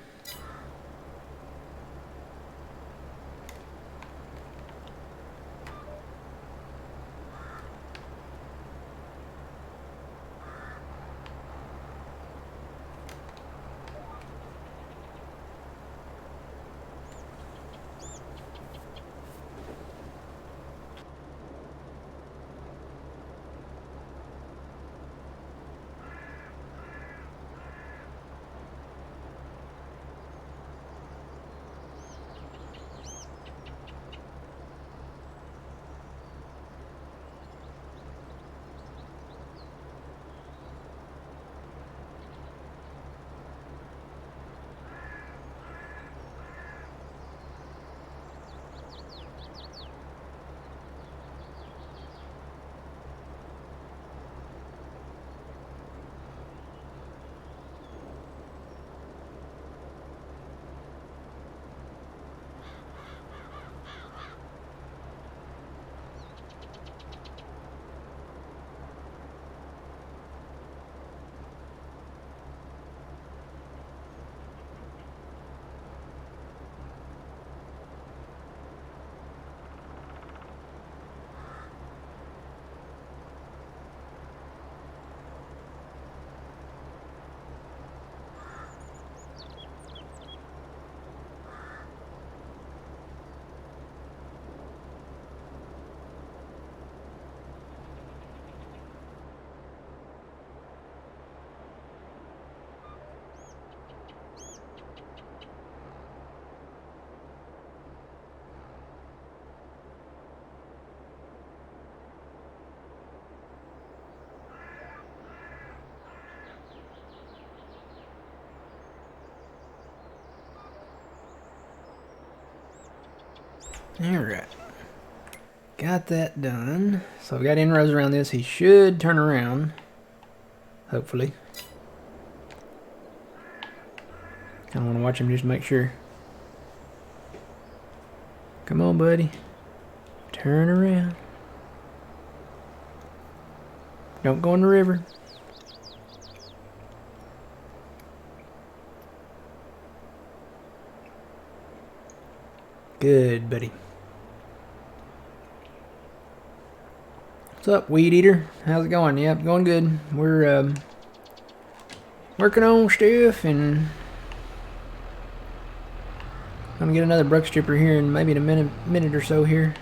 Alright. Got that done. So we got inroads around this. He should turn around. Hopefully. Kind of want to watch him just to make sure. Come on, buddy. Turn around. Don't go in the river. Good, buddy. What's up, weed eater? How's it going? Yep, going good. We're working on stuff and gonna get another brush stripper here in maybe in a minute or so here.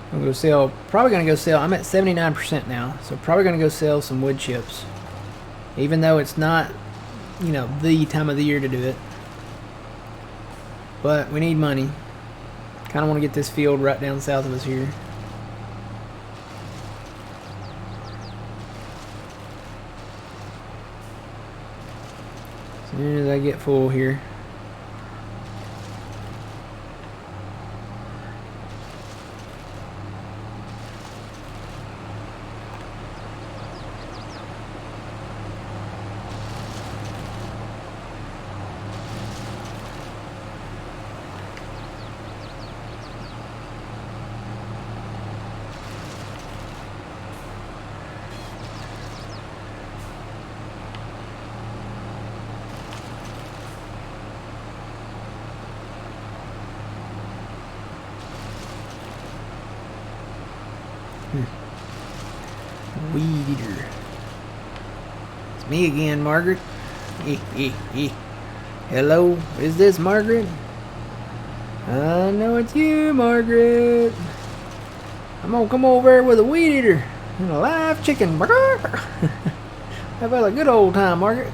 I'm gonna go sell. Probably gonna go sell. I'm at 79% now, so probably gonna go sell some wood chips. Even though it's not, you know, the time of the year to do it. But we need money. Kind of want to get this field right down south of us here. As soon as I get full here. Weed eater. It's me again, Margaret. Hello, is this Margaret? I know it's you, Margaret. I'm gonna come over with a weed eater and a live chicken. How about a good old time, Margaret?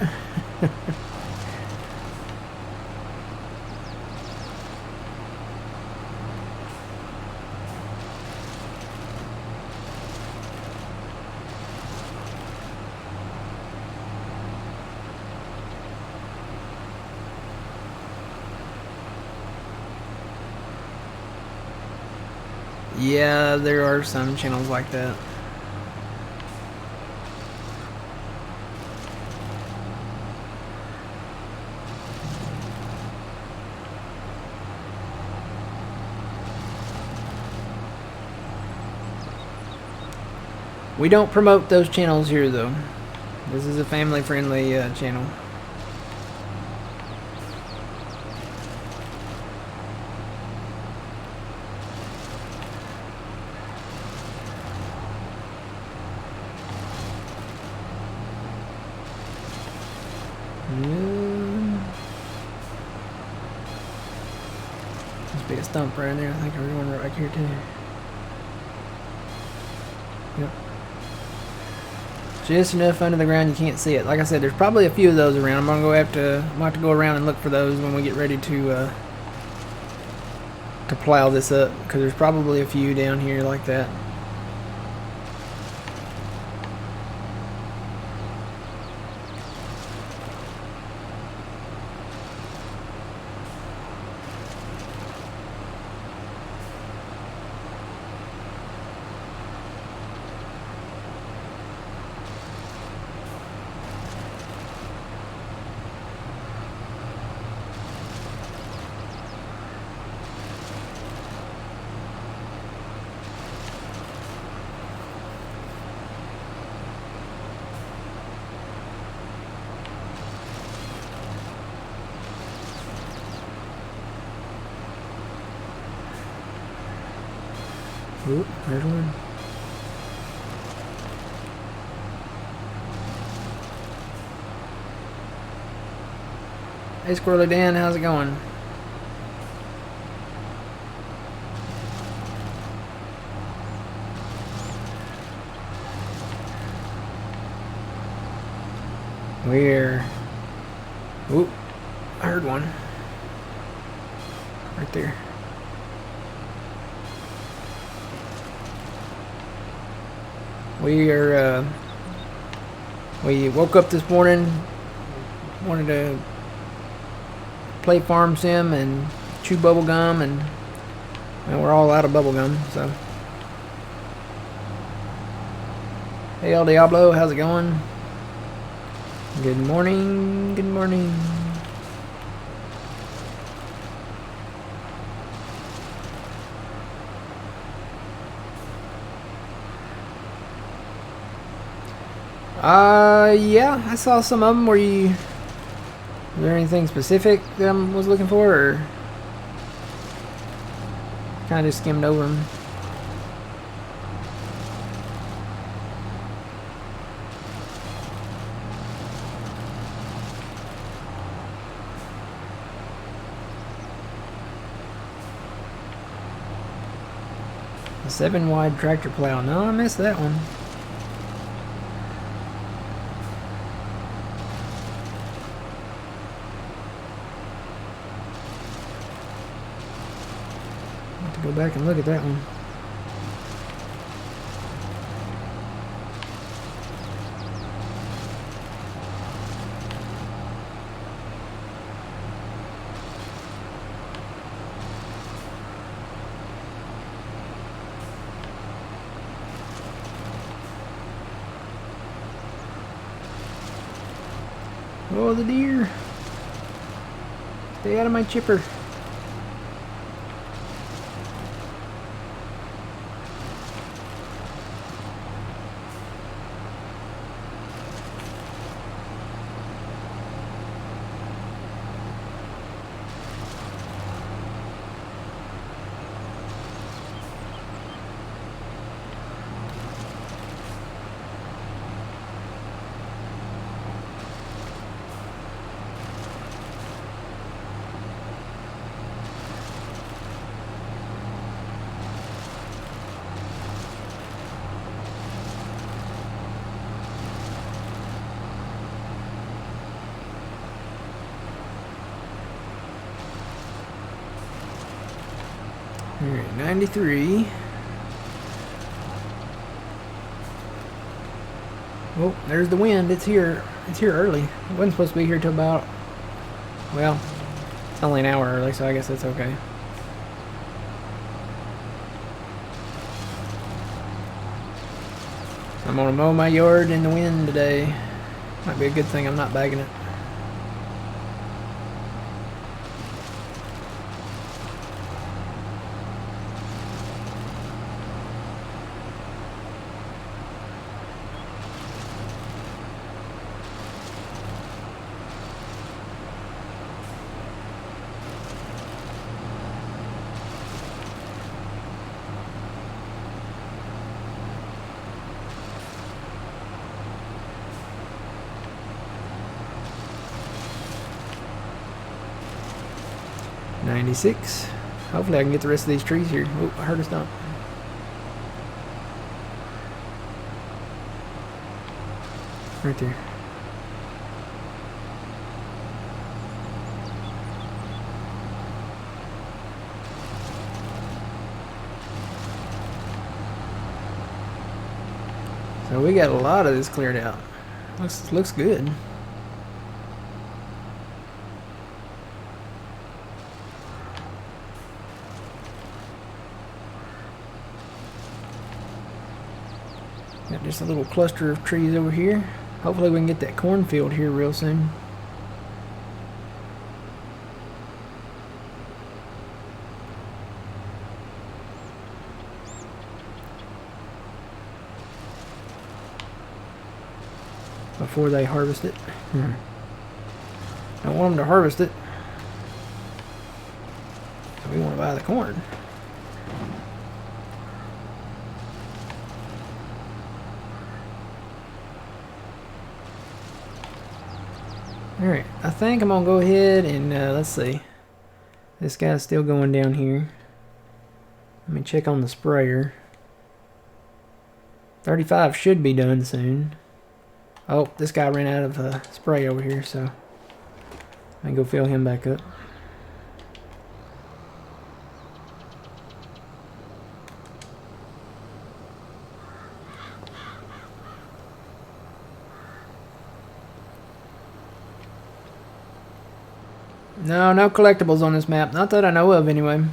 Yeah, there are some channels like that. We don't promote those channels here, though. This is a family-friendly channel. Must be a stump right in there. I think there's one right back here too. Yep. Just enough under the ground you can't see it. Like I said, there's probably a few of those around. I'm gonna have to go around and look for those when we get ready to plow this up, because there's probably a few down here like that. Oop, there's one. Hey Squirrely Dan, how's it going? Where? Oop, I heard one. Right there. We woke up this morning, wanted to play farm sim and chew bubble gum, and we're all out of bubble gum. So, hey El Diablo, how's it going? Good morning. Good morning. Yeah, I saw some of them. Was there anything specific that I was looking for, or kind of just skimmed over them? The 7-wide tractor plow. No, I missed that one. Go back and look at that one. Oh, the deer. Stay out of my chipper. Alright, 93. Oh, there's the wind. It's here. It's here early. It wasn't supposed to be here till about... Well, it's only an hour early, so I guess that's okay. I'm gonna mow my yard in the wind today. Might be a good thing I'm not bagging it. .96. Hopefully I can get the rest of these trees here. Oh, I heard a stump. Right there. So we got a lot of this cleared out. Looks good. Got just a little cluster of trees over here. Hopefully we can get that cornfield here real soon. Before they harvest it. Don't want them to harvest it. So we want to buy the corn. Alright, I think I'm gonna go ahead and let's see. This guy's still going down here. Let me check on the sprayer. 35 should be done soon. Oh, this guy ran out of spray over here, so I can go fill him back up. No collectibles on this map. Not that I know of, anyway.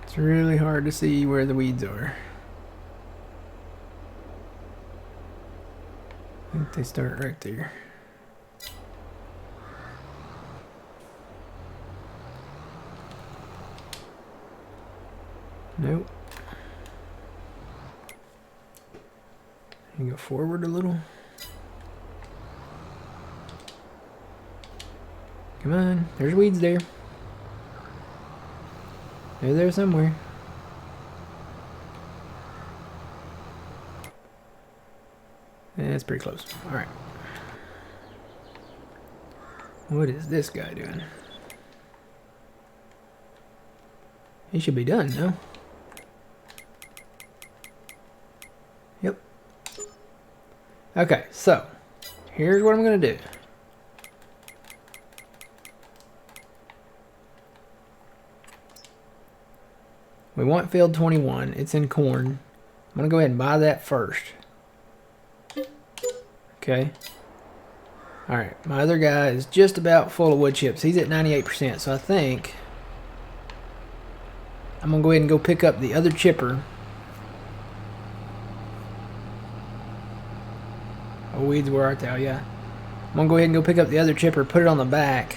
It's really hard to see where the weeds are. I think they start right there. Nope. You go forward a little. Come on, there's weeds there. They're there somewhere. Yeah, that's pretty close. Alright. What is this guy doing? He should be done, no? Yep. Okay, so here's what I'm gonna do. We want field 21. It's in corn. I'm gonna go ahead and buy that first. Okay. Alright, my other guy is just about full of wood chips. He's at 98%, so I think I'm gonna go ahead and go pick up the other chipper. Oh, weeds, where art thou? Yeah. I'm gonna go ahead and go pick up the other chipper, put it on the back,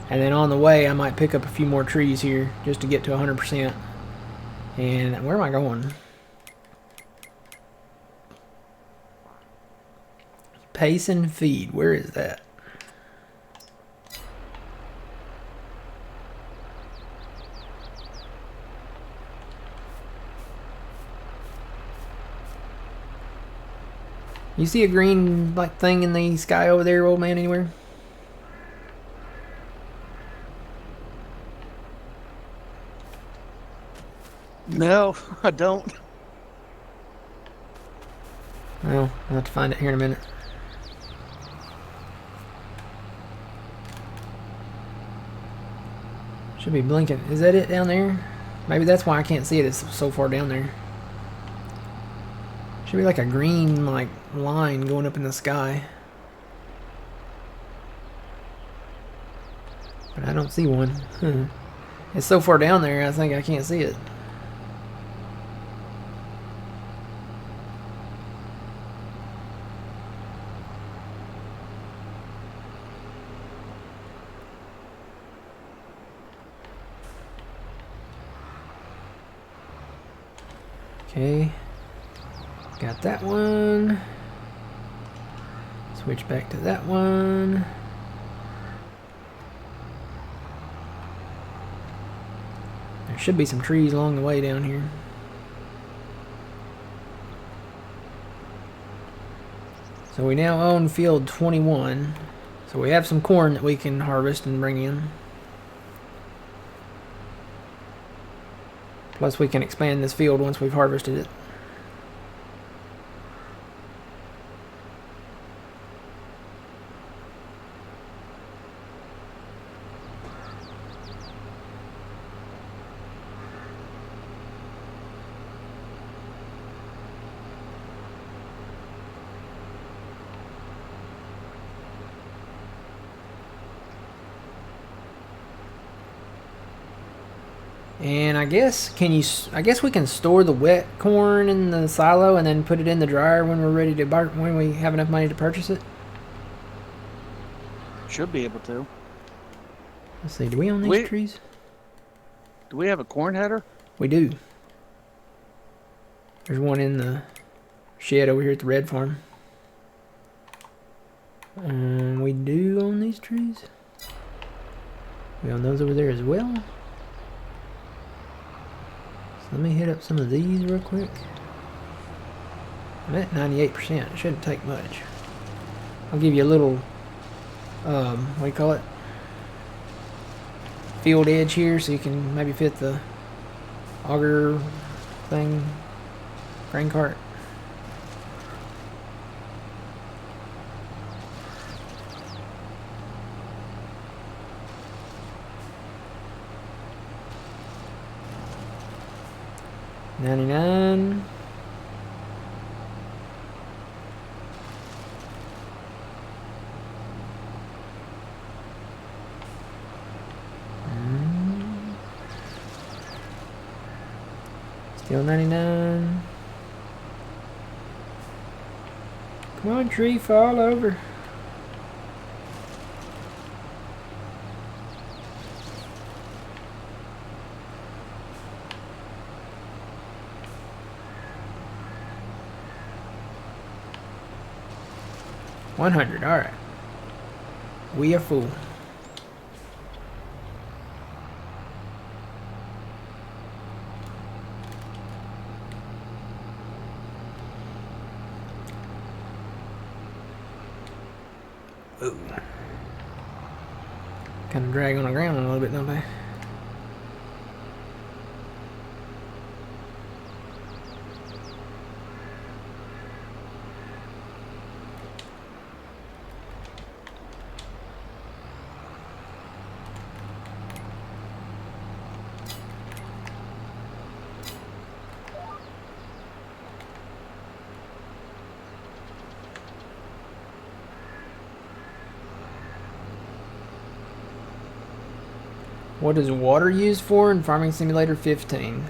and then on the way I might pick up a few more trees here just to get to 100%. And where am I going? Pace and feed. Where is that? You see a green like thing in the sky over there, old man, anywhere? No, I don't. Well, I'll have to find it here in a minute. Should be blinking. Is that it down there? Maybe that's why I can't see it. It's so far down there. Should be like a green like line going up in the sky. But I don't see one. It's so far down there, I think I can't see it. Okay, got that one. Switch back to that one. There should be some trees along the way down here. So we now own field 21. So we have some corn that we can harvest and bring in. Plus we can expand this field once we've harvested it. And I guess I guess we can store the wet corn in the silo and then put it in the dryer when we're ready to buy, when we have enough money to purchase it. Should be able to. Let's see. Do we own these trees? Do we have a corn header? We do. There's one in the shed over here at the red farm. We do own these trees. We own those over there as well. Let me hit up some of these real quick. I'm at 98%. It shouldn't take much. I'll give you a little, what do you call it? Field edge here so you can maybe fit the auger thing, grain cart. $99. Still 99. Come on, tree, fall over. $100. All right. We are full. Ooh. Kind of drag on the ground a little bit, don't they? What is water used for in Farming Simulator 15?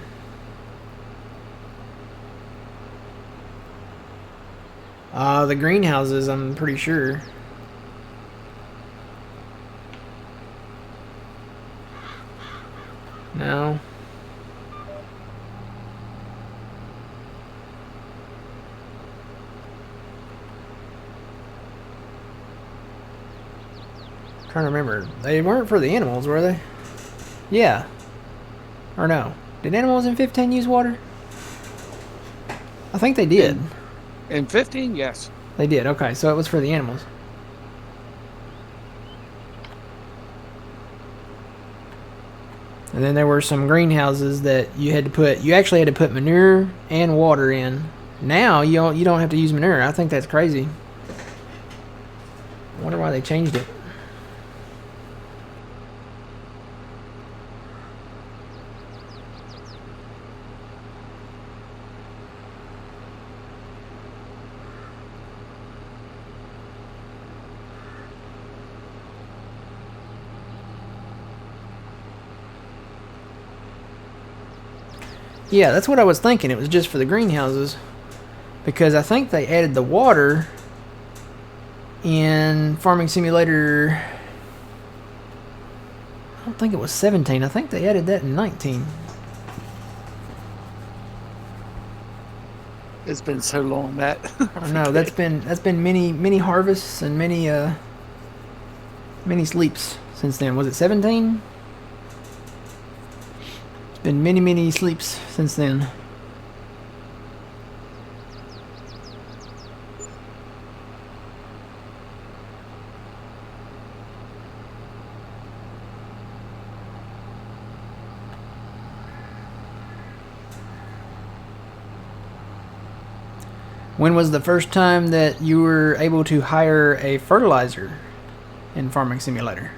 The greenhouses, I'm pretty sure. No. Trying to remember. They weren't for the animals, were they? Yeah. Or no. Did animals in 15 use water? I think they did. In 15, yes. They did. Okay, so it was for the animals. And then there were some greenhouses that you actually had to put manure and water in. Now you don't have to use manure. I think that's crazy. I wonder why they changed it. Yeah, that's what I was thinking. It was just for the greenhouses. Because I think they added the water in Farming Simulator... I don't think it was 17. I think they added that in 19. It's been so long, Matt. I know, that's been many harvests and many sleeps since then. Was it 17? Been many sleeps since then. When was the first time that you were able to hire a fertilizer in Farming Simulator?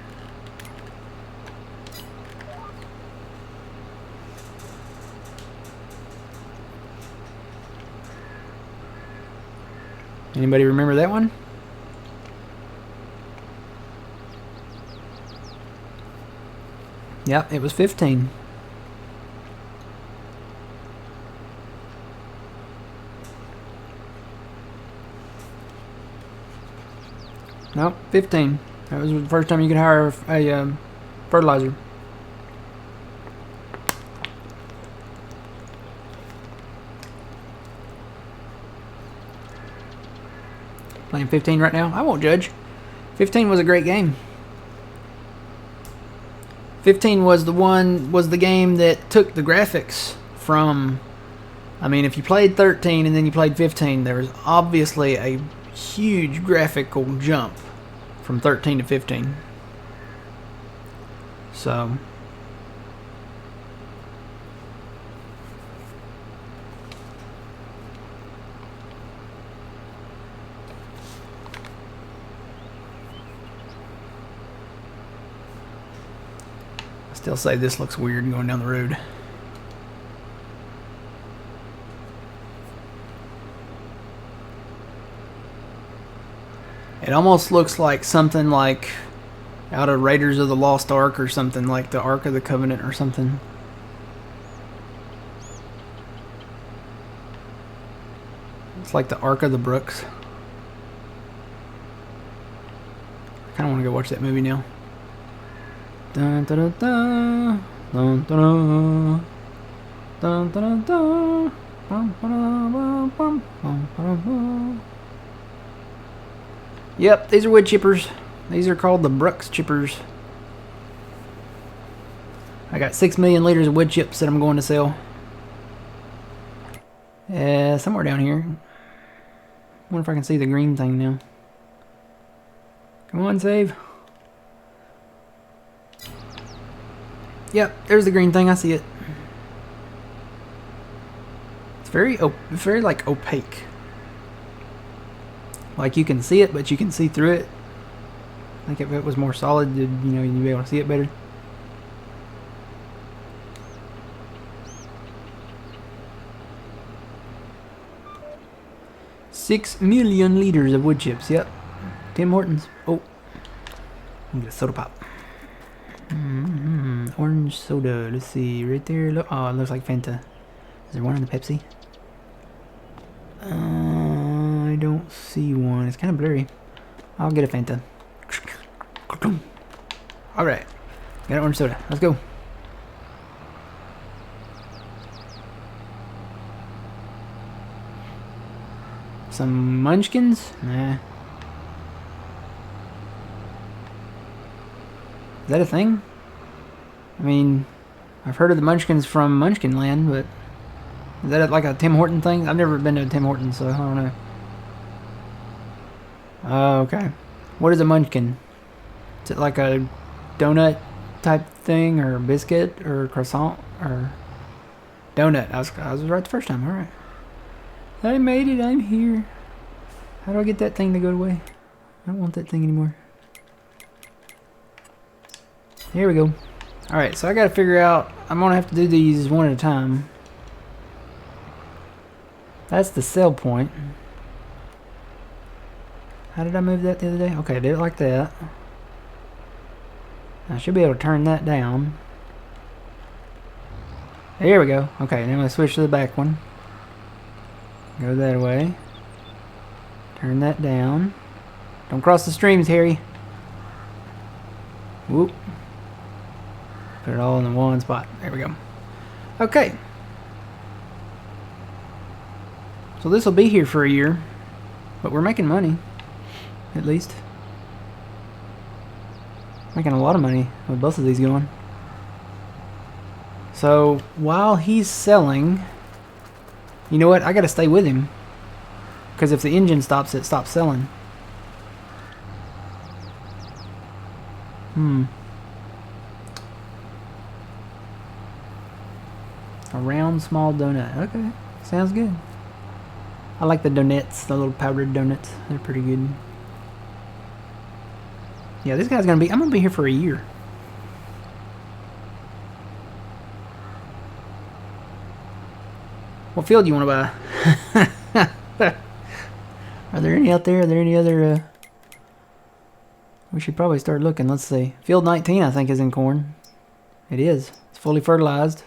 Anybody remember that one? Yep, it was 15. Nope, 15. That was the first time you could hire a fertilizer. Playing 15 right now. I won't judge. 15 was a great game. 15 was the game that took the graphics from... I mean, if you played 13 and then you played 15, there was obviously a huge graphical jump from 13 to 15. So... still say this looks weird going down the road. It almost looks like something like out of Raiders of the Lost Ark or something, like the Ark of the Covenant or something. It's like the Ark of the Brooks. I kind of want to go watch that movie now. Dun, dun, dun, dun, dun, dun, dun, dun, dun, dun. Bum, ba-dum, bum, bum, bum, ba-dum, bum. Yep, these are wood chippers. These are called the Brooks chippers. I got 6 million liters of wood chips that I'm going to sell. Somewhere down here. Wonder if I can see the green thing now. Come on, save. Yep, there's the green thing. I see it. It's very like opaque. Like you can see it, but you can see through it. I think if it was more solid, you'd be able to see it better. $6 million liters of wood chips. Yep. Tim Hortons. Oh. I'm gonna get a soda pop. Orange soda. Let's see. Right there. Look. Oh, it looks like Fanta. Is there one in the Pepsi? I don't see one. It's kind of blurry. I'll get a Fanta. Alright. Got an orange soda. Let's go. Some munchkins? Nah. Is that a thing? I mean, I've heard of the munchkins from Munchkinland, but is that like a Tim Horton thing? I've never been to a Tim Hortons, so I don't know. Oh, okay. What is a munchkin? Is it like a donut type thing, or a biscuit, or a croissant, or donut? I was right the first time. All right. I made it. I'm here. How do I get that thing to go away? I don't want that thing anymore. Here we go. Alright, so I gotta figure out... I'm gonna have to do these one at a time. That's the sell point. How did I move that the other day? Okay, I did it like that. I should be able to turn that down. There we go. Okay, then I'm gonna switch to the back one. Go that way. Turn that down. Don't cross the streams, Harry. Whoop. Put it all in the one spot. There we go. Okay. So this will be here for a year. But we're making money. At least. Making a lot of money with both of these going. So while he's selling... You know what? I gotta stay with him. Because if the engine stops, it stops selling. A round, small donut. Okay. Sounds good. I like the donuts, the little powdered donuts. They're pretty good. Yeah, this guy's gonna be... I'm gonna be here for a year. What field do you want to buy? Are there any out there? Are there any other... We should probably start looking. Let's see. Field 19, I think, is in corn. It is. It's fully fertilized.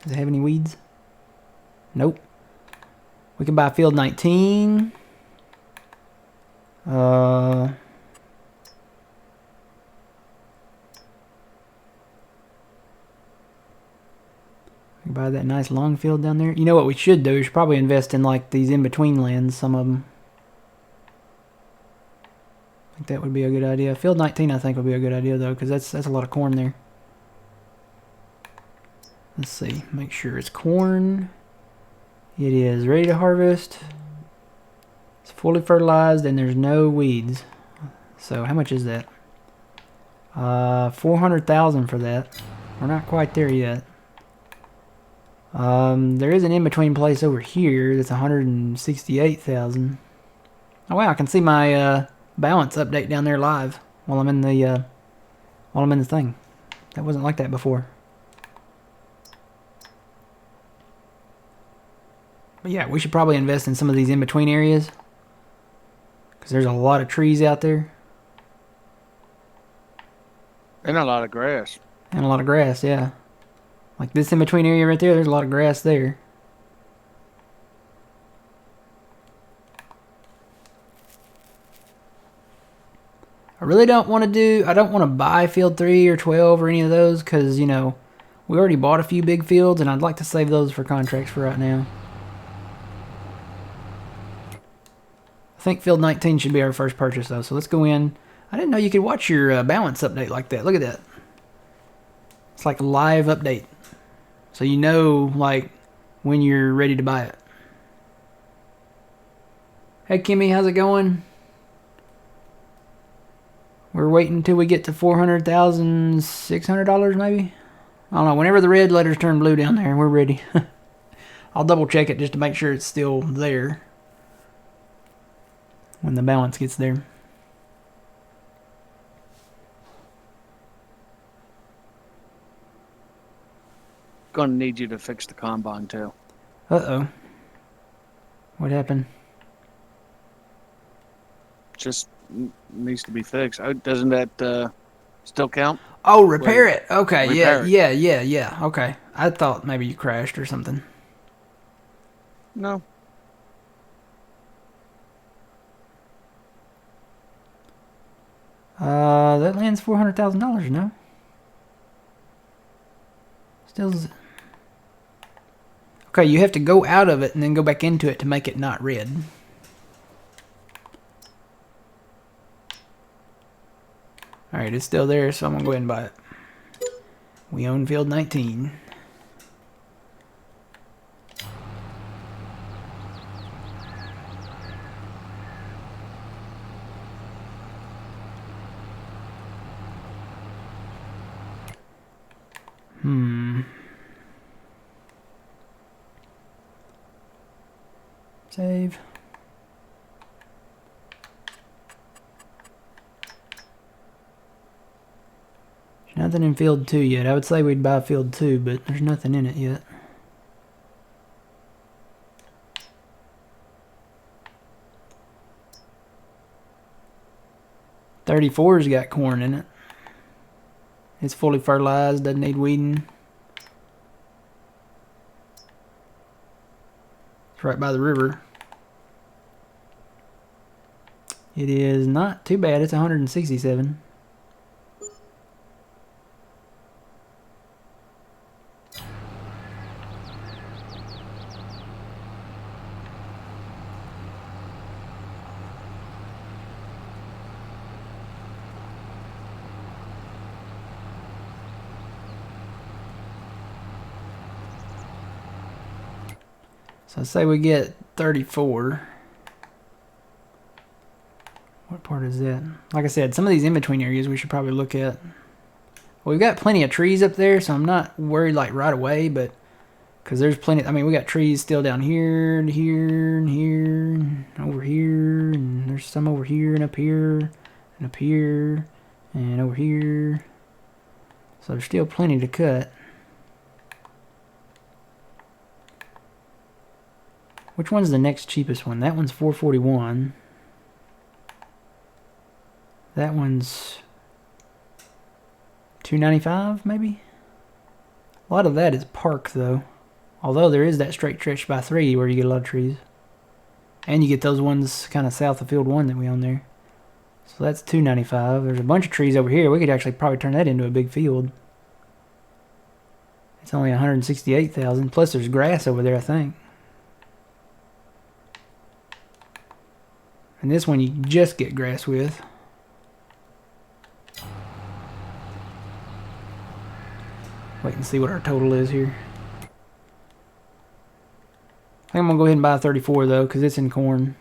Does it have any weeds? Nope. We can buy field 19. We can buy that nice long field down there. You know what we should do? We should probably invest in like these in-between lands, some of them. I think that would be a good idea. Field 19 I think would be a good idea though, because that's a lot of corn there. Let's see. Make sure it's corn. It is ready to harvest. It's fully fertilized and there's no weeds. So how much is that? 400,000 for that. We're not quite there yet. There is an in-between place over here that's 168,000. Oh wow, I can see my balance update down there live while I'm in the thing. That wasn't like that before. But yeah, we should probably invest in some of these in-between areas. Because there's a lot of trees out there. And a lot of grass. And a lot of grass, yeah. Like this in-between area right there, there's a lot of grass there. I really don't want to do. I don't want to buy field 3 or 12 or any of those because you know we already bought a few big fields, and I'd like to save those for contracts for right now. I think field 19 should be our first purchase though. So let's go in. I didn't know you could watch your balance update like that. Look at that. It's like a live update. So you know like when you're ready to buy it. Hey Kimmy, how's it going? We're waiting until we get to $400,600 maybe? I don't know. Whenever the red letters turn blue down there, we're ready. I'll double check it just to make sure it's still there when the balance gets there. Gonna need you to fix the combine too. Uh-oh. What happened? Just needs to be fixed. Doesn't that still count? Oh, repair it. Okay, Repair it. yeah. Okay. I thought maybe you crashed or something. No. That lands $400,000, no? Still. Okay, you have to go out of it and then go back into it to make it not red. Alright, it's still there, so I'm going to go ahead and buy it. We own field 19. Save. There's nothing in field 2 yet. I would say we'd buy field 2, but there's nothing in it yet. '34's got corn in it. It's fully fertilized, doesn't need weeding. It's right by the river. It is not too bad. It's 167. So say we get 34. What part is that? Like I said, some of these in-between areas we should probably look at. Well, we've got plenty of trees up there, so I'm not worried like right away, but because there's plenty. I mean, we got trees still down here and here and here and over here, and there's some over here and up here and up here and over here. So there's still plenty to cut. Which one's the next cheapest one? That one's $441. That one's $295 maybe? A lot of that is park though. Although there is that straight stretch by 3 where you get a lot of trees. And you get those ones kind of south of field 1 that we own there. So that's $295. There's a bunch of trees over here. We could actually probably turn that into a big field. It's only $168,000. Plus there's grass over there, I think. And this one you just get grass with. Wait and see what our total is here. I think I'm going to go ahead and buy a 34 though, because it's in corn.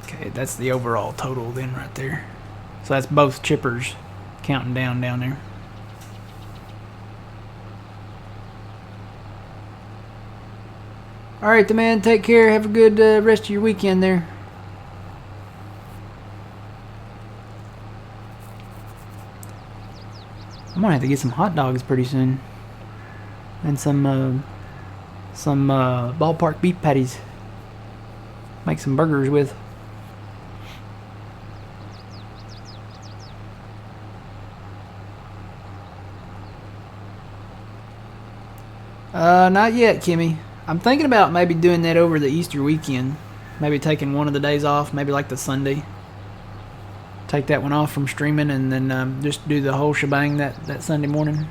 Okay, that's the overall total then right there. So that's both chippers counting down there. Alright, the man, take care. Have a good rest of your weekend there. I'm gonna have to get some hot dogs pretty soon. and some ballpark beef patties. Make some burgers with. Not yet, Kimmy. I'm thinking about maybe doing that over the Easter weekend. Maybe taking one of the days off, maybe like the Sunday. Take that one off from streaming and then just do the whole shebang that Sunday morning.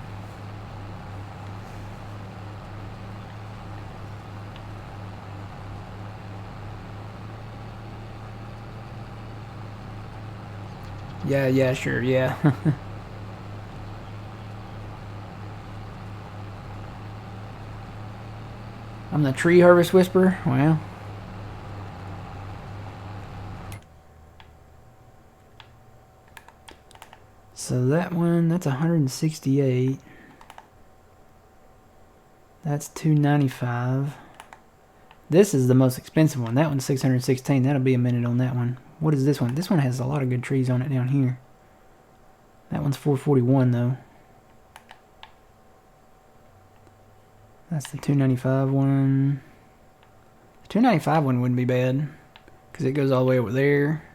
Yeah, sure, yeah. I'm the tree harvest whisperer. Well. So that one, that's 168. That's 295. This is the most expensive one. That one's 616. That'll be a minute on that one. What is this one? This one has a lot of good trees on it down here. That one's 441 though. That's the 295 one. The 295 one wouldn't be bad because it goes all the way over there.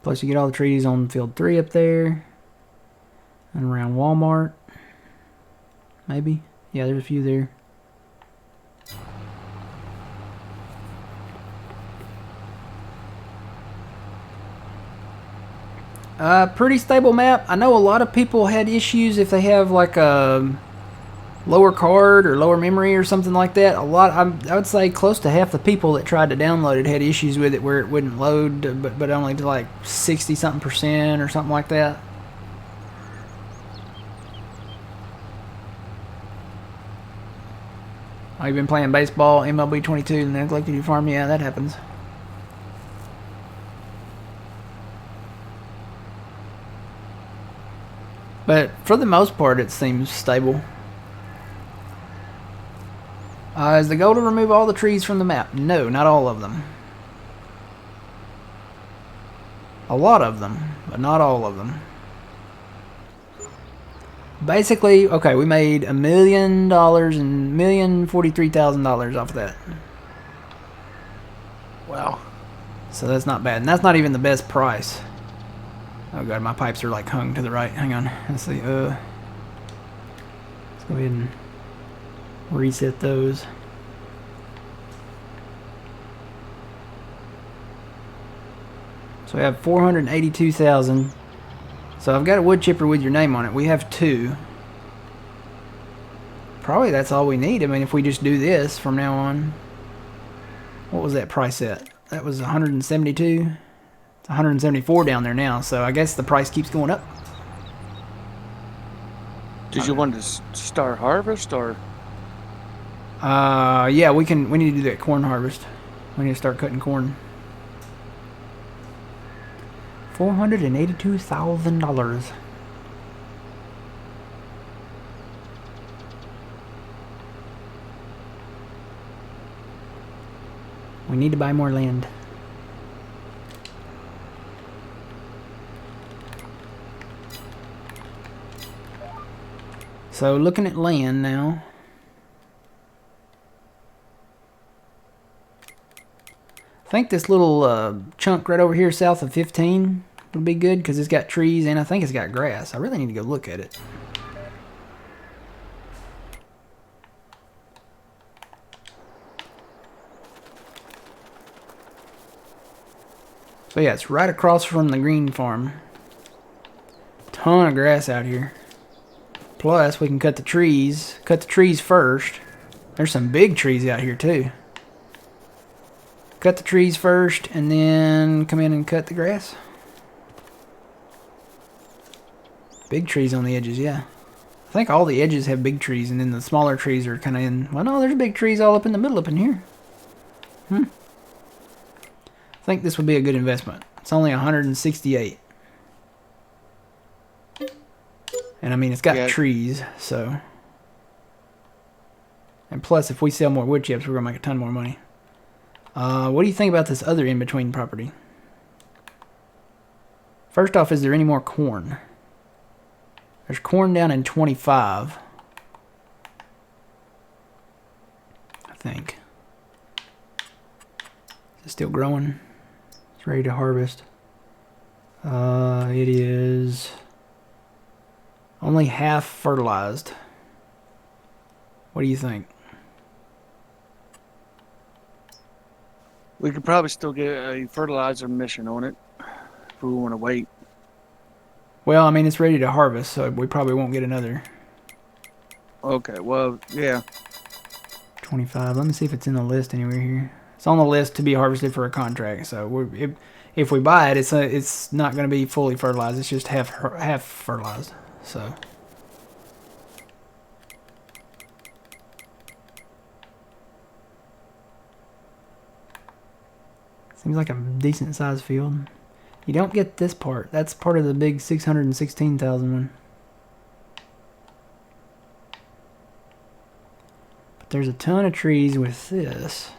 Plus you get all the trees on field 3 up there. And around Walmart. Maybe. Yeah, there's a few there. Pretty stable map. I know a lot of people had issues if they have like a lower card or lower memory or something like that. I would say close to half the people that tried to download it had issues with it where it wouldn't load, but only to like 60 something percent or something like that. Oh, you've been playing baseball, MLB 22, and neglected your farm? Yeah, that happens. But for the most part, it seems stable. Is the goal to remove all the trees from the map? No, not all of them. A lot of them, but not all of them. Basically, okay, we made $1 million and $1,043,000 off of that. Wow. So that's not bad. And that's not even the best price. Oh god, my pipes are like hung to the right. Hang on. Let's see. Let's go ahead and reset those. So we have 482,000. So I've got a wood chipper with your name on it. We have 2. Probably that's all we need. I mean, if we just do this from now on. What was that price at? That was 172. It's 174 down there now. So I guess the price keeps going up. Did you want to start harvest or? Yeah, we need to do that corn harvest. We need to start cutting corn. $482,000. We need to buy more land. So looking at land now. I think this little chunk right over here south of 15 would be good because it's got trees and I think it's got grass. I really need to go look at it. So yeah, it's right across from the green farm. Ton of grass out here. Plus, we can cut the trees. Cut the trees first. There's some big trees out here too. Cut the trees first and then come in and cut the grass. Big trees on the edges, yeah. I think all the edges have big trees and then the smaller trees are kind of in... Well, no, there's big trees all up in the middle up in here. I think this would be a good investment. It's only 168. And I mean, it's got trees, so... And plus, if we sell more wood chips, we're going to make a ton more money. What do you think about this other in-between property? First off, is there any more corn? There's corn down in 25. I think. Is it still growing? It's ready to harvest. It is only half fertilized. What do you think? We could probably still get a fertilizer mission on it if we want to wait. Well, I mean, it's ready to harvest, so we probably won't get another Okay, well, yeah. 25. Let me see if it's in the list anywhere here. It's on the list to be harvested for a contract. So if we buy it, it's not going to be fully fertilized. It's just half fertilized. So seems like a decent sized field. You don't get this part. That's part of the big 616,000 one. But there's a ton of trees with this.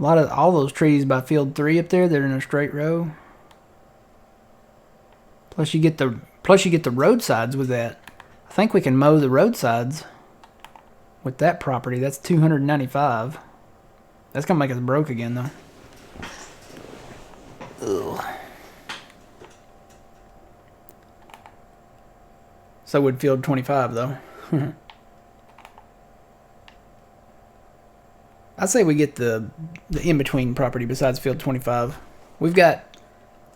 A lot of all those trees by field 3 up there, they're in a straight row. Plus you get the roadsides with that. I think we can mow the roadsides with that property. That's 295. That's gonna make us broke again though. Ugh. So would field 25 though. I'd say we get the in-between property besides field 25. We've got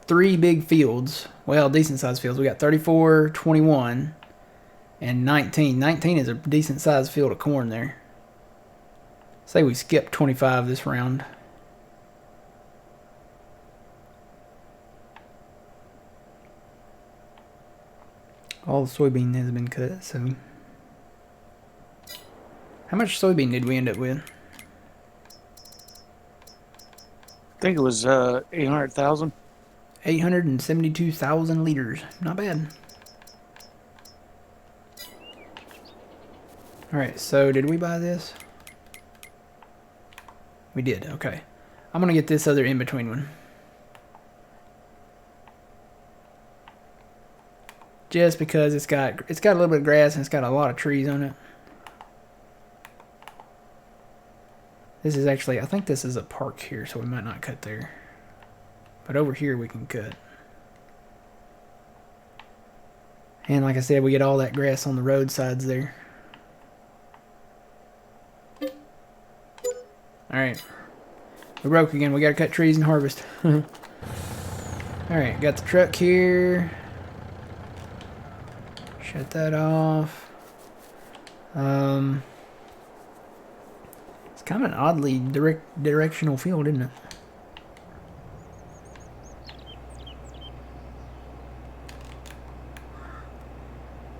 3 big fields. Well, decent-sized fields. We got 34, 21, and 19. 19 is a decent-sized field of corn there. Say we skip 25 this round. All the soybean has been cut, so... How much soybean did we end up with? I think it was 800,000. 872,000 liters. Not bad. Alright, so did we buy this? We did, okay. I'm gonna get this other in-between one. Just because it's got a little bit of grass and it's got a lot of trees on it. This is actually, I think this is a park here, so we might not cut there. But over here we can cut. And like I said, we get all that grass on the roadsides there. Alright. We broke again. We gotta cut trees and harvest. Alright, got the truck here. Shut that off. It's kind of an oddly directional field, isn't it?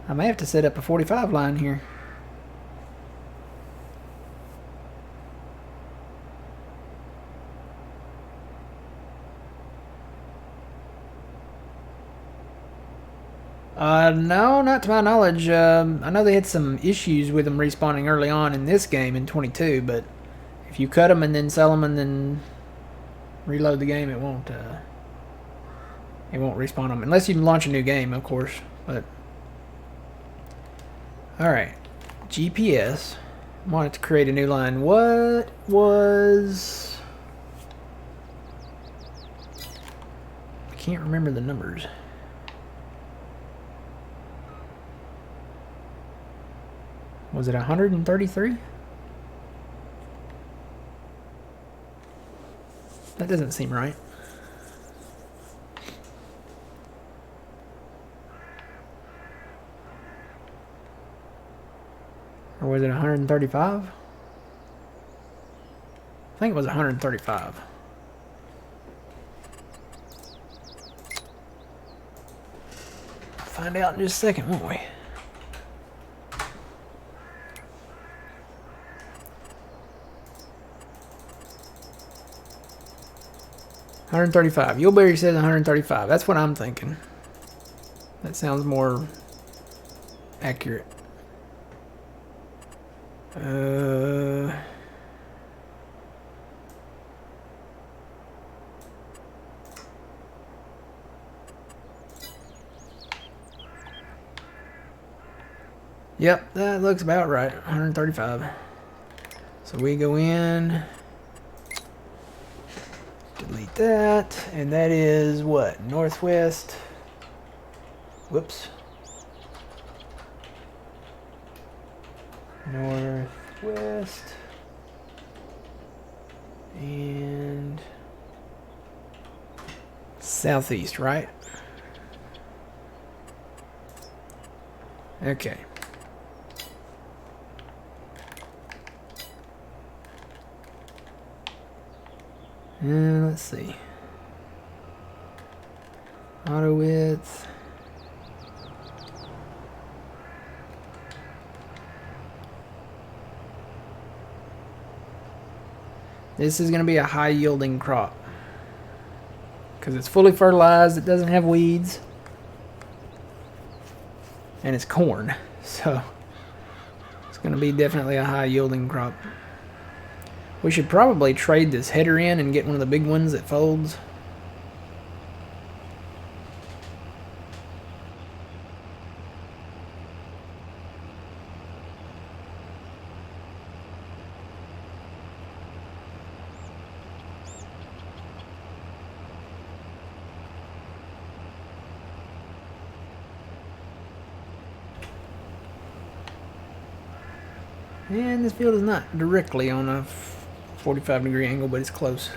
I may have to set up a 45 line here. No, not to my knowledge. I know they had some issues with them respawning early on in this game in 22, but if you cut them and then sell them and then reload the game, it won't respawn them unless you launch a new game, of course. But all right, GPS. I wanted to create a new line. What was? I can't remember the numbers. Was it 133? That doesn't seem right. Or was it 135? I think it was 135. Find out in just a second, won't we? $135. Yuleberry says 135. That's what I'm thinking. That sounds more accurate. Yep, that looks about right. 135. So we go in, delete that, and that is what? Northwest. Whoops. Northwest. And southeast, right? Okay. And let's see. Auto width. This is going to be a high yielding crop because it's fully fertilized. It doesn't have weeds. And it's corn. So it's going to be definitely a high yielding crop. We should probably trade this header in and get one of the big ones that folds. And this field is not directly on a 45-degree angle, but it's close.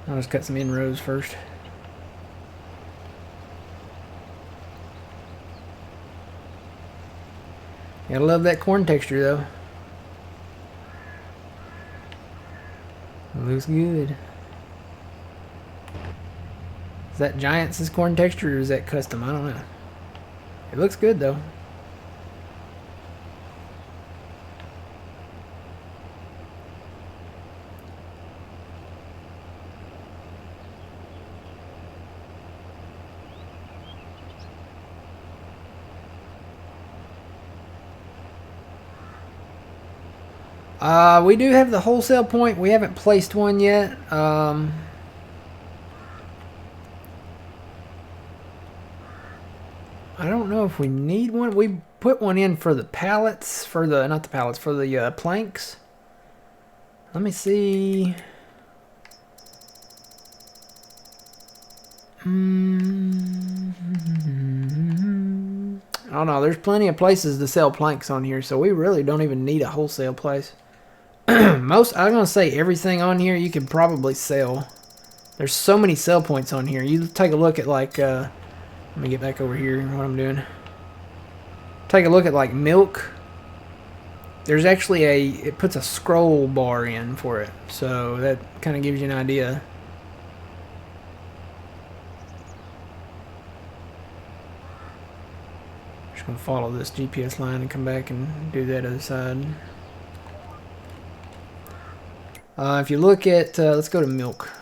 I'll just cut some inrows first. Gotta love that corn texture though. Looks good. Is that Giants' corn texture or is that custom? I don't know. It looks good though. We do have the wholesale point. We haven't placed one yet. I don't know if we need one. We put one in for the pallets, for the, not the pallets, for the planks. Let me see. I don't know. There's plenty of places to sell planks on here, so we really don't even need a wholesale place. I'm gonna say everything on here you can probably sell. There's so many sell points on here. You take a look at like, let me get back over here. What I'm doing. Take a look at like milk. There's actually it puts a scroll bar in for it, so that kind of gives you an idea. Just gonna follow this GPS line and come back and do that other side. If you look at, let's go to milk.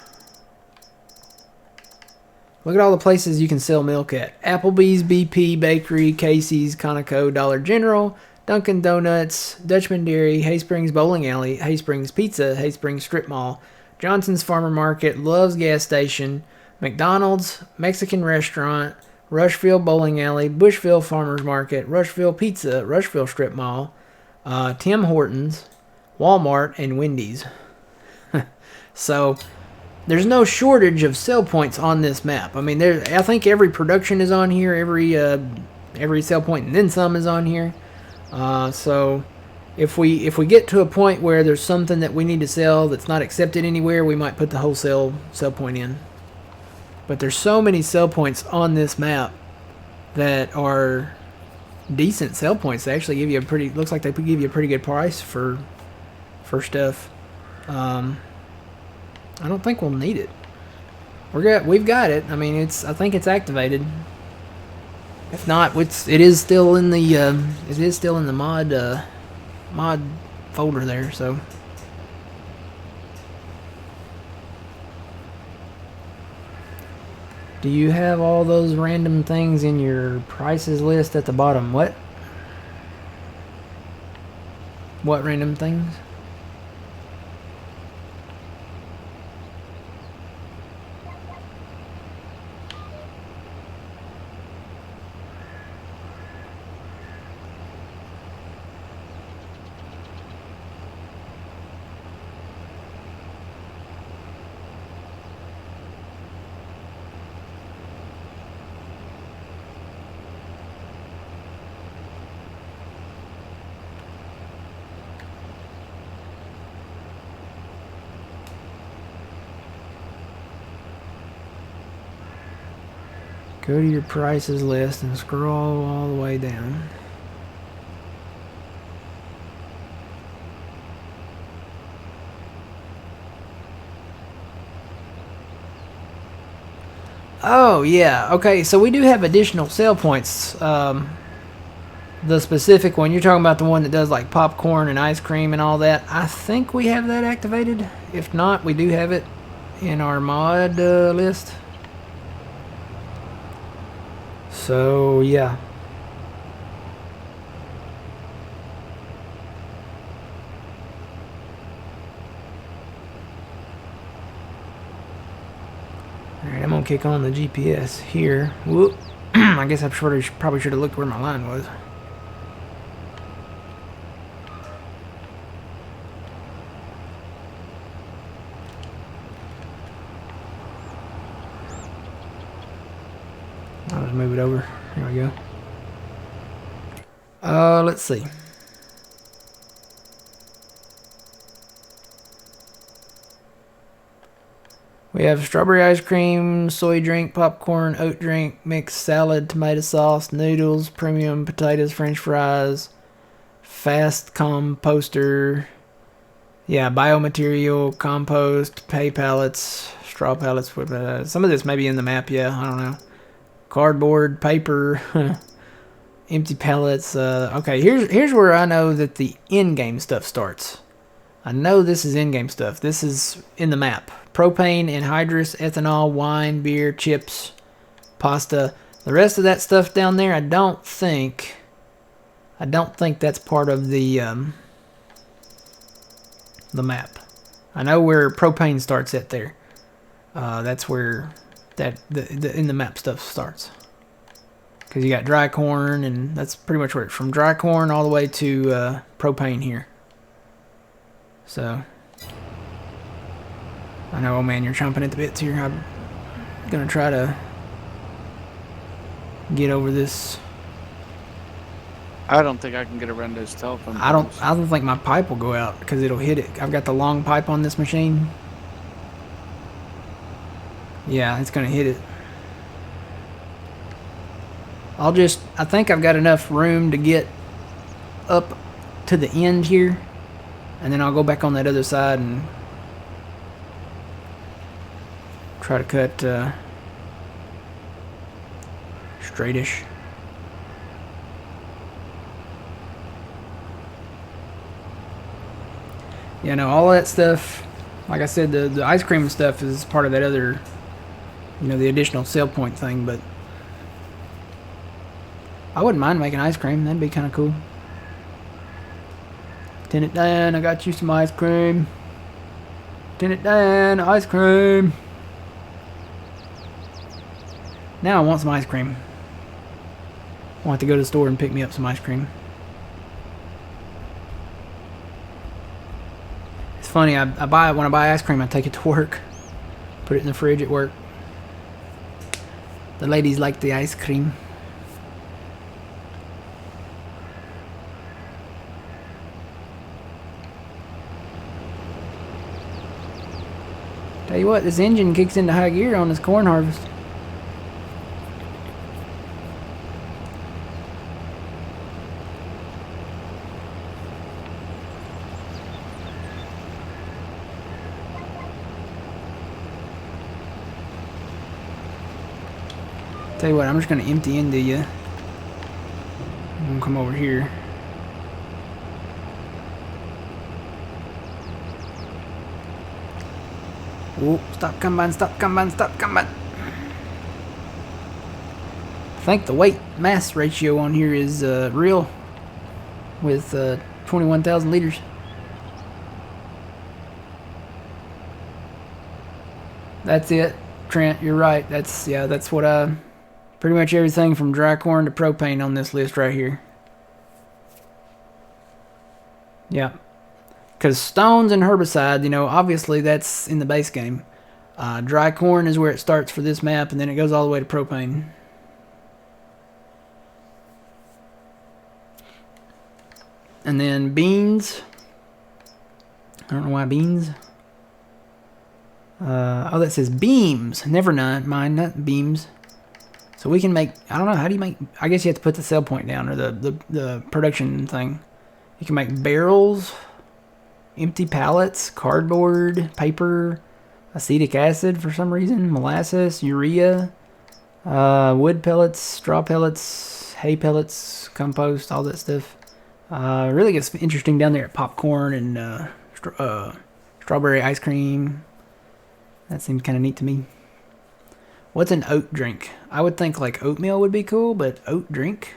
Look at all the places you can sell milk at. Applebee's, BP, Bakery, Casey's, Conoco, Dollar General, Dunkin' Donuts, Dutchman Dairy, Hay Springs Bowling Alley, Hay Springs Pizza, Hay Springs Strip Mall, Johnson's Farmer Market, Love's Gas Station, McDonald's, Mexican Restaurant, Rushville Bowling Alley, Bushville Farmers Market, Rushville Pizza, Rushville Strip Mall, Tim Hortons, Walmart, and Wendy's. So there's no shortage of sell points on this map. I mean, I think every production is on here, every sell point and then some is on here. So if we get to a point where there's something that we need to sell that's not accepted anywhere, we might put the wholesale sell point in. But there's so many sell points on this map that are decent sell points. They actually give you looks like they give you a pretty good price for stuff. I don't think we'll need it. We've got it. I mean, I think it's activated. If not, it is still in the mod folder there. So. Do you have all those random things in your prices list at the bottom? What? What random things? Go to your prices list and scroll all the way down. Oh, yeah. Okay, so we do have additional sale points. The specific one, you're talking about the one that does like popcorn and ice cream and all that. I think we have that activated. If not, we do have it in our mod list. So, yeah. Alright, I'm gonna kick on the GPS here. Whoop. I guess I probably should have looked where my line was. I'll just move it over. Here we go. Let's see. We have strawberry ice cream, soy drink, popcorn, oat drink, mixed salad, tomato sauce, noodles, premium potatoes, french fries, fast composter, yeah, biomaterial, compost, hay pallets, straw pallets. Some of this may be in the map, yeah, I don't know. Cardboard, paper, empty pallets. Okay, here's where I know that the in-game stuff starts. I know this is in-game stuff. This is in the map. Propane, anhydrous, ethanol, wine, beer, chips, pasta. The rest of that stuff down there, I don't think that's part of the map. I know where propane starts at there. That's where the in the map stuff starts. Because you got dry corn, and that's pretty much where it's from dry corn all the way to propane here. So, I know, oh man, you're chomping at the bits here. I'm gonna try to get over this. I don't think I can get around those telephone I don't poles. think my pipe will go out because it'll hit it. I've got the long pipe on this machine. Yeah, it's gonna hit it. I think I've got enough room to get up to the end here, and then I'll go back on that other side and try to cut straightish. You know, all that stuff, like I said, the ice cream stuff is part of that other, you know, the additional sale point thing, but I wouldn't mind making ice cream. That'd be kind of cool. Tin it down, I got you some ice cream. Tin it down, ice cream. Now I want some ice cream. I want to go to the store and pick me up some ice cream. It's funny, when I buy ice cream, I take it to work. Put it in the fridge at work. The ladies like the ice cream. Tell you what, this engine kicks into high gear on this corn harvest. Tell you what, I'm just going to empty into you. I'm going to come over here. Oh, stop combine, stop combine, stop combine. I think the weight mass ratio on here is real with 21,000 liters. That's it, Trent, you're right. That's what I... Pretty much everything from dry corn to propane on this list right here. Yeah. Because stones and herbicide, you know, obviously that's in the base game. Dry corn is where it starts for this map, and then it goes all the way to propane. And then beans. I don't know why beans. Oh, that says beams. Never mind, not beams. So we can make, I don't know, how do you make, I guess you have to put the sell point down, or the production thing. You can make barrels, empty pallets, cardboard, paper, acetic acid for some reason, molasses, urea, wood pellets, straw pellets, hay pellets, compost, all that stuff. Really gets interesting down there at popcorn and strawberry ice cream. That seems kind of neat to me. What's an oat drink? I would think like oatmeal would be cool, but oat drink?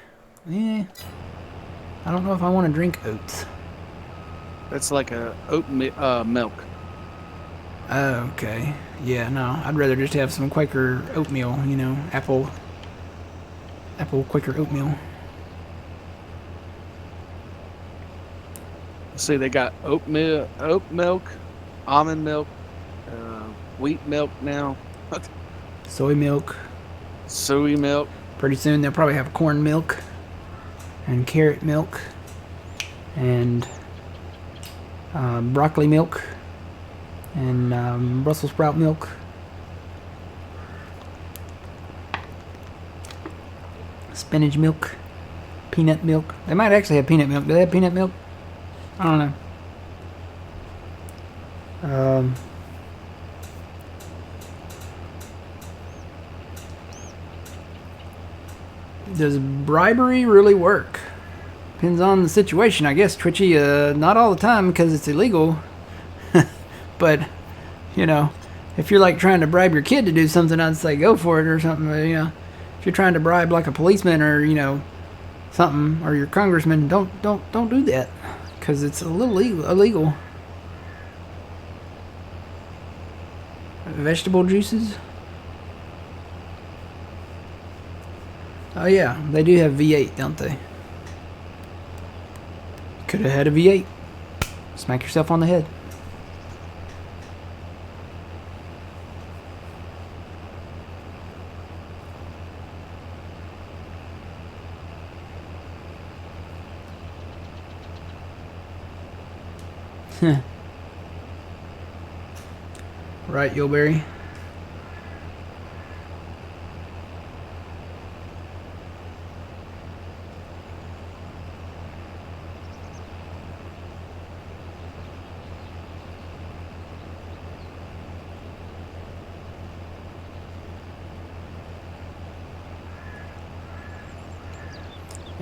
Eh. I don't know if I want to drink oats. That's like a oat milk. Okay. Yeah, no. I'd rather just have some Quaker oatmeal, you know, apple Quaker oatmeal. See, they got oat milk, almond milk, wheat milk now, Soy milk. soy milk. Pretty soon they'll probably have corn milk and carrot milk and broccoli milk and Brussels sprout milk. Spinach milk. Peanut milk. They might actually have peanut milk. Do they have peanut milk? I don't know. Does bribery really work? Depends on the situation, I guess, Twitchy. Not all the time because it's illegal. But, you know, if you're like trying to bribe your kid to do something, I'd say go for it or something. You know, if you're trying to bribe like a policeman or, you know, something, or your congressman, don't do that because it's a little illegal. Vegetable juices. Oh yeah, they do have V8, don't they? Could have had a V8. Smack yourself on the head. Right, Yulberry.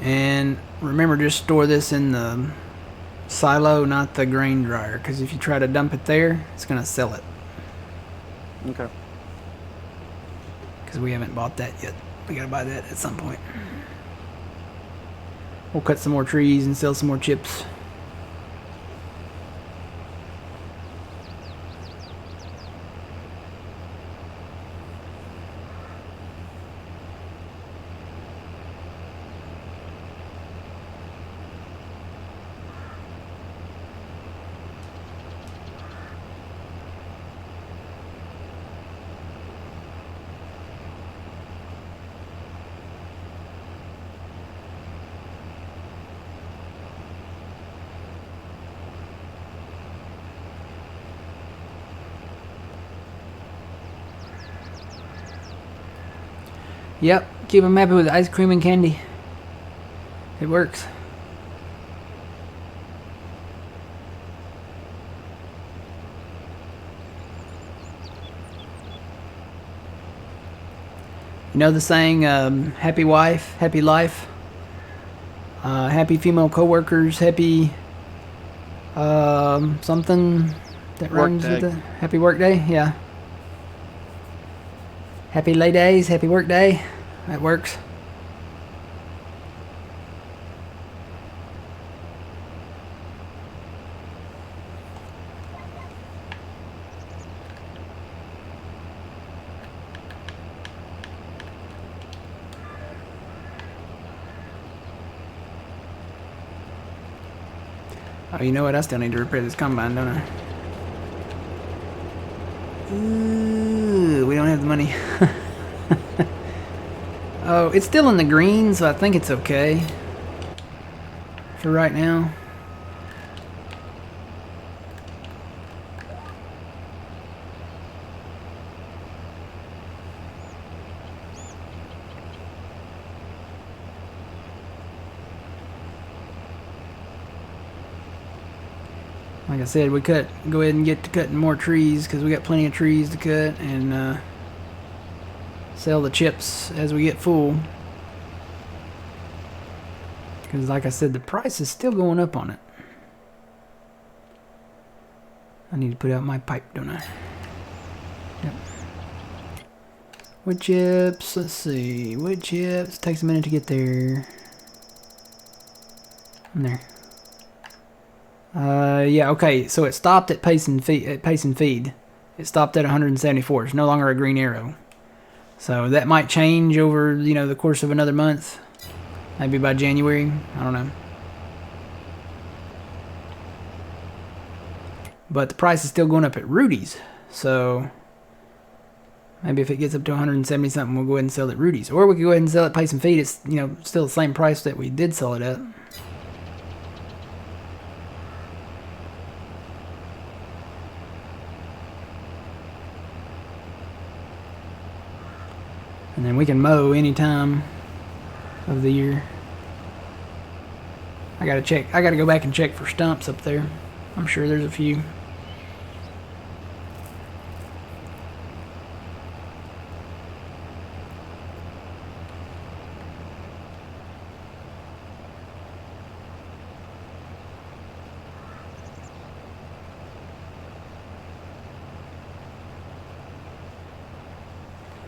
And remember, just store this in the silo, not the grain dryer, because if you try to dump it there, it's going to sell it. Okay. Because we haven't bought that yet. We got to buy that at some point. We'll cut some more trees and sell some more chips. Yep, keep them happy with ice cream and candy. It works. You know the saying, happy wife, happy life? Happy female coworkers, happy something that rhymes with it. Happy work day, yeah. Happy lay days, happy work day. That works. Oh, you know what? I still need to repair this combine, don't I? Ooh, we don't have the money. Oh, it's still in the green, so I think it's okay for right now. like I said, go ahead and get to cutting more trees because we got plenty of trees to cut, and sell the chips as we get full. Because like I said, the price is still going up on it. I need to put out my pipe, don't I? Yep. Wood chips, let's see. Wood chips, takes a minute to get there. I'm there. Yeah, okay, so it stopped at pace and feed. It stopped at 174. It's no longer a green arrow. So that might change over, you know, the course of another month. Maybe by January. I don't know. But the price is still going up at Rudy's. So maybe if it gets up to 170 something, we'll go ahead and sell it at Rudy's. Or we could go ahead and sell it at Pace and Feed. It's, you know, still the same price that we did sell it at. And then we can mow any time of the year. I gotta check. I gotta go back and check for stumps up there. I'm sure there's a few.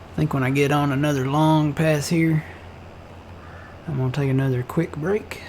I think when I get on another long pass here, I'm gonna take another quick break.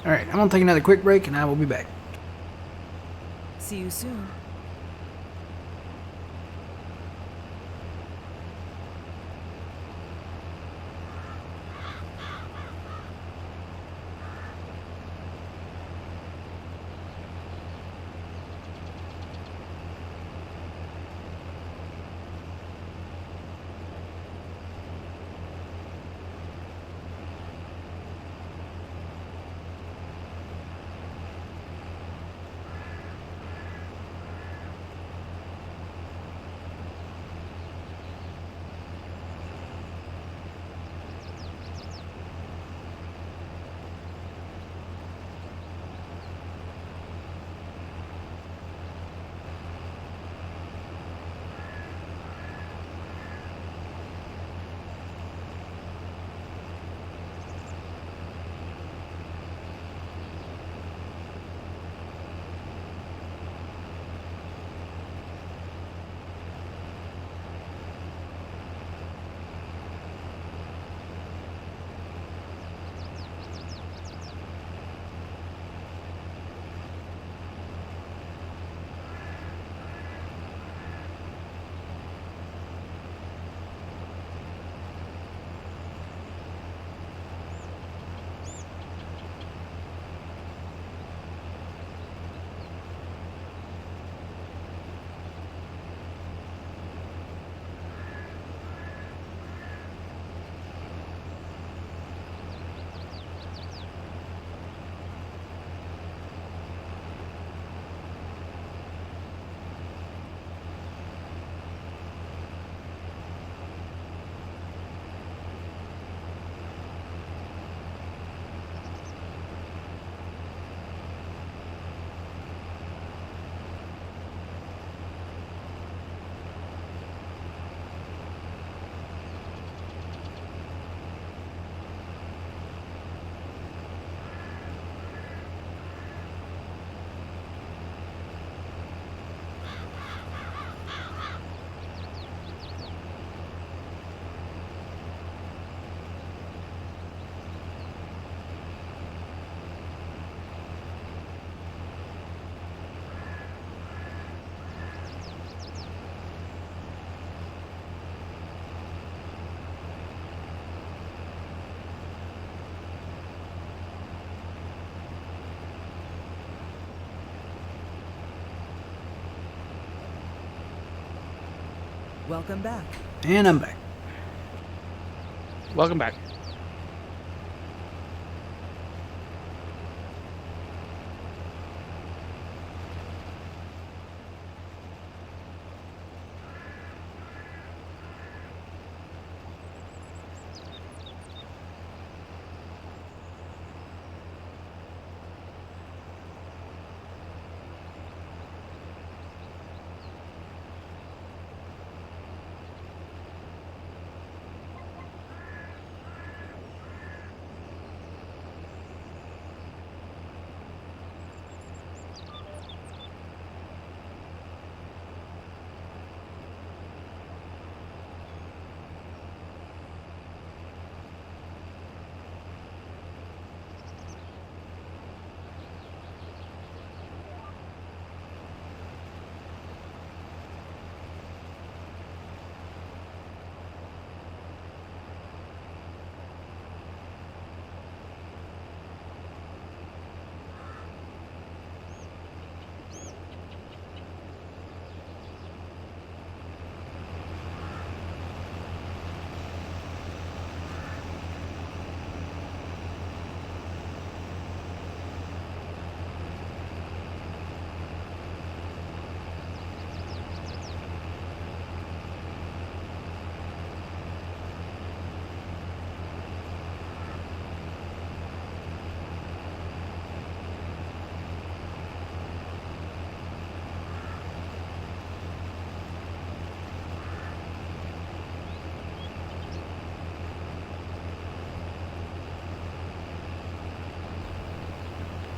Alright, I'm gonna take another quick break and I will be back. See you soon. Welcome back. And I'm back. Welcome back.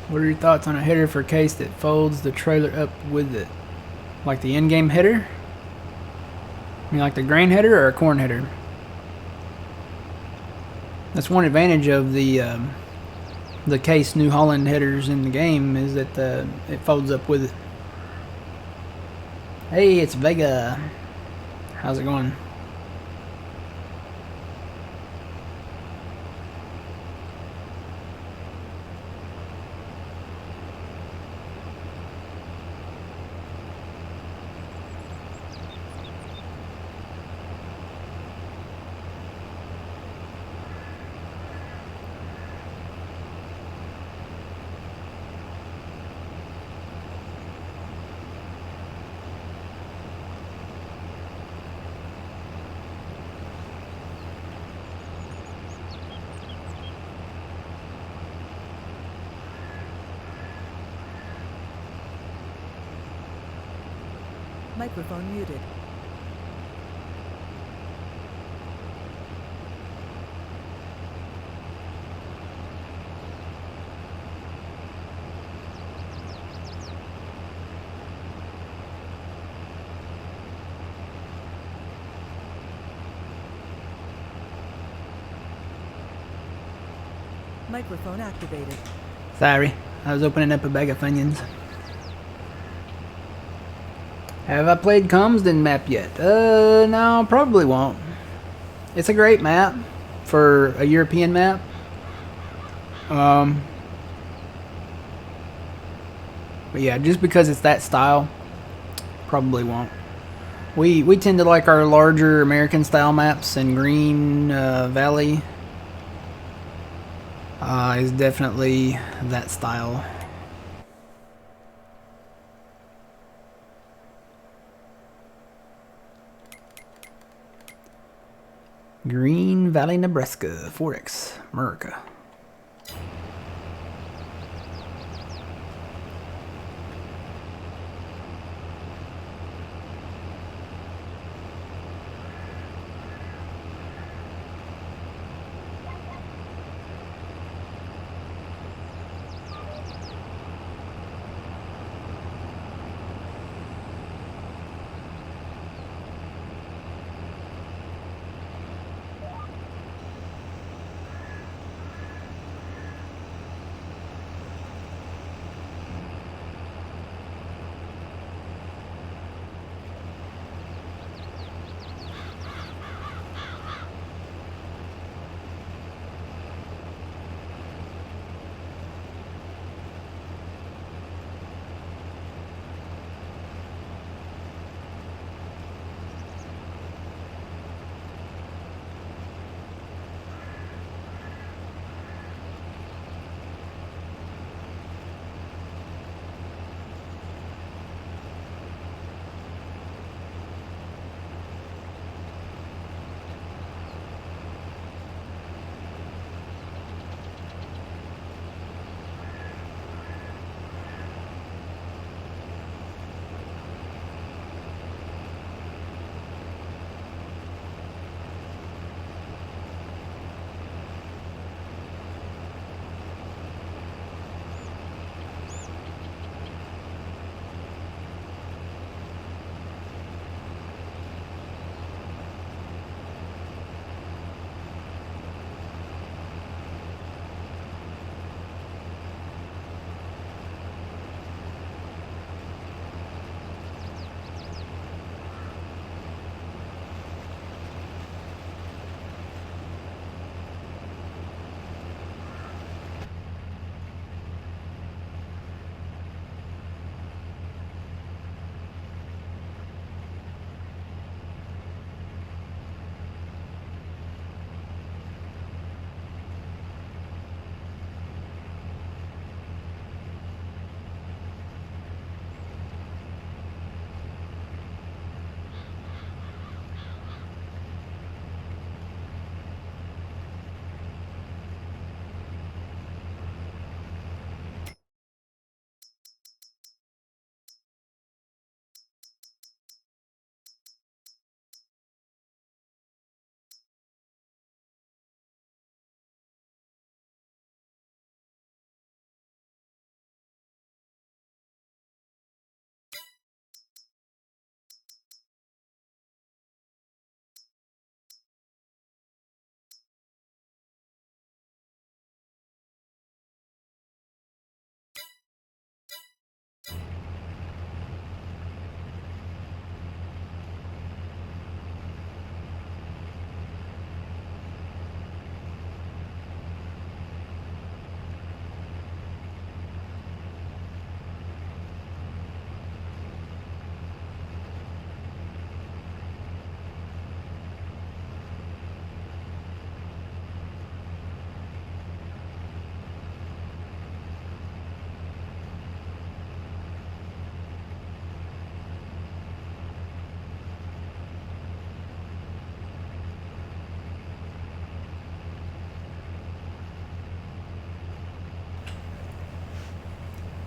What are your thoughts on a header for case that folds the trailer up with it? Like the in-game header? You mean like the grain header or a corn header? That's one advantage of the Case New Holland headers in the game is that it folds up with it. Hey, it's Vega. How's it going? Microphone muted. Microphone activated. Sorry, I was opening up a bag of Funyuns. Have I played Comsden map yet? No, probably won't. It's a great map for a European map. But yeah, just because it's that style, probably won't. We tend to like our larger American style maps, and Green Valley is definitely that style. Green Valley, Nebraska, 4X, America.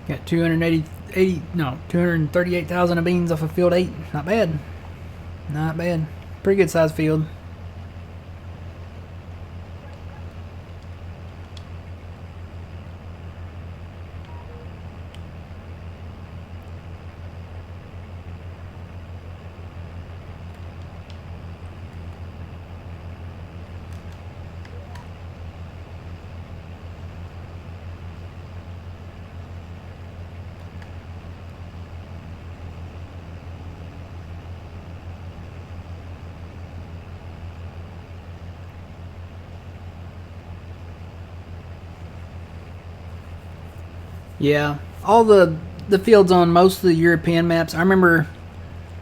Got 238,000 of beans off of field 8. Not bad. Not bad. Pretty good sized field. Yeah, all the fields on most of the European maps. I remember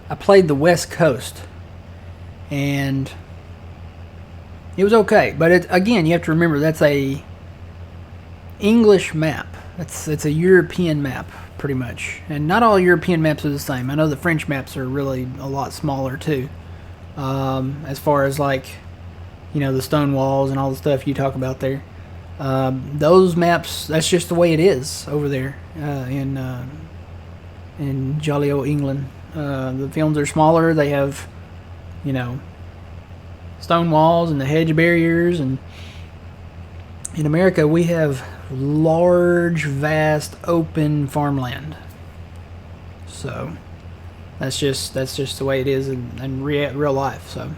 I played the West Coast, and it was okay. But again, you have to remember that's a English map. It's a European map pretty much, and not all European maps are the same. I know the French maps are really a lot smaller too. As far as like, the stone walls and all the stuff you talk about there. Those maps, that's just the way it is over there in jolly old England. The fields are smaller. They have, stone walls and the hedge barriers. And in America, we have large, vast, open farmland. So that's just the way it is in real life. So.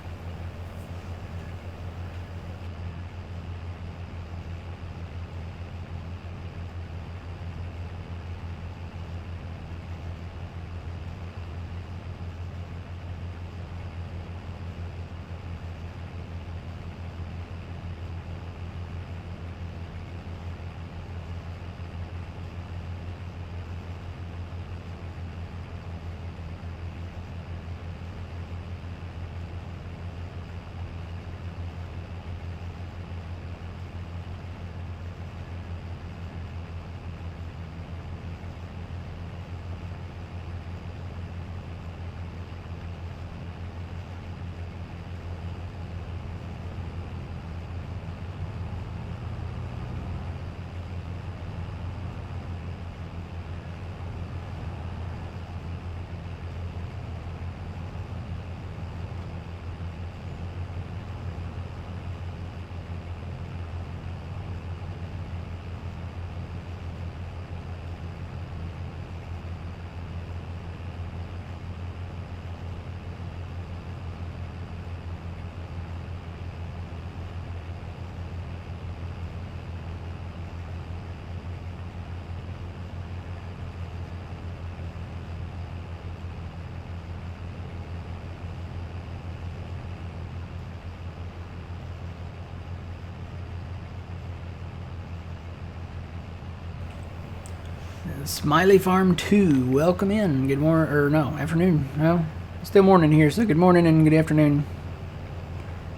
Smiley Farm 2, welcome in. Good morning, or no, afternoon. No, it's still morning here, so good morning and good afternoon.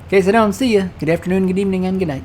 In case I don't see you, good afternoon, good evening, and good night.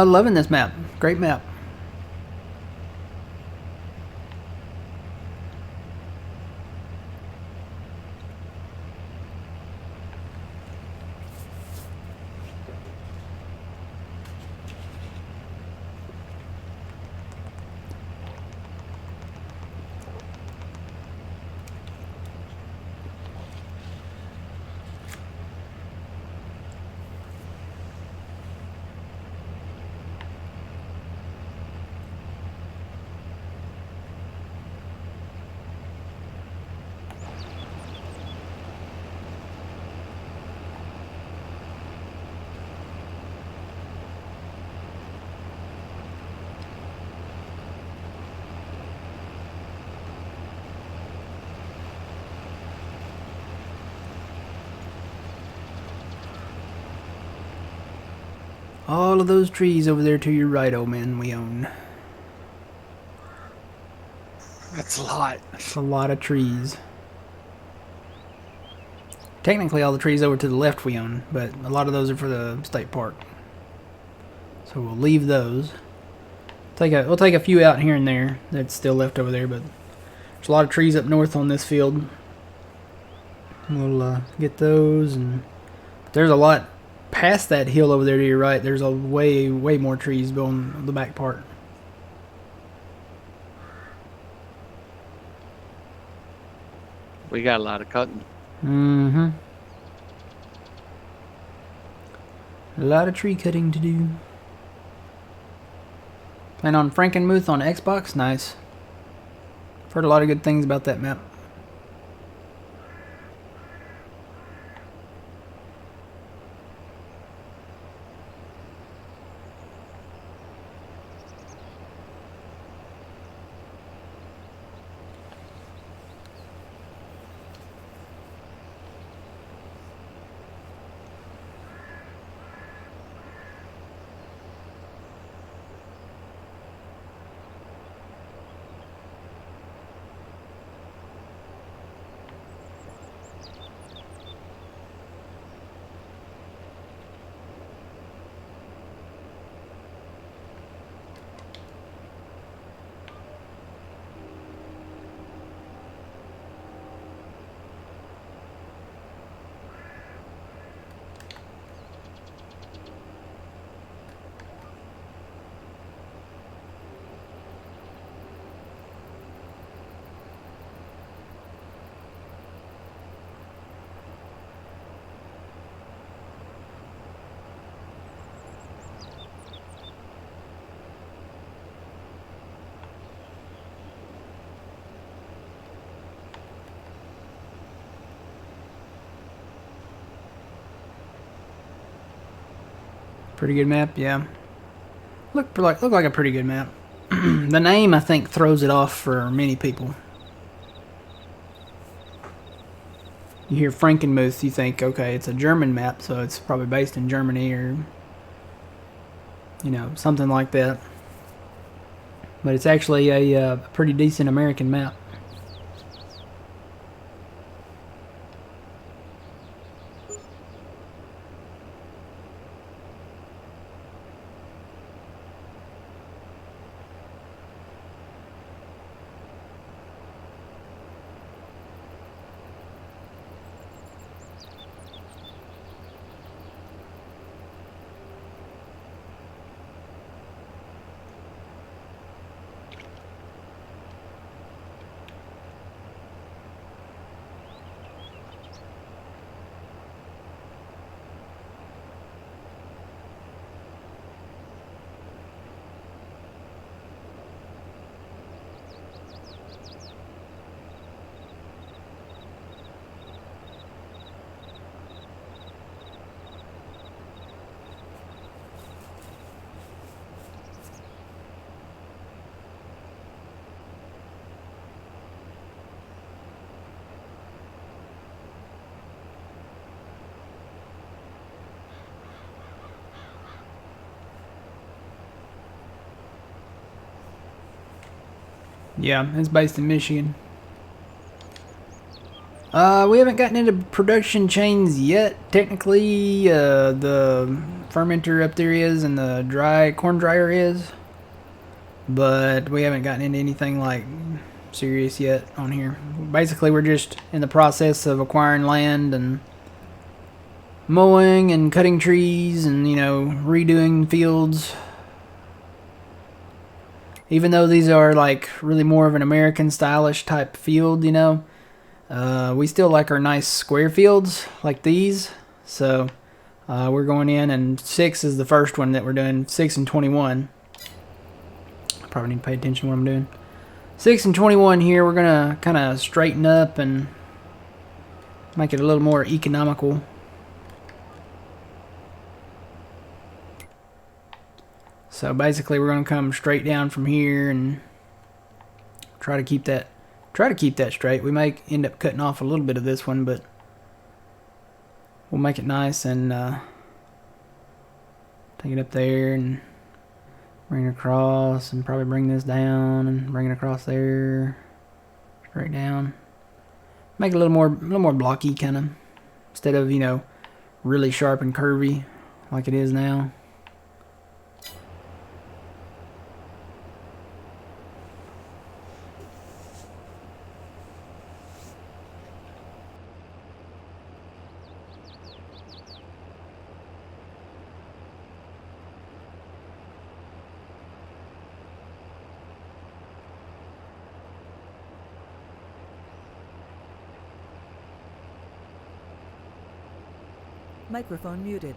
Loving this map. Great map. All of those trees over there to your right, old man, we own. That's a lot. It's a lot of trees. Technically, all the trees over to the left we own, but a lot of those are for the state park. So we'll leave those. We'll take a few out here and there that's still left over there, but there's a lot of trees up north on this field. We'll get those, and there's a lot past that hill over there to your right. There's a way more trees on the back part. We got a lot of cutting. Mm-hmm. A lot of tree cutting to do. Playing on Frankenmuth on Xbox? Nice. Heard a lot of good things about that map. Pretty good map, yeah. Look like a pretty good map. The name, I think, throws it off for many people. You hear Frankenmuth, you think, okay, it's a German map, so it's probably based in Germany or, you know, something like that. But it's actually a pretty decent American map. Yeah, it's based in Michigan. We haven't gotten into production chains yet. Technically, the fermenter up there is and the corn dryer is. But we haven't gotten into anything like serious yet on here. Basically, we're just in the process of acquiring land and mowing and cutting trees and, you know, redoing fields. Even though these are like really more of an American stylish type field, you know, we still like our nice square fields like these. So we're going in, and 6 is the first one that we're doing, 6 and 21. I probably need to pay attention to what I'm doing. 6 and 21 here, we're going to kind of straighten up and make it a little more economical. So basically we're going to come straight down from here and try to keep that straight. We may end up cutting off a little bit of this one, but we'll make it nice and Take it up there and bring it across, and probably bring this down and bring it across there, straight down. Make it a little more blocky, kind of, instead of, you know, really sharp and curvy like it is now. Microphone muted.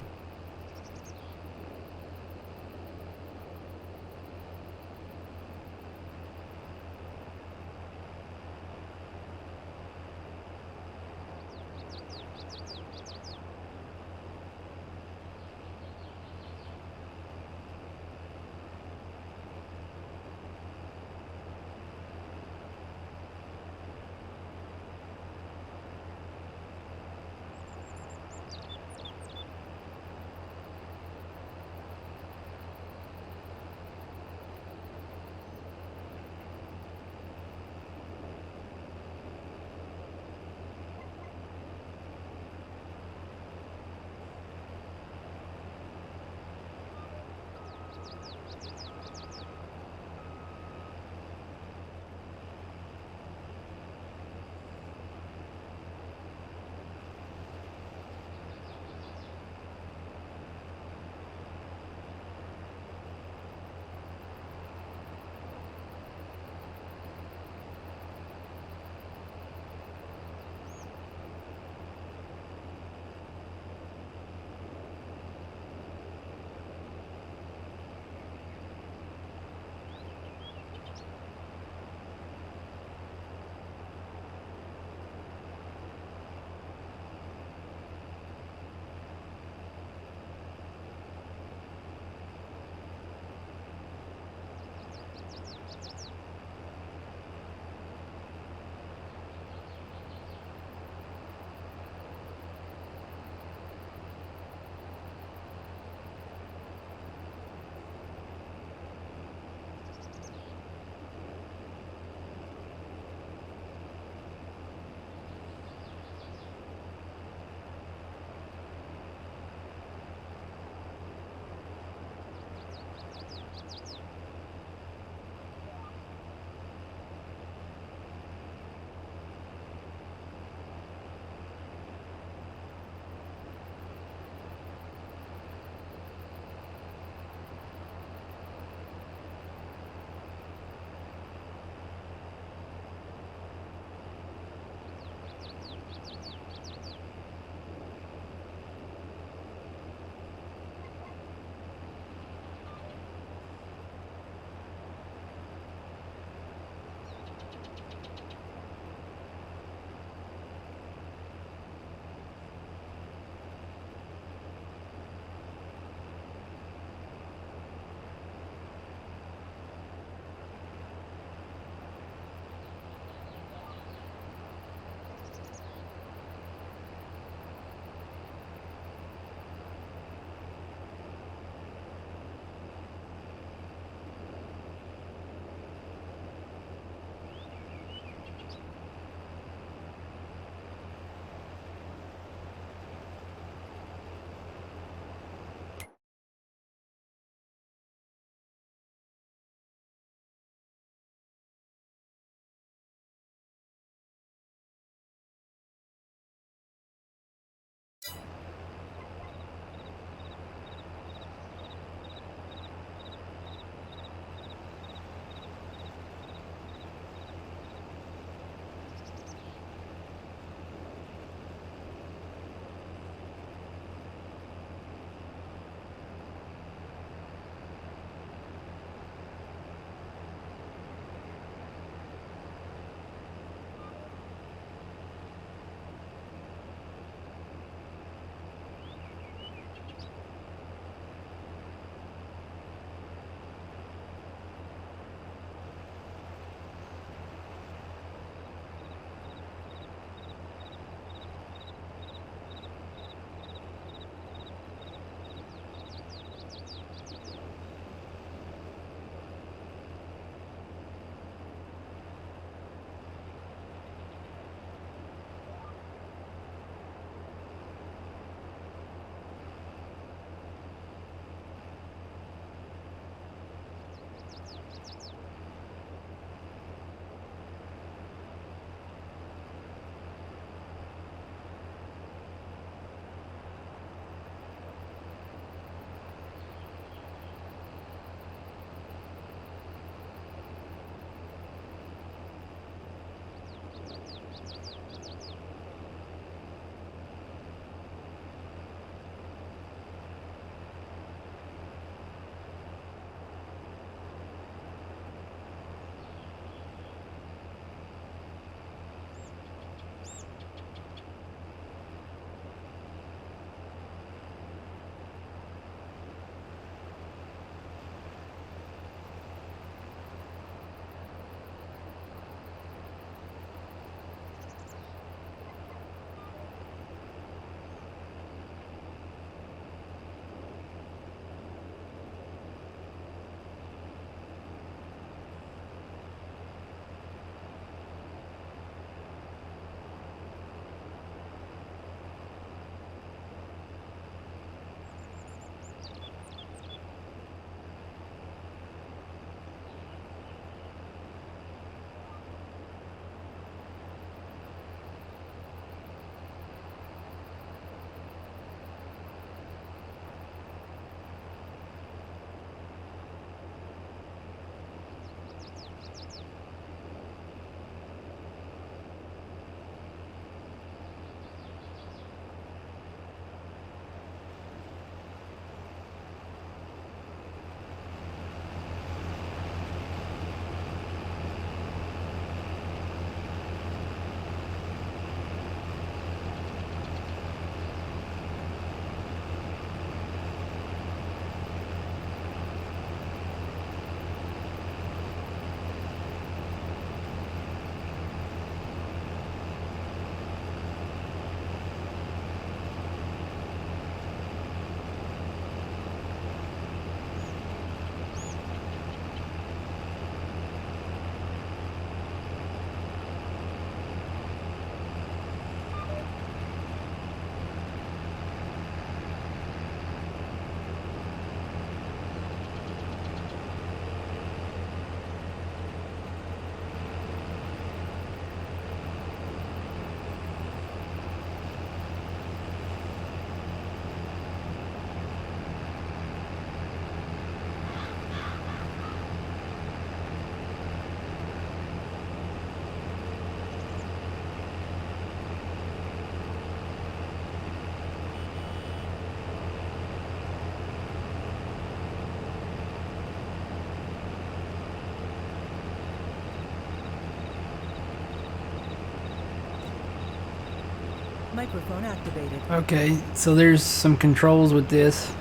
Microphone activated. Okay, so there's some controls with this.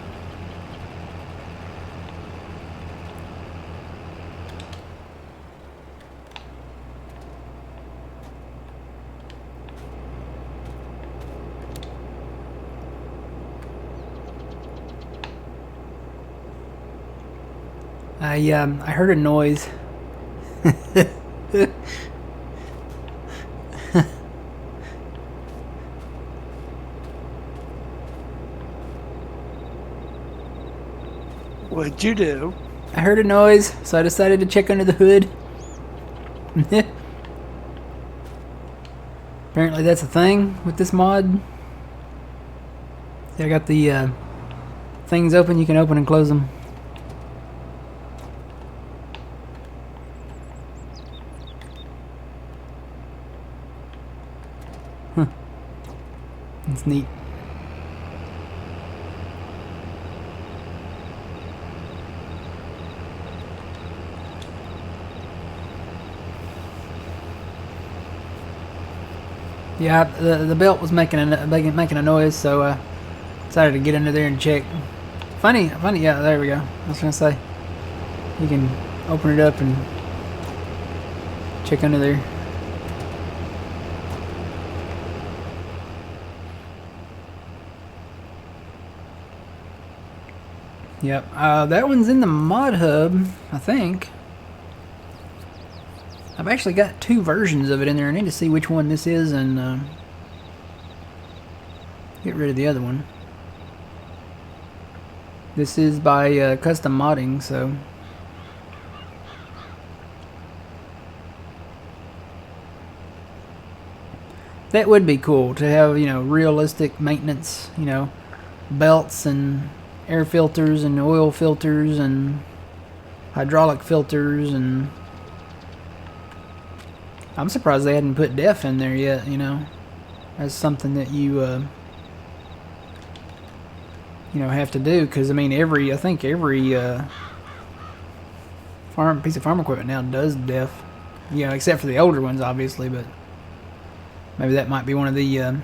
I heard a noise. What'd you do? I heard a noise, so I decided to check under the hood. Apparently that's a thing with this mod. See, I got the things open. You can open and close them. Huh. It's neat. Yeah, the belt was making a noise, so decided to get under there and check. Funny. Yeah, there we go. I was gonna say you can open it up and check under there. Yep, that one's in the mod hub, I think. I've actually got 2 versions of it in there. I need to see which one this is and get rid of the other one. This is by Custom Modding, so that would be cool to have, you know, realistic maintenance, you know, belts and air filters and oil filters and hydraulic filters, and I'm surprised they hadn't put def in there yet, you know, as something that you know, have to do, because I mean I think every piece of farm equipment now does def, you know, except for the older ones obviously, but maybe that might be one of the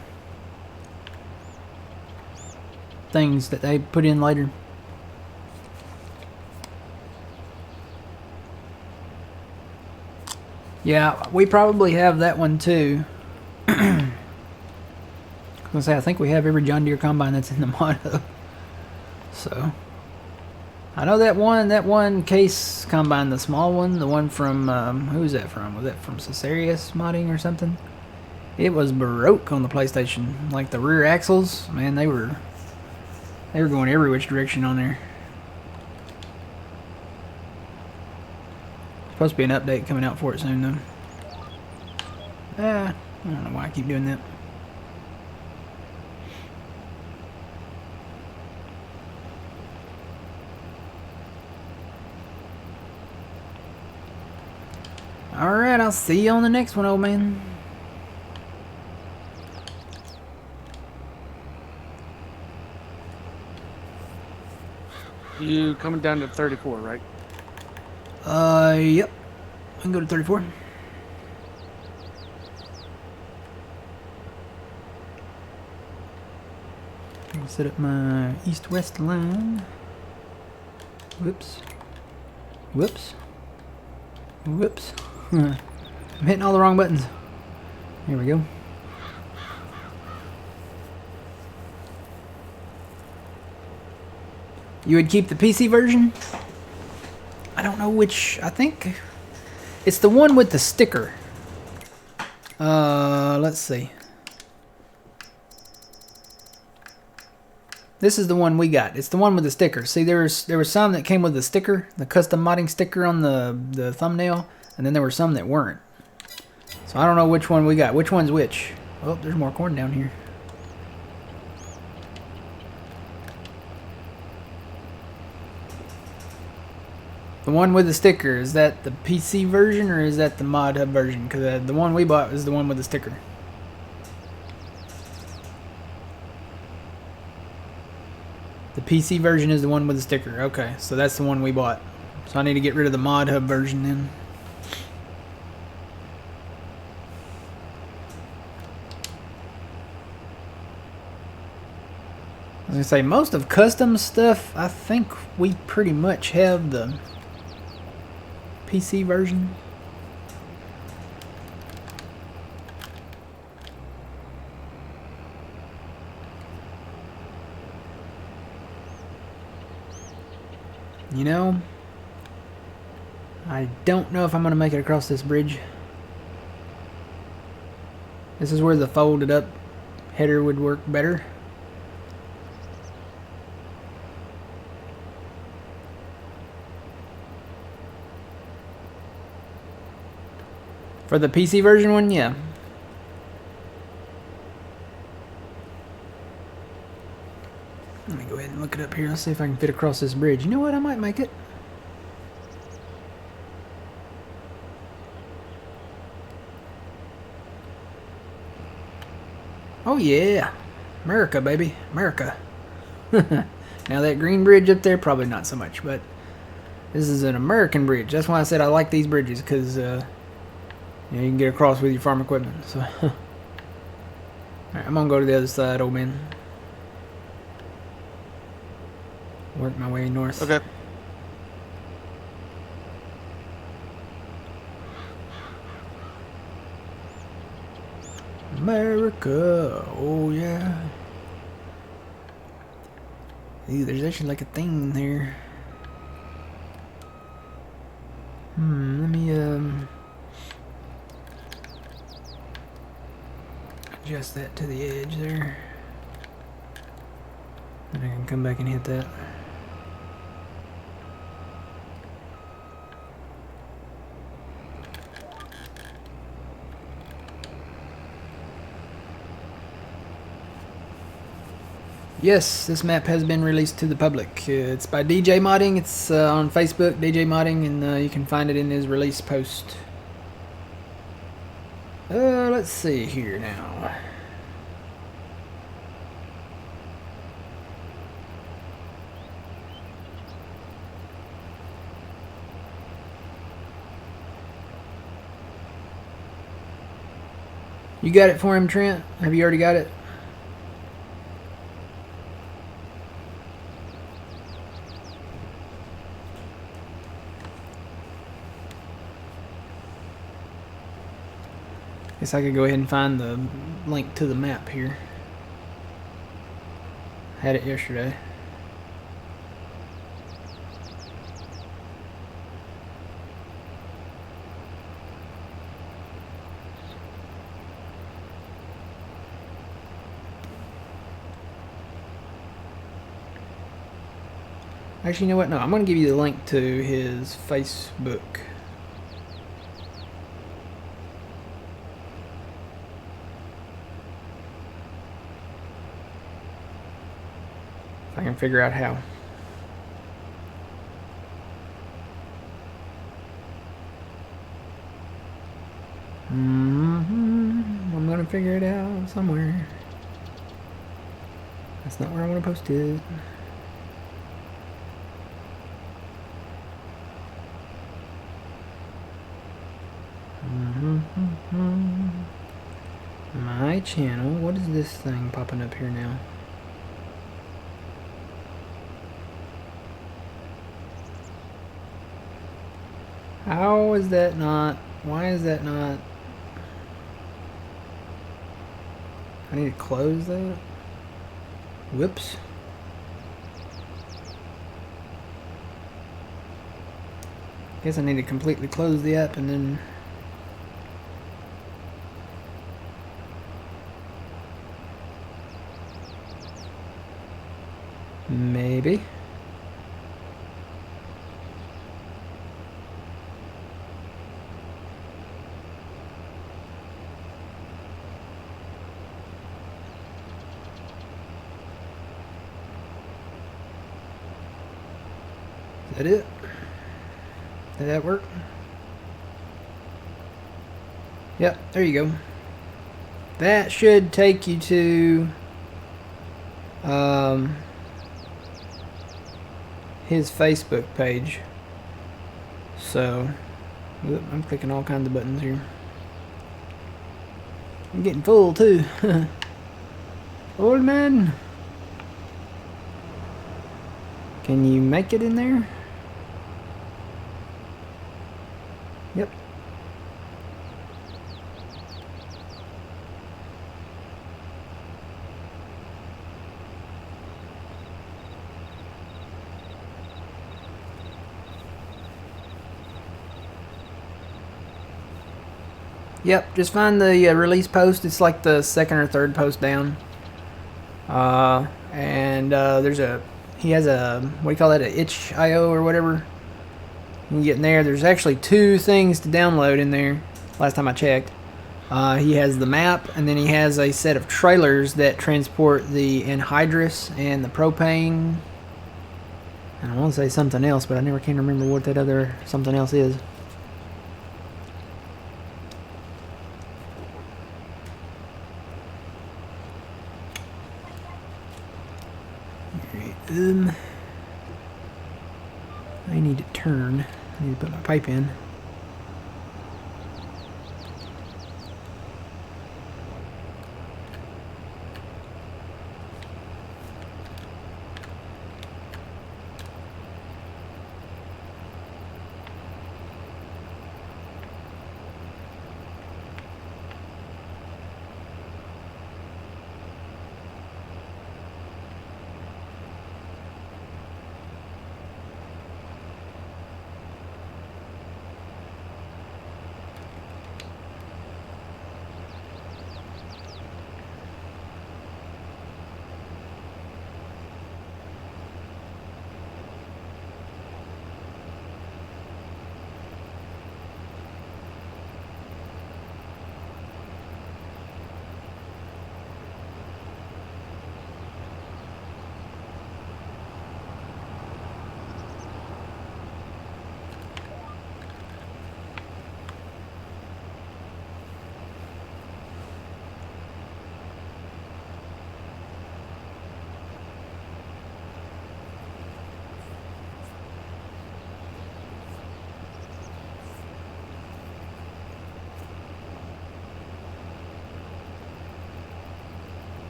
things that they put in later. Yeah, we probably have that one too. I was gonna say, I think we have every John Deere combine that's in the mod hub. So I know that one case combine, the small one, the one from who was that from? Was that from Cesarius Modding or something? It was broke on the PlayStation. Like the rear axles, man, they were going every which direction on there. Supposed to be an update coming out for it soon though. I don't know why I keep doing that. Alright, I'll see you on the next one, old man. You coming down to 34, right? Yep. I can go to 34. I'll set up my east-west line. Whoops. Whoops. Whoops. I'm hitting all the wrong buttons. Here we go. You would keep the PC version? I don't know which. I think it's the one with the sticker. Let's see. This is the one we got. It's the one with the sticker. See, there was some that came with the sticker, the custom modding sticker on the thumbnail, and then there were some that weren't. So I don't know which one we got. Which one's which? Oh, there's more corn down here. The one with the sticker, is that the PC version or is that the mod hub version? Because the one we bought was the one with the sticker. The PC version is the one with the sticker. Okay, so that's the one we bought. So I need to get rid of the mod hub version then. was gonna say, most of custom stuff, I think we pretty much have the PC version. You know, I don't know if I'm gonna make it across this bridge. This is where the folded up header would work better. For the PC version one, yeah. Let me go ahead and look it up here. Let's see if I can fit across this bridge. You know what? I might make it. Oh yeah. America, baby. America. Now that green bridge up there, probably not so much, but this is an American bridge. That's why I said I like these bridges, because you know, you can get across with your farm equipment. So, alright, I'm gonna go to the other side, old man. Work my way north. Okay. America, oh yeah. Ew, there's actually like a thing there. Let me adjust that to the edge there. Then I can come back and hit that. Yes, this map has been released to the public. It's by DJ Modding. It's on Facebook, DJ Modding, and you can find it in his release post. Let's see here now. You got it for him, Trent? Have you already got it? Guess I could go ahead and find the link to the map here. Had it yesterday. Actually, you know what? No, I'm going to give you the link to his Facebook. If I can figure out how. I'm going to figure it out somewhere. That's not where I want to post it. My channel. What is this thing popping up here now? How is that not? Why is that not? I need to close that. Whoops. Guess I need to completely close the app and then. Maybe. Is that it? Did that work? Yep, there you go. That should take you to his Facebook page. So, whoop, I'm clicking all kinds of buttons here. I'm getting full too. Old man. Can you make it in there? Yep. Yep, just find the release post. It's like the second or third post down. He has a, what do you call that, a itch.io or whatever. You can get in there. There's actually 2 things to download in there, last time I checked. He has the map, and then he has a set of trailers that transport the anhydrous and the propane. And I want to say something else, but I never can remember what that other something else is. Alright, I need to turn. I need to put my pipe in.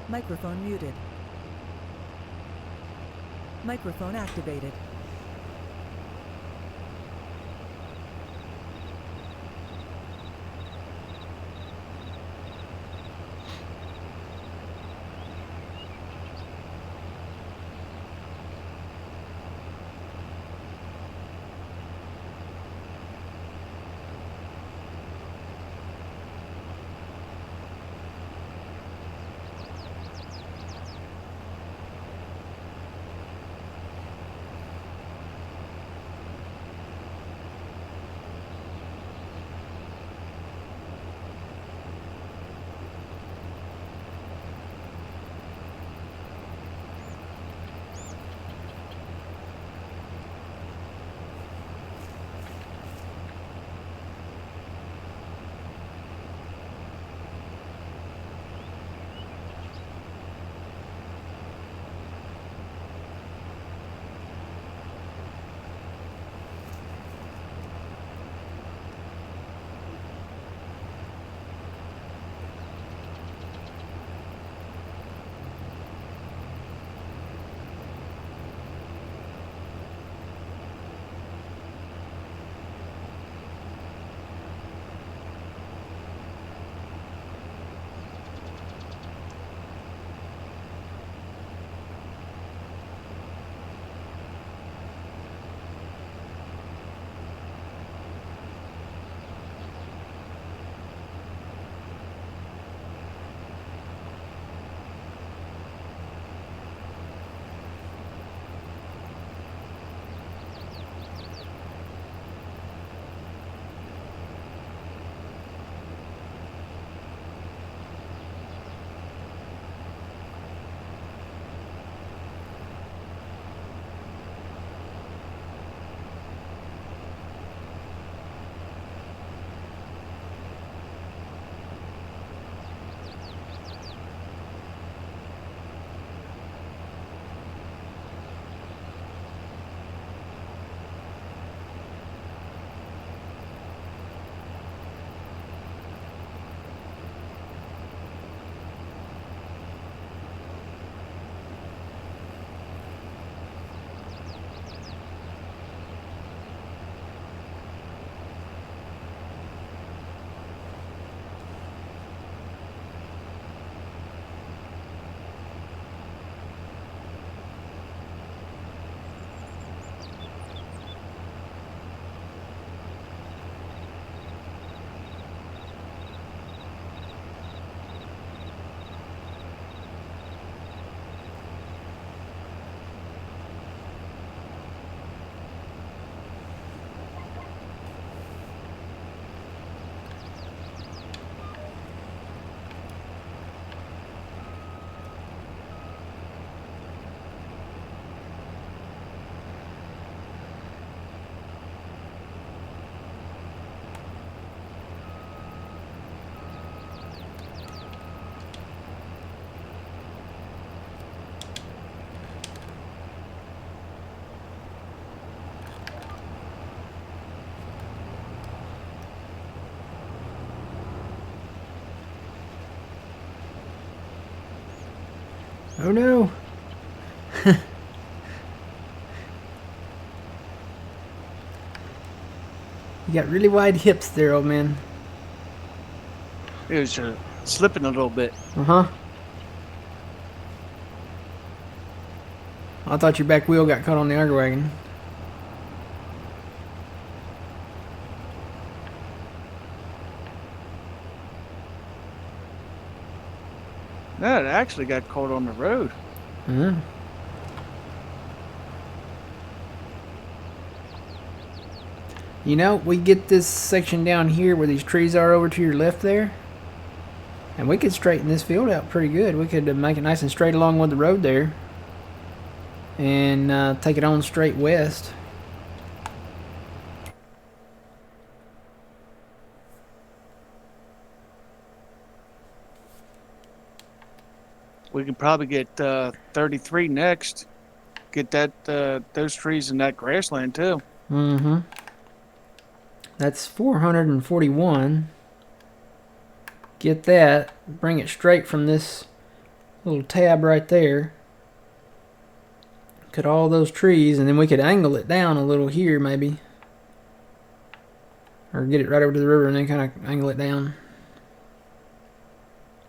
Microphone muted. Microphone activated. Oh no. You got really wide hips there, old man. It was slipping a little bit. Uh-huh. I thought your back wheel got caught on the auger wagon. No, it actually got caught on the road. Uh-huh. You know, we get this section down here where these trees are over to your left there. And we could straighten this field out pretty good. We could make it nice and straight along with the road there. And take it on straight west. We could probably get 33 next. Get that those trees in that grassland too. Mm-hmm. That's 441. Get that. Bring it straight from this little tab right there. Cut all those trees, and then we could angle it down a little here, maybe. Or get it right over to the river and then kind of angle it down.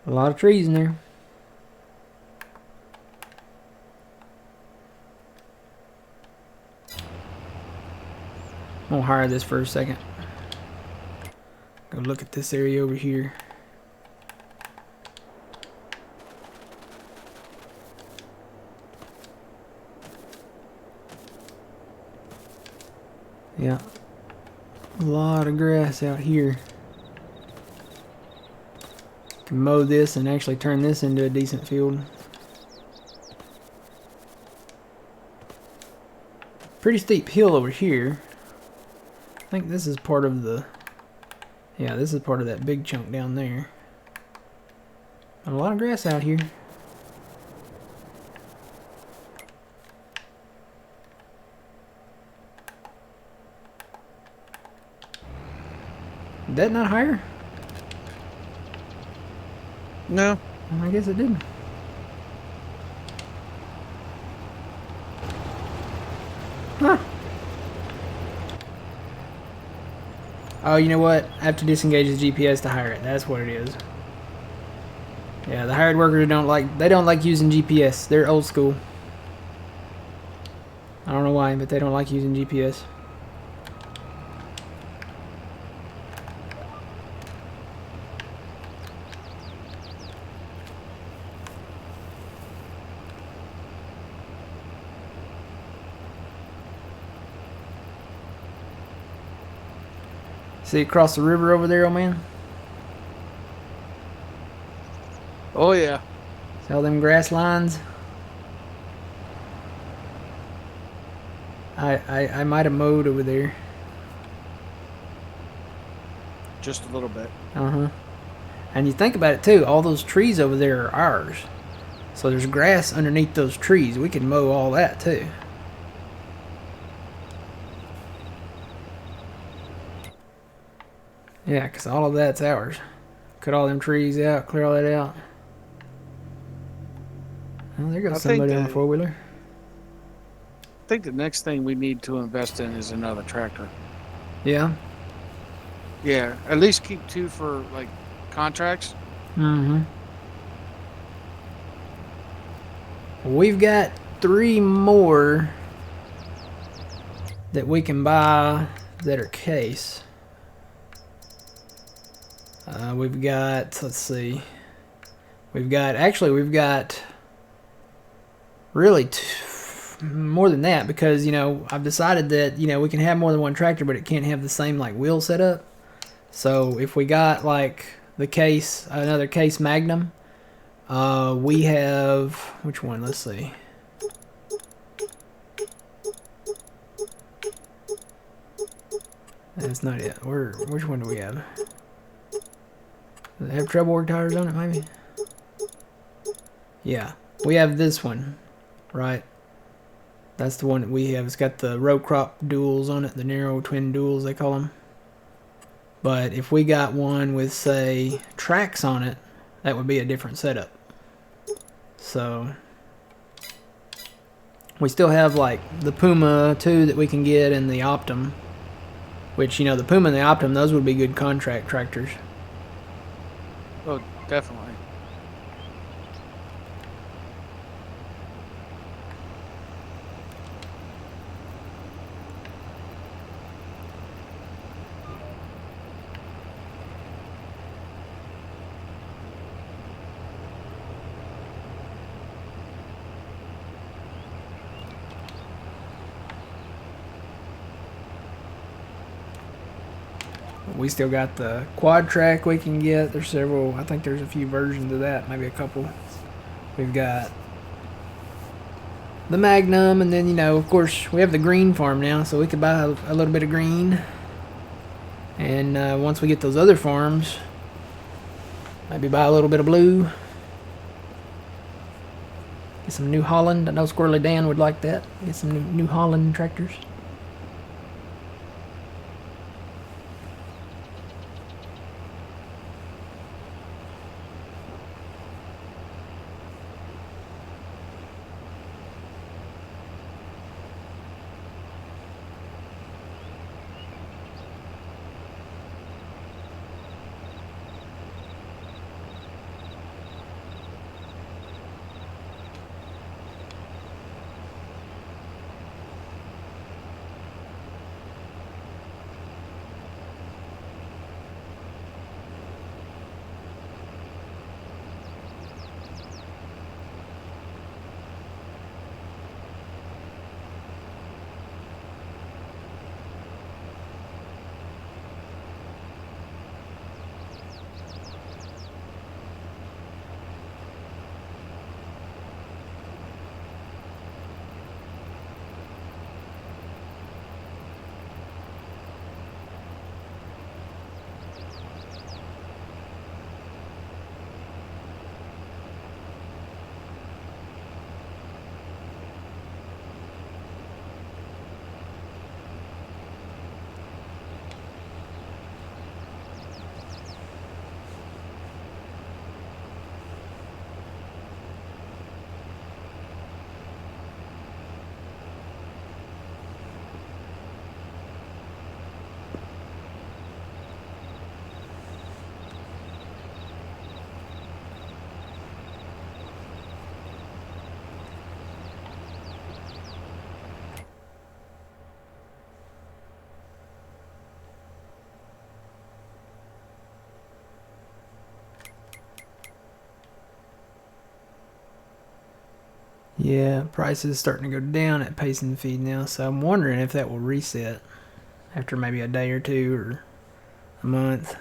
A lot of trees in there. I'm gonna hire this for a second. Go look at this area over here. Yeah. A lot of grass out here. Can mow this and actually turn this into a decent field. Pretty steep hill over here. I think this is part of the... Yeah, this is part of that big chunk down there. A lot of grass out here. Did that not higher? No. I guess it didn't. Huh. Oh, you know what? I have to disengage the GPS to hire it. That's what it is. Yeah, the hired workers don't like using GPS. They're old school. I don't know why, but they don't like using GPS. See across the river over there, old man? Oh yeah. See all them grass lines? I might have mowed over there. Just a little bit. Uh-huh. And you think about it too, all those trees over there are ours. So there's grass underneath those trees. We can mow all that too. Yeah, because all of that's ours. Cut all them trees out, clear all that out. Oh, there goes I think somebody on a that- four-wheeler. I think the next thing we need to invest in is another tractor. Yeah. Yeah, at least keep 2 for like contracts. Mm-hmm. We've got 3 more that we can buy that are case. We've got, let's see. We've got really more than that, because, you know, I've decided that, you know, we can have more than one tractor, but it can't have the same, like, wheel setup. So if we got, like, the case, another case Magnum, we have, which one? Let's see. That's not it. Which one do we have? Does it have treble work tires on it, maybe? Yeah. We have this one, right? That's the one that we have. It's got the row crop duals on it, the narrow twin duals, they call them. But if we got one with, say, tracks on it, that would be a different setup. So, we still have like the Puma 2 that we can get and the Optum, which, you know, the Puma and the Optum, those would be good contract tractors. Oh, definitely. We still got the quad track we can get. There's several, I think there's a few versions of that, maybe a couple. We've got the Magnum, and then, you know, of course, we have the green farm now, so we could buy a little bit of green. And once we get those other farms, maybe buy a little bit of blue. Get some New Holland. I know Squirrely Dan would like that. Get some New Holland tractors. Yeah, price is starting to go down at Payson Feed now, so I'm wondering if that will reset after maybe a day or two or a month.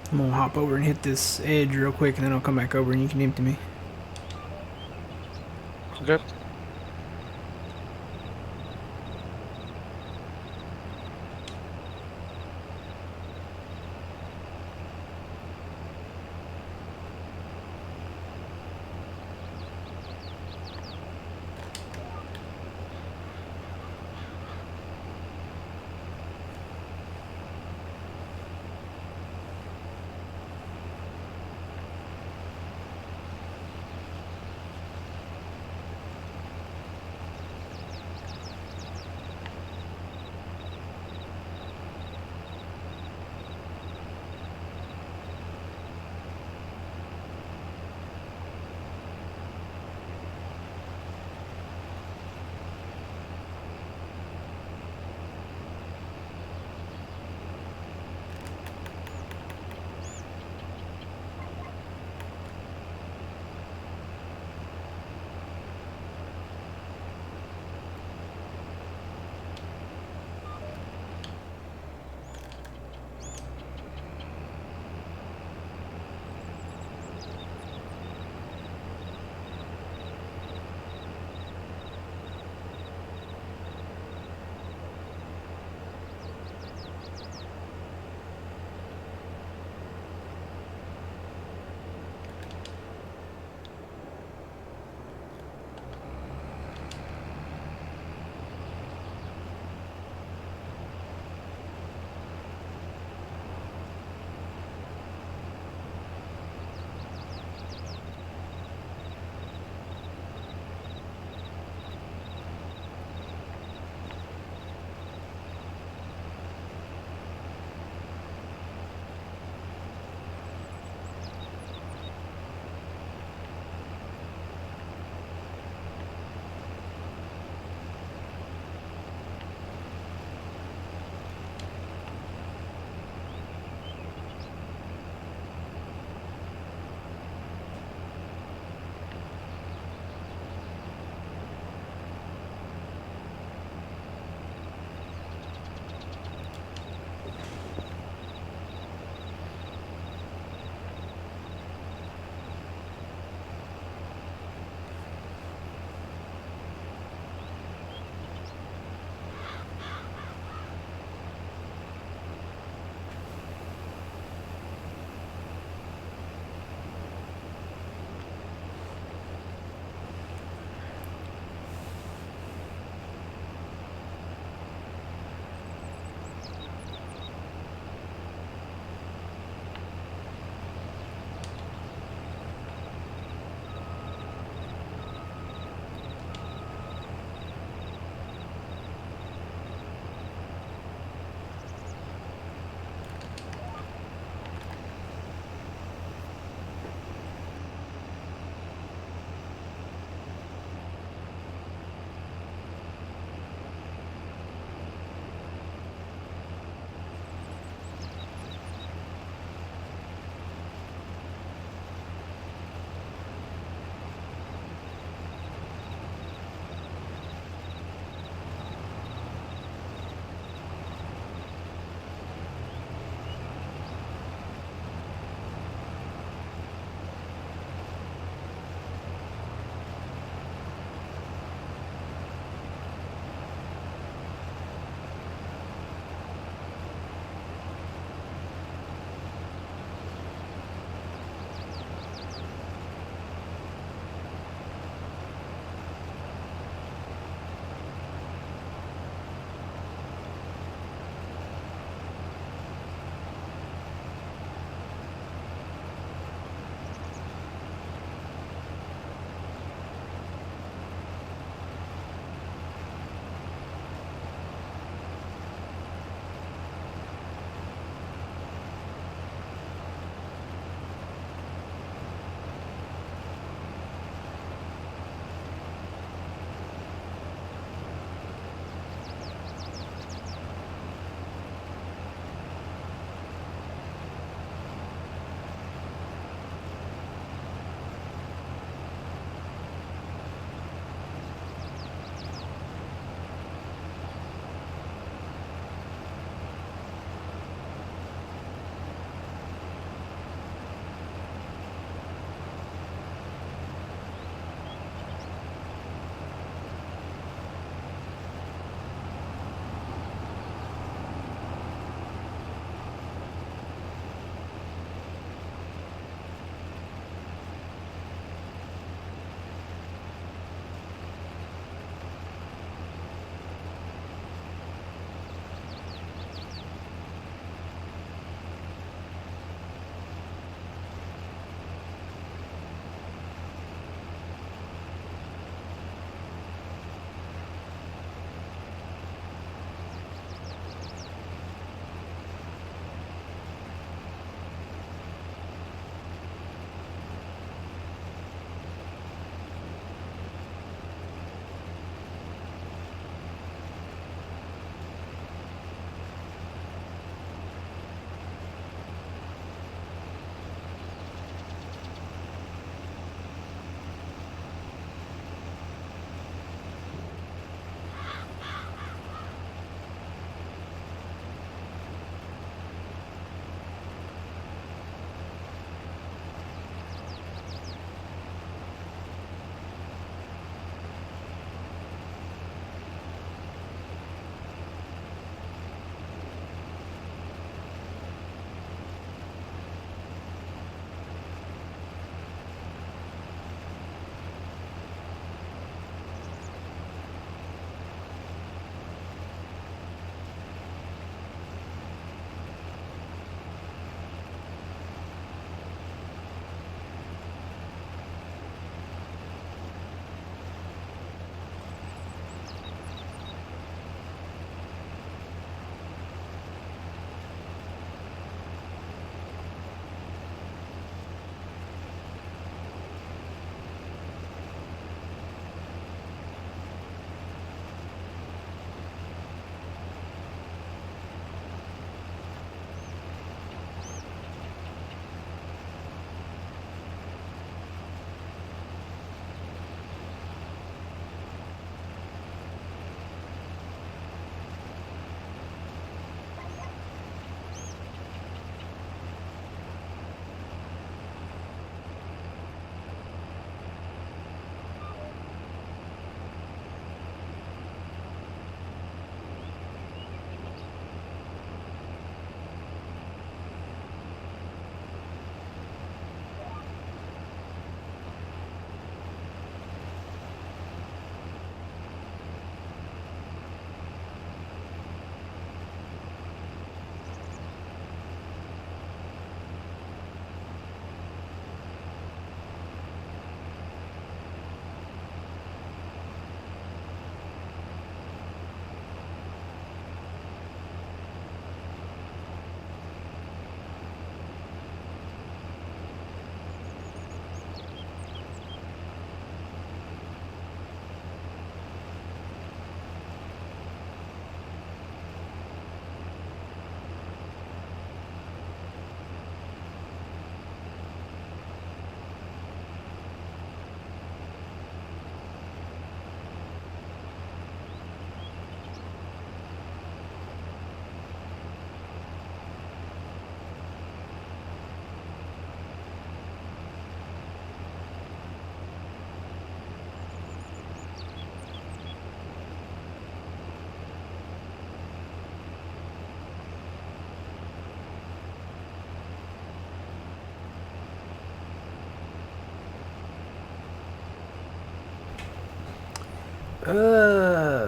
I'm gonna hop over and hit this edge real quick, and then I'll come back over and you can empty me. Okay.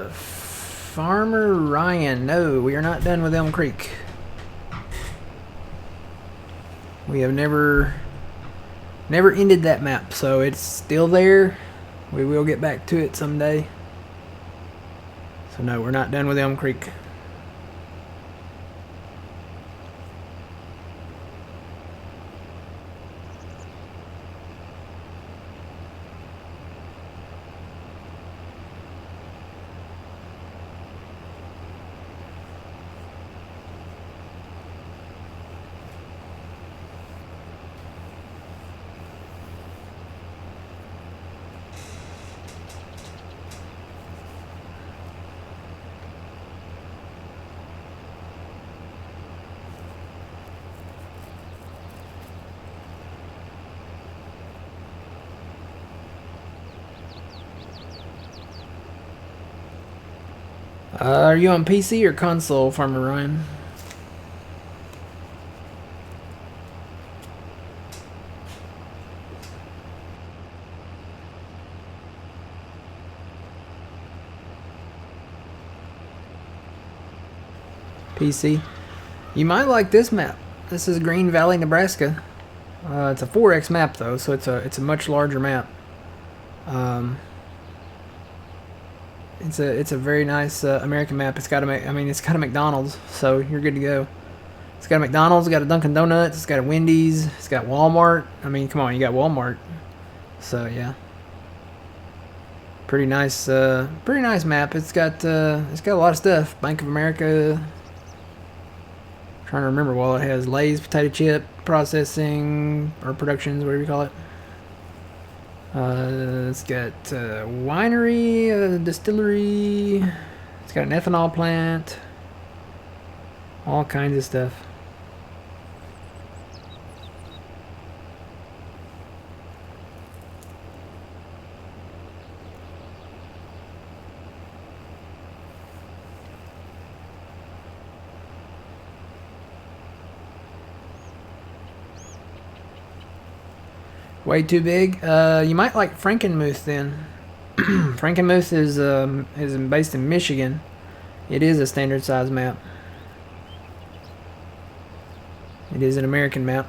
Farmer Ryan. No, we are not done with Elm Creek. We have never ended that map, so it's still there. We will get back to it someday. So no, we're not done with Elm Creek. Are you on PC or console, Farmer Ryan? PC. You might like this map. This is Green Valley, Nebraska. It's a 4x map though, so it's a much larger map. It's a very nice American map. It's got a McDonald's, so you're good to go. It's got a McDonald's, it's got a Dunkin' Donuts, it's got a Wendy's, it's got Walmart. I mean, come on, you got Walmart. So yeah, pretty nice map. It's got a lot of stuff. Bank of America. Trying to remember what it has. Lay's potato chip processing or productions, whatever you call it. It's got a winery, a distillery. It's got an ethanol plant. All kinds of stuff. Way too big. You might like Frankenmuth then. Frankenmuth is based in Michigan. It is a standard size map. It is an American map.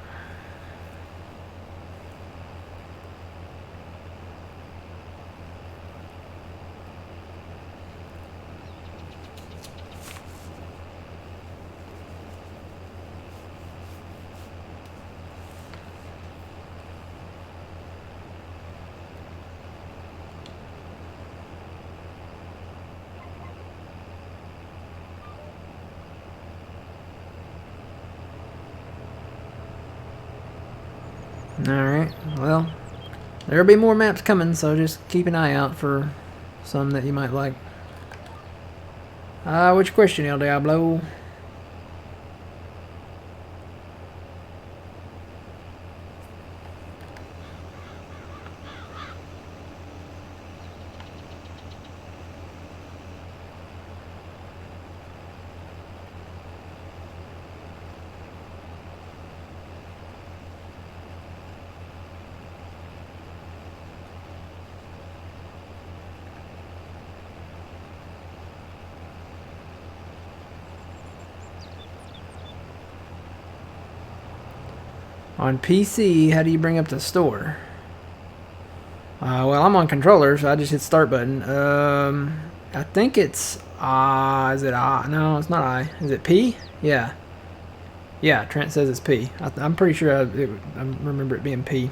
Alright, well, there'll be more maps coming, so just keep an eye out for some that you might like. What's your question, El Diablo? On PC, how do you bring up the store? Well, I'm on controller, so I just hit start button. I think it's is it I? No, it's not I. Is it P? Yeah. Yeah, Trent says it's P. I'm pretty sure I remember it being P.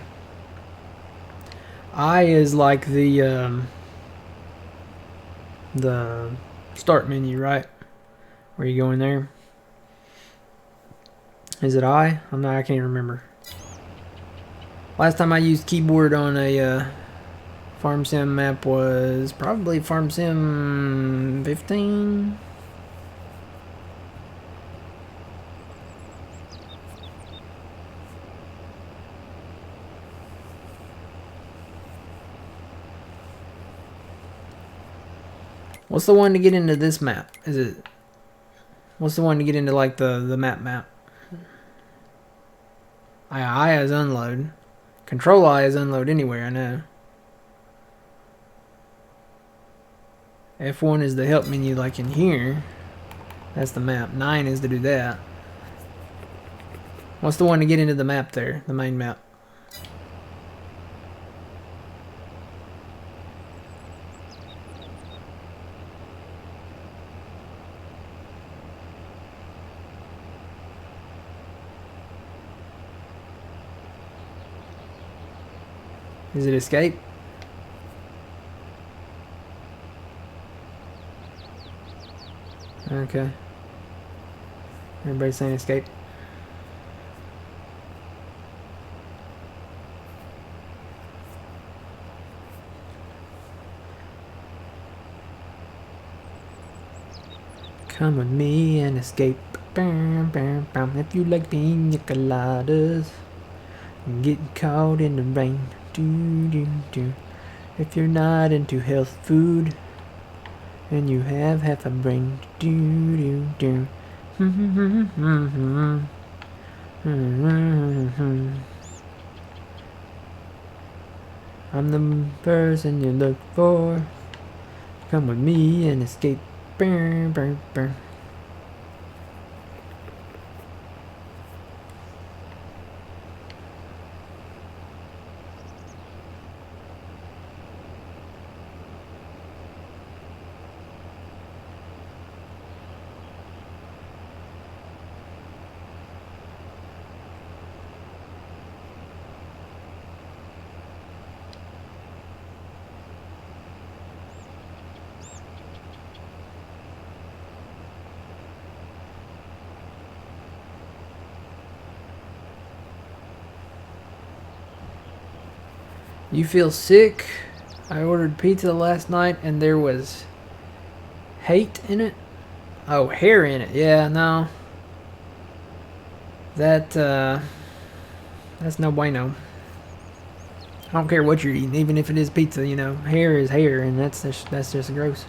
I is like the start menu, right? Where you go in there. Is it I? I can't remember. Last time I used keyboard on a Farm Sim map was probably Farm Sim 15. What's the one to get into this map? What's the one to get into like the map? I is unload. Control I is unload anywhere, I know. F1 is the help menu like in here. That's the map. 9 is to do that. What's the one to get into the map there? The main map. Is it escape? Okay. Everybody's saying escape. Come with me and escape. Bam, bam, bam. If you like pina coladas and getting caught in the rain. Do, do, do. If you're not into health food and you have half a brain. Do, do, do. I'm the person you look for. Come with me and escape. Burr, burr, burr. You feel sick? I ordered pizza last night and there was hate in it. Oh, hair in it. Yeah, no. That's no bueno. I don't care what you're eating, even if it is pizza, you know. Hair is hair, and that's just gross.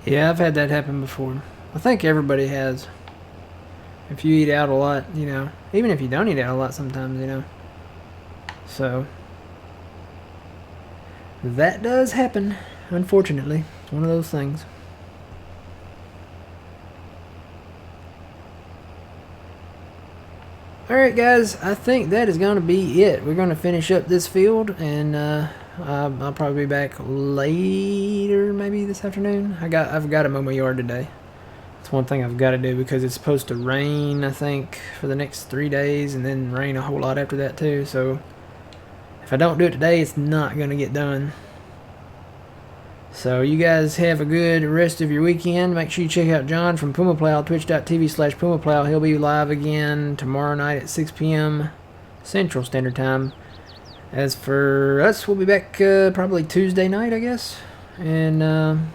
Yeah, I've had that happen before. I think everybody has. If you eat out a lot, you know, even if you don't eat out a lot sometimes, you know. So, that does happen, unfortunately. It's one of those things. Alright guys, I think that is going to be it. We're going to finish up this field, and I'll probably be back later, maybe this afternoon. I've got to mow my yard today. It's one thing I've got to do because it's supposed to rain, I think, for the next 3 days, and then rain a whole lot after that too. So if I don't do it today, it's not going to get done. So you guys have a good rest of your weekend. Make sure you check out John from PumaPlow, twitch.tv/PumaPlow. He'll be live again tomorrow night at 6 p.m. Central Standard Time. As for us, we'll be back probably Tuesday night, I guess. And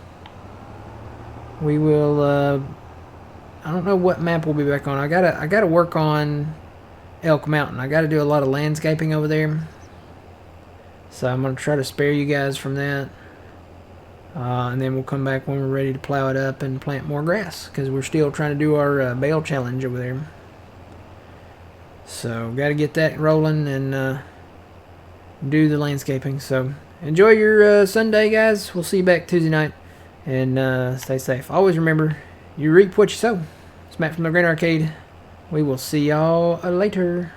we will, I don't know what map we'll be back on. I gotta work on Elk Mountain. I gotta do a lot of landscaping over there. So I'm gonna try to spare you guys from that. And then we'll come back when we're ready to plow it up and plant more grass, because we're still trying to do our bale challenge over there. So got to get that rolling and do the landscaping. So enjoy your Sunday, guys. We'll see you back Tuesday night, and stay safe. Always remember, you reap what you sow. It's Matt from the Grand Arcade. We will see y'all later.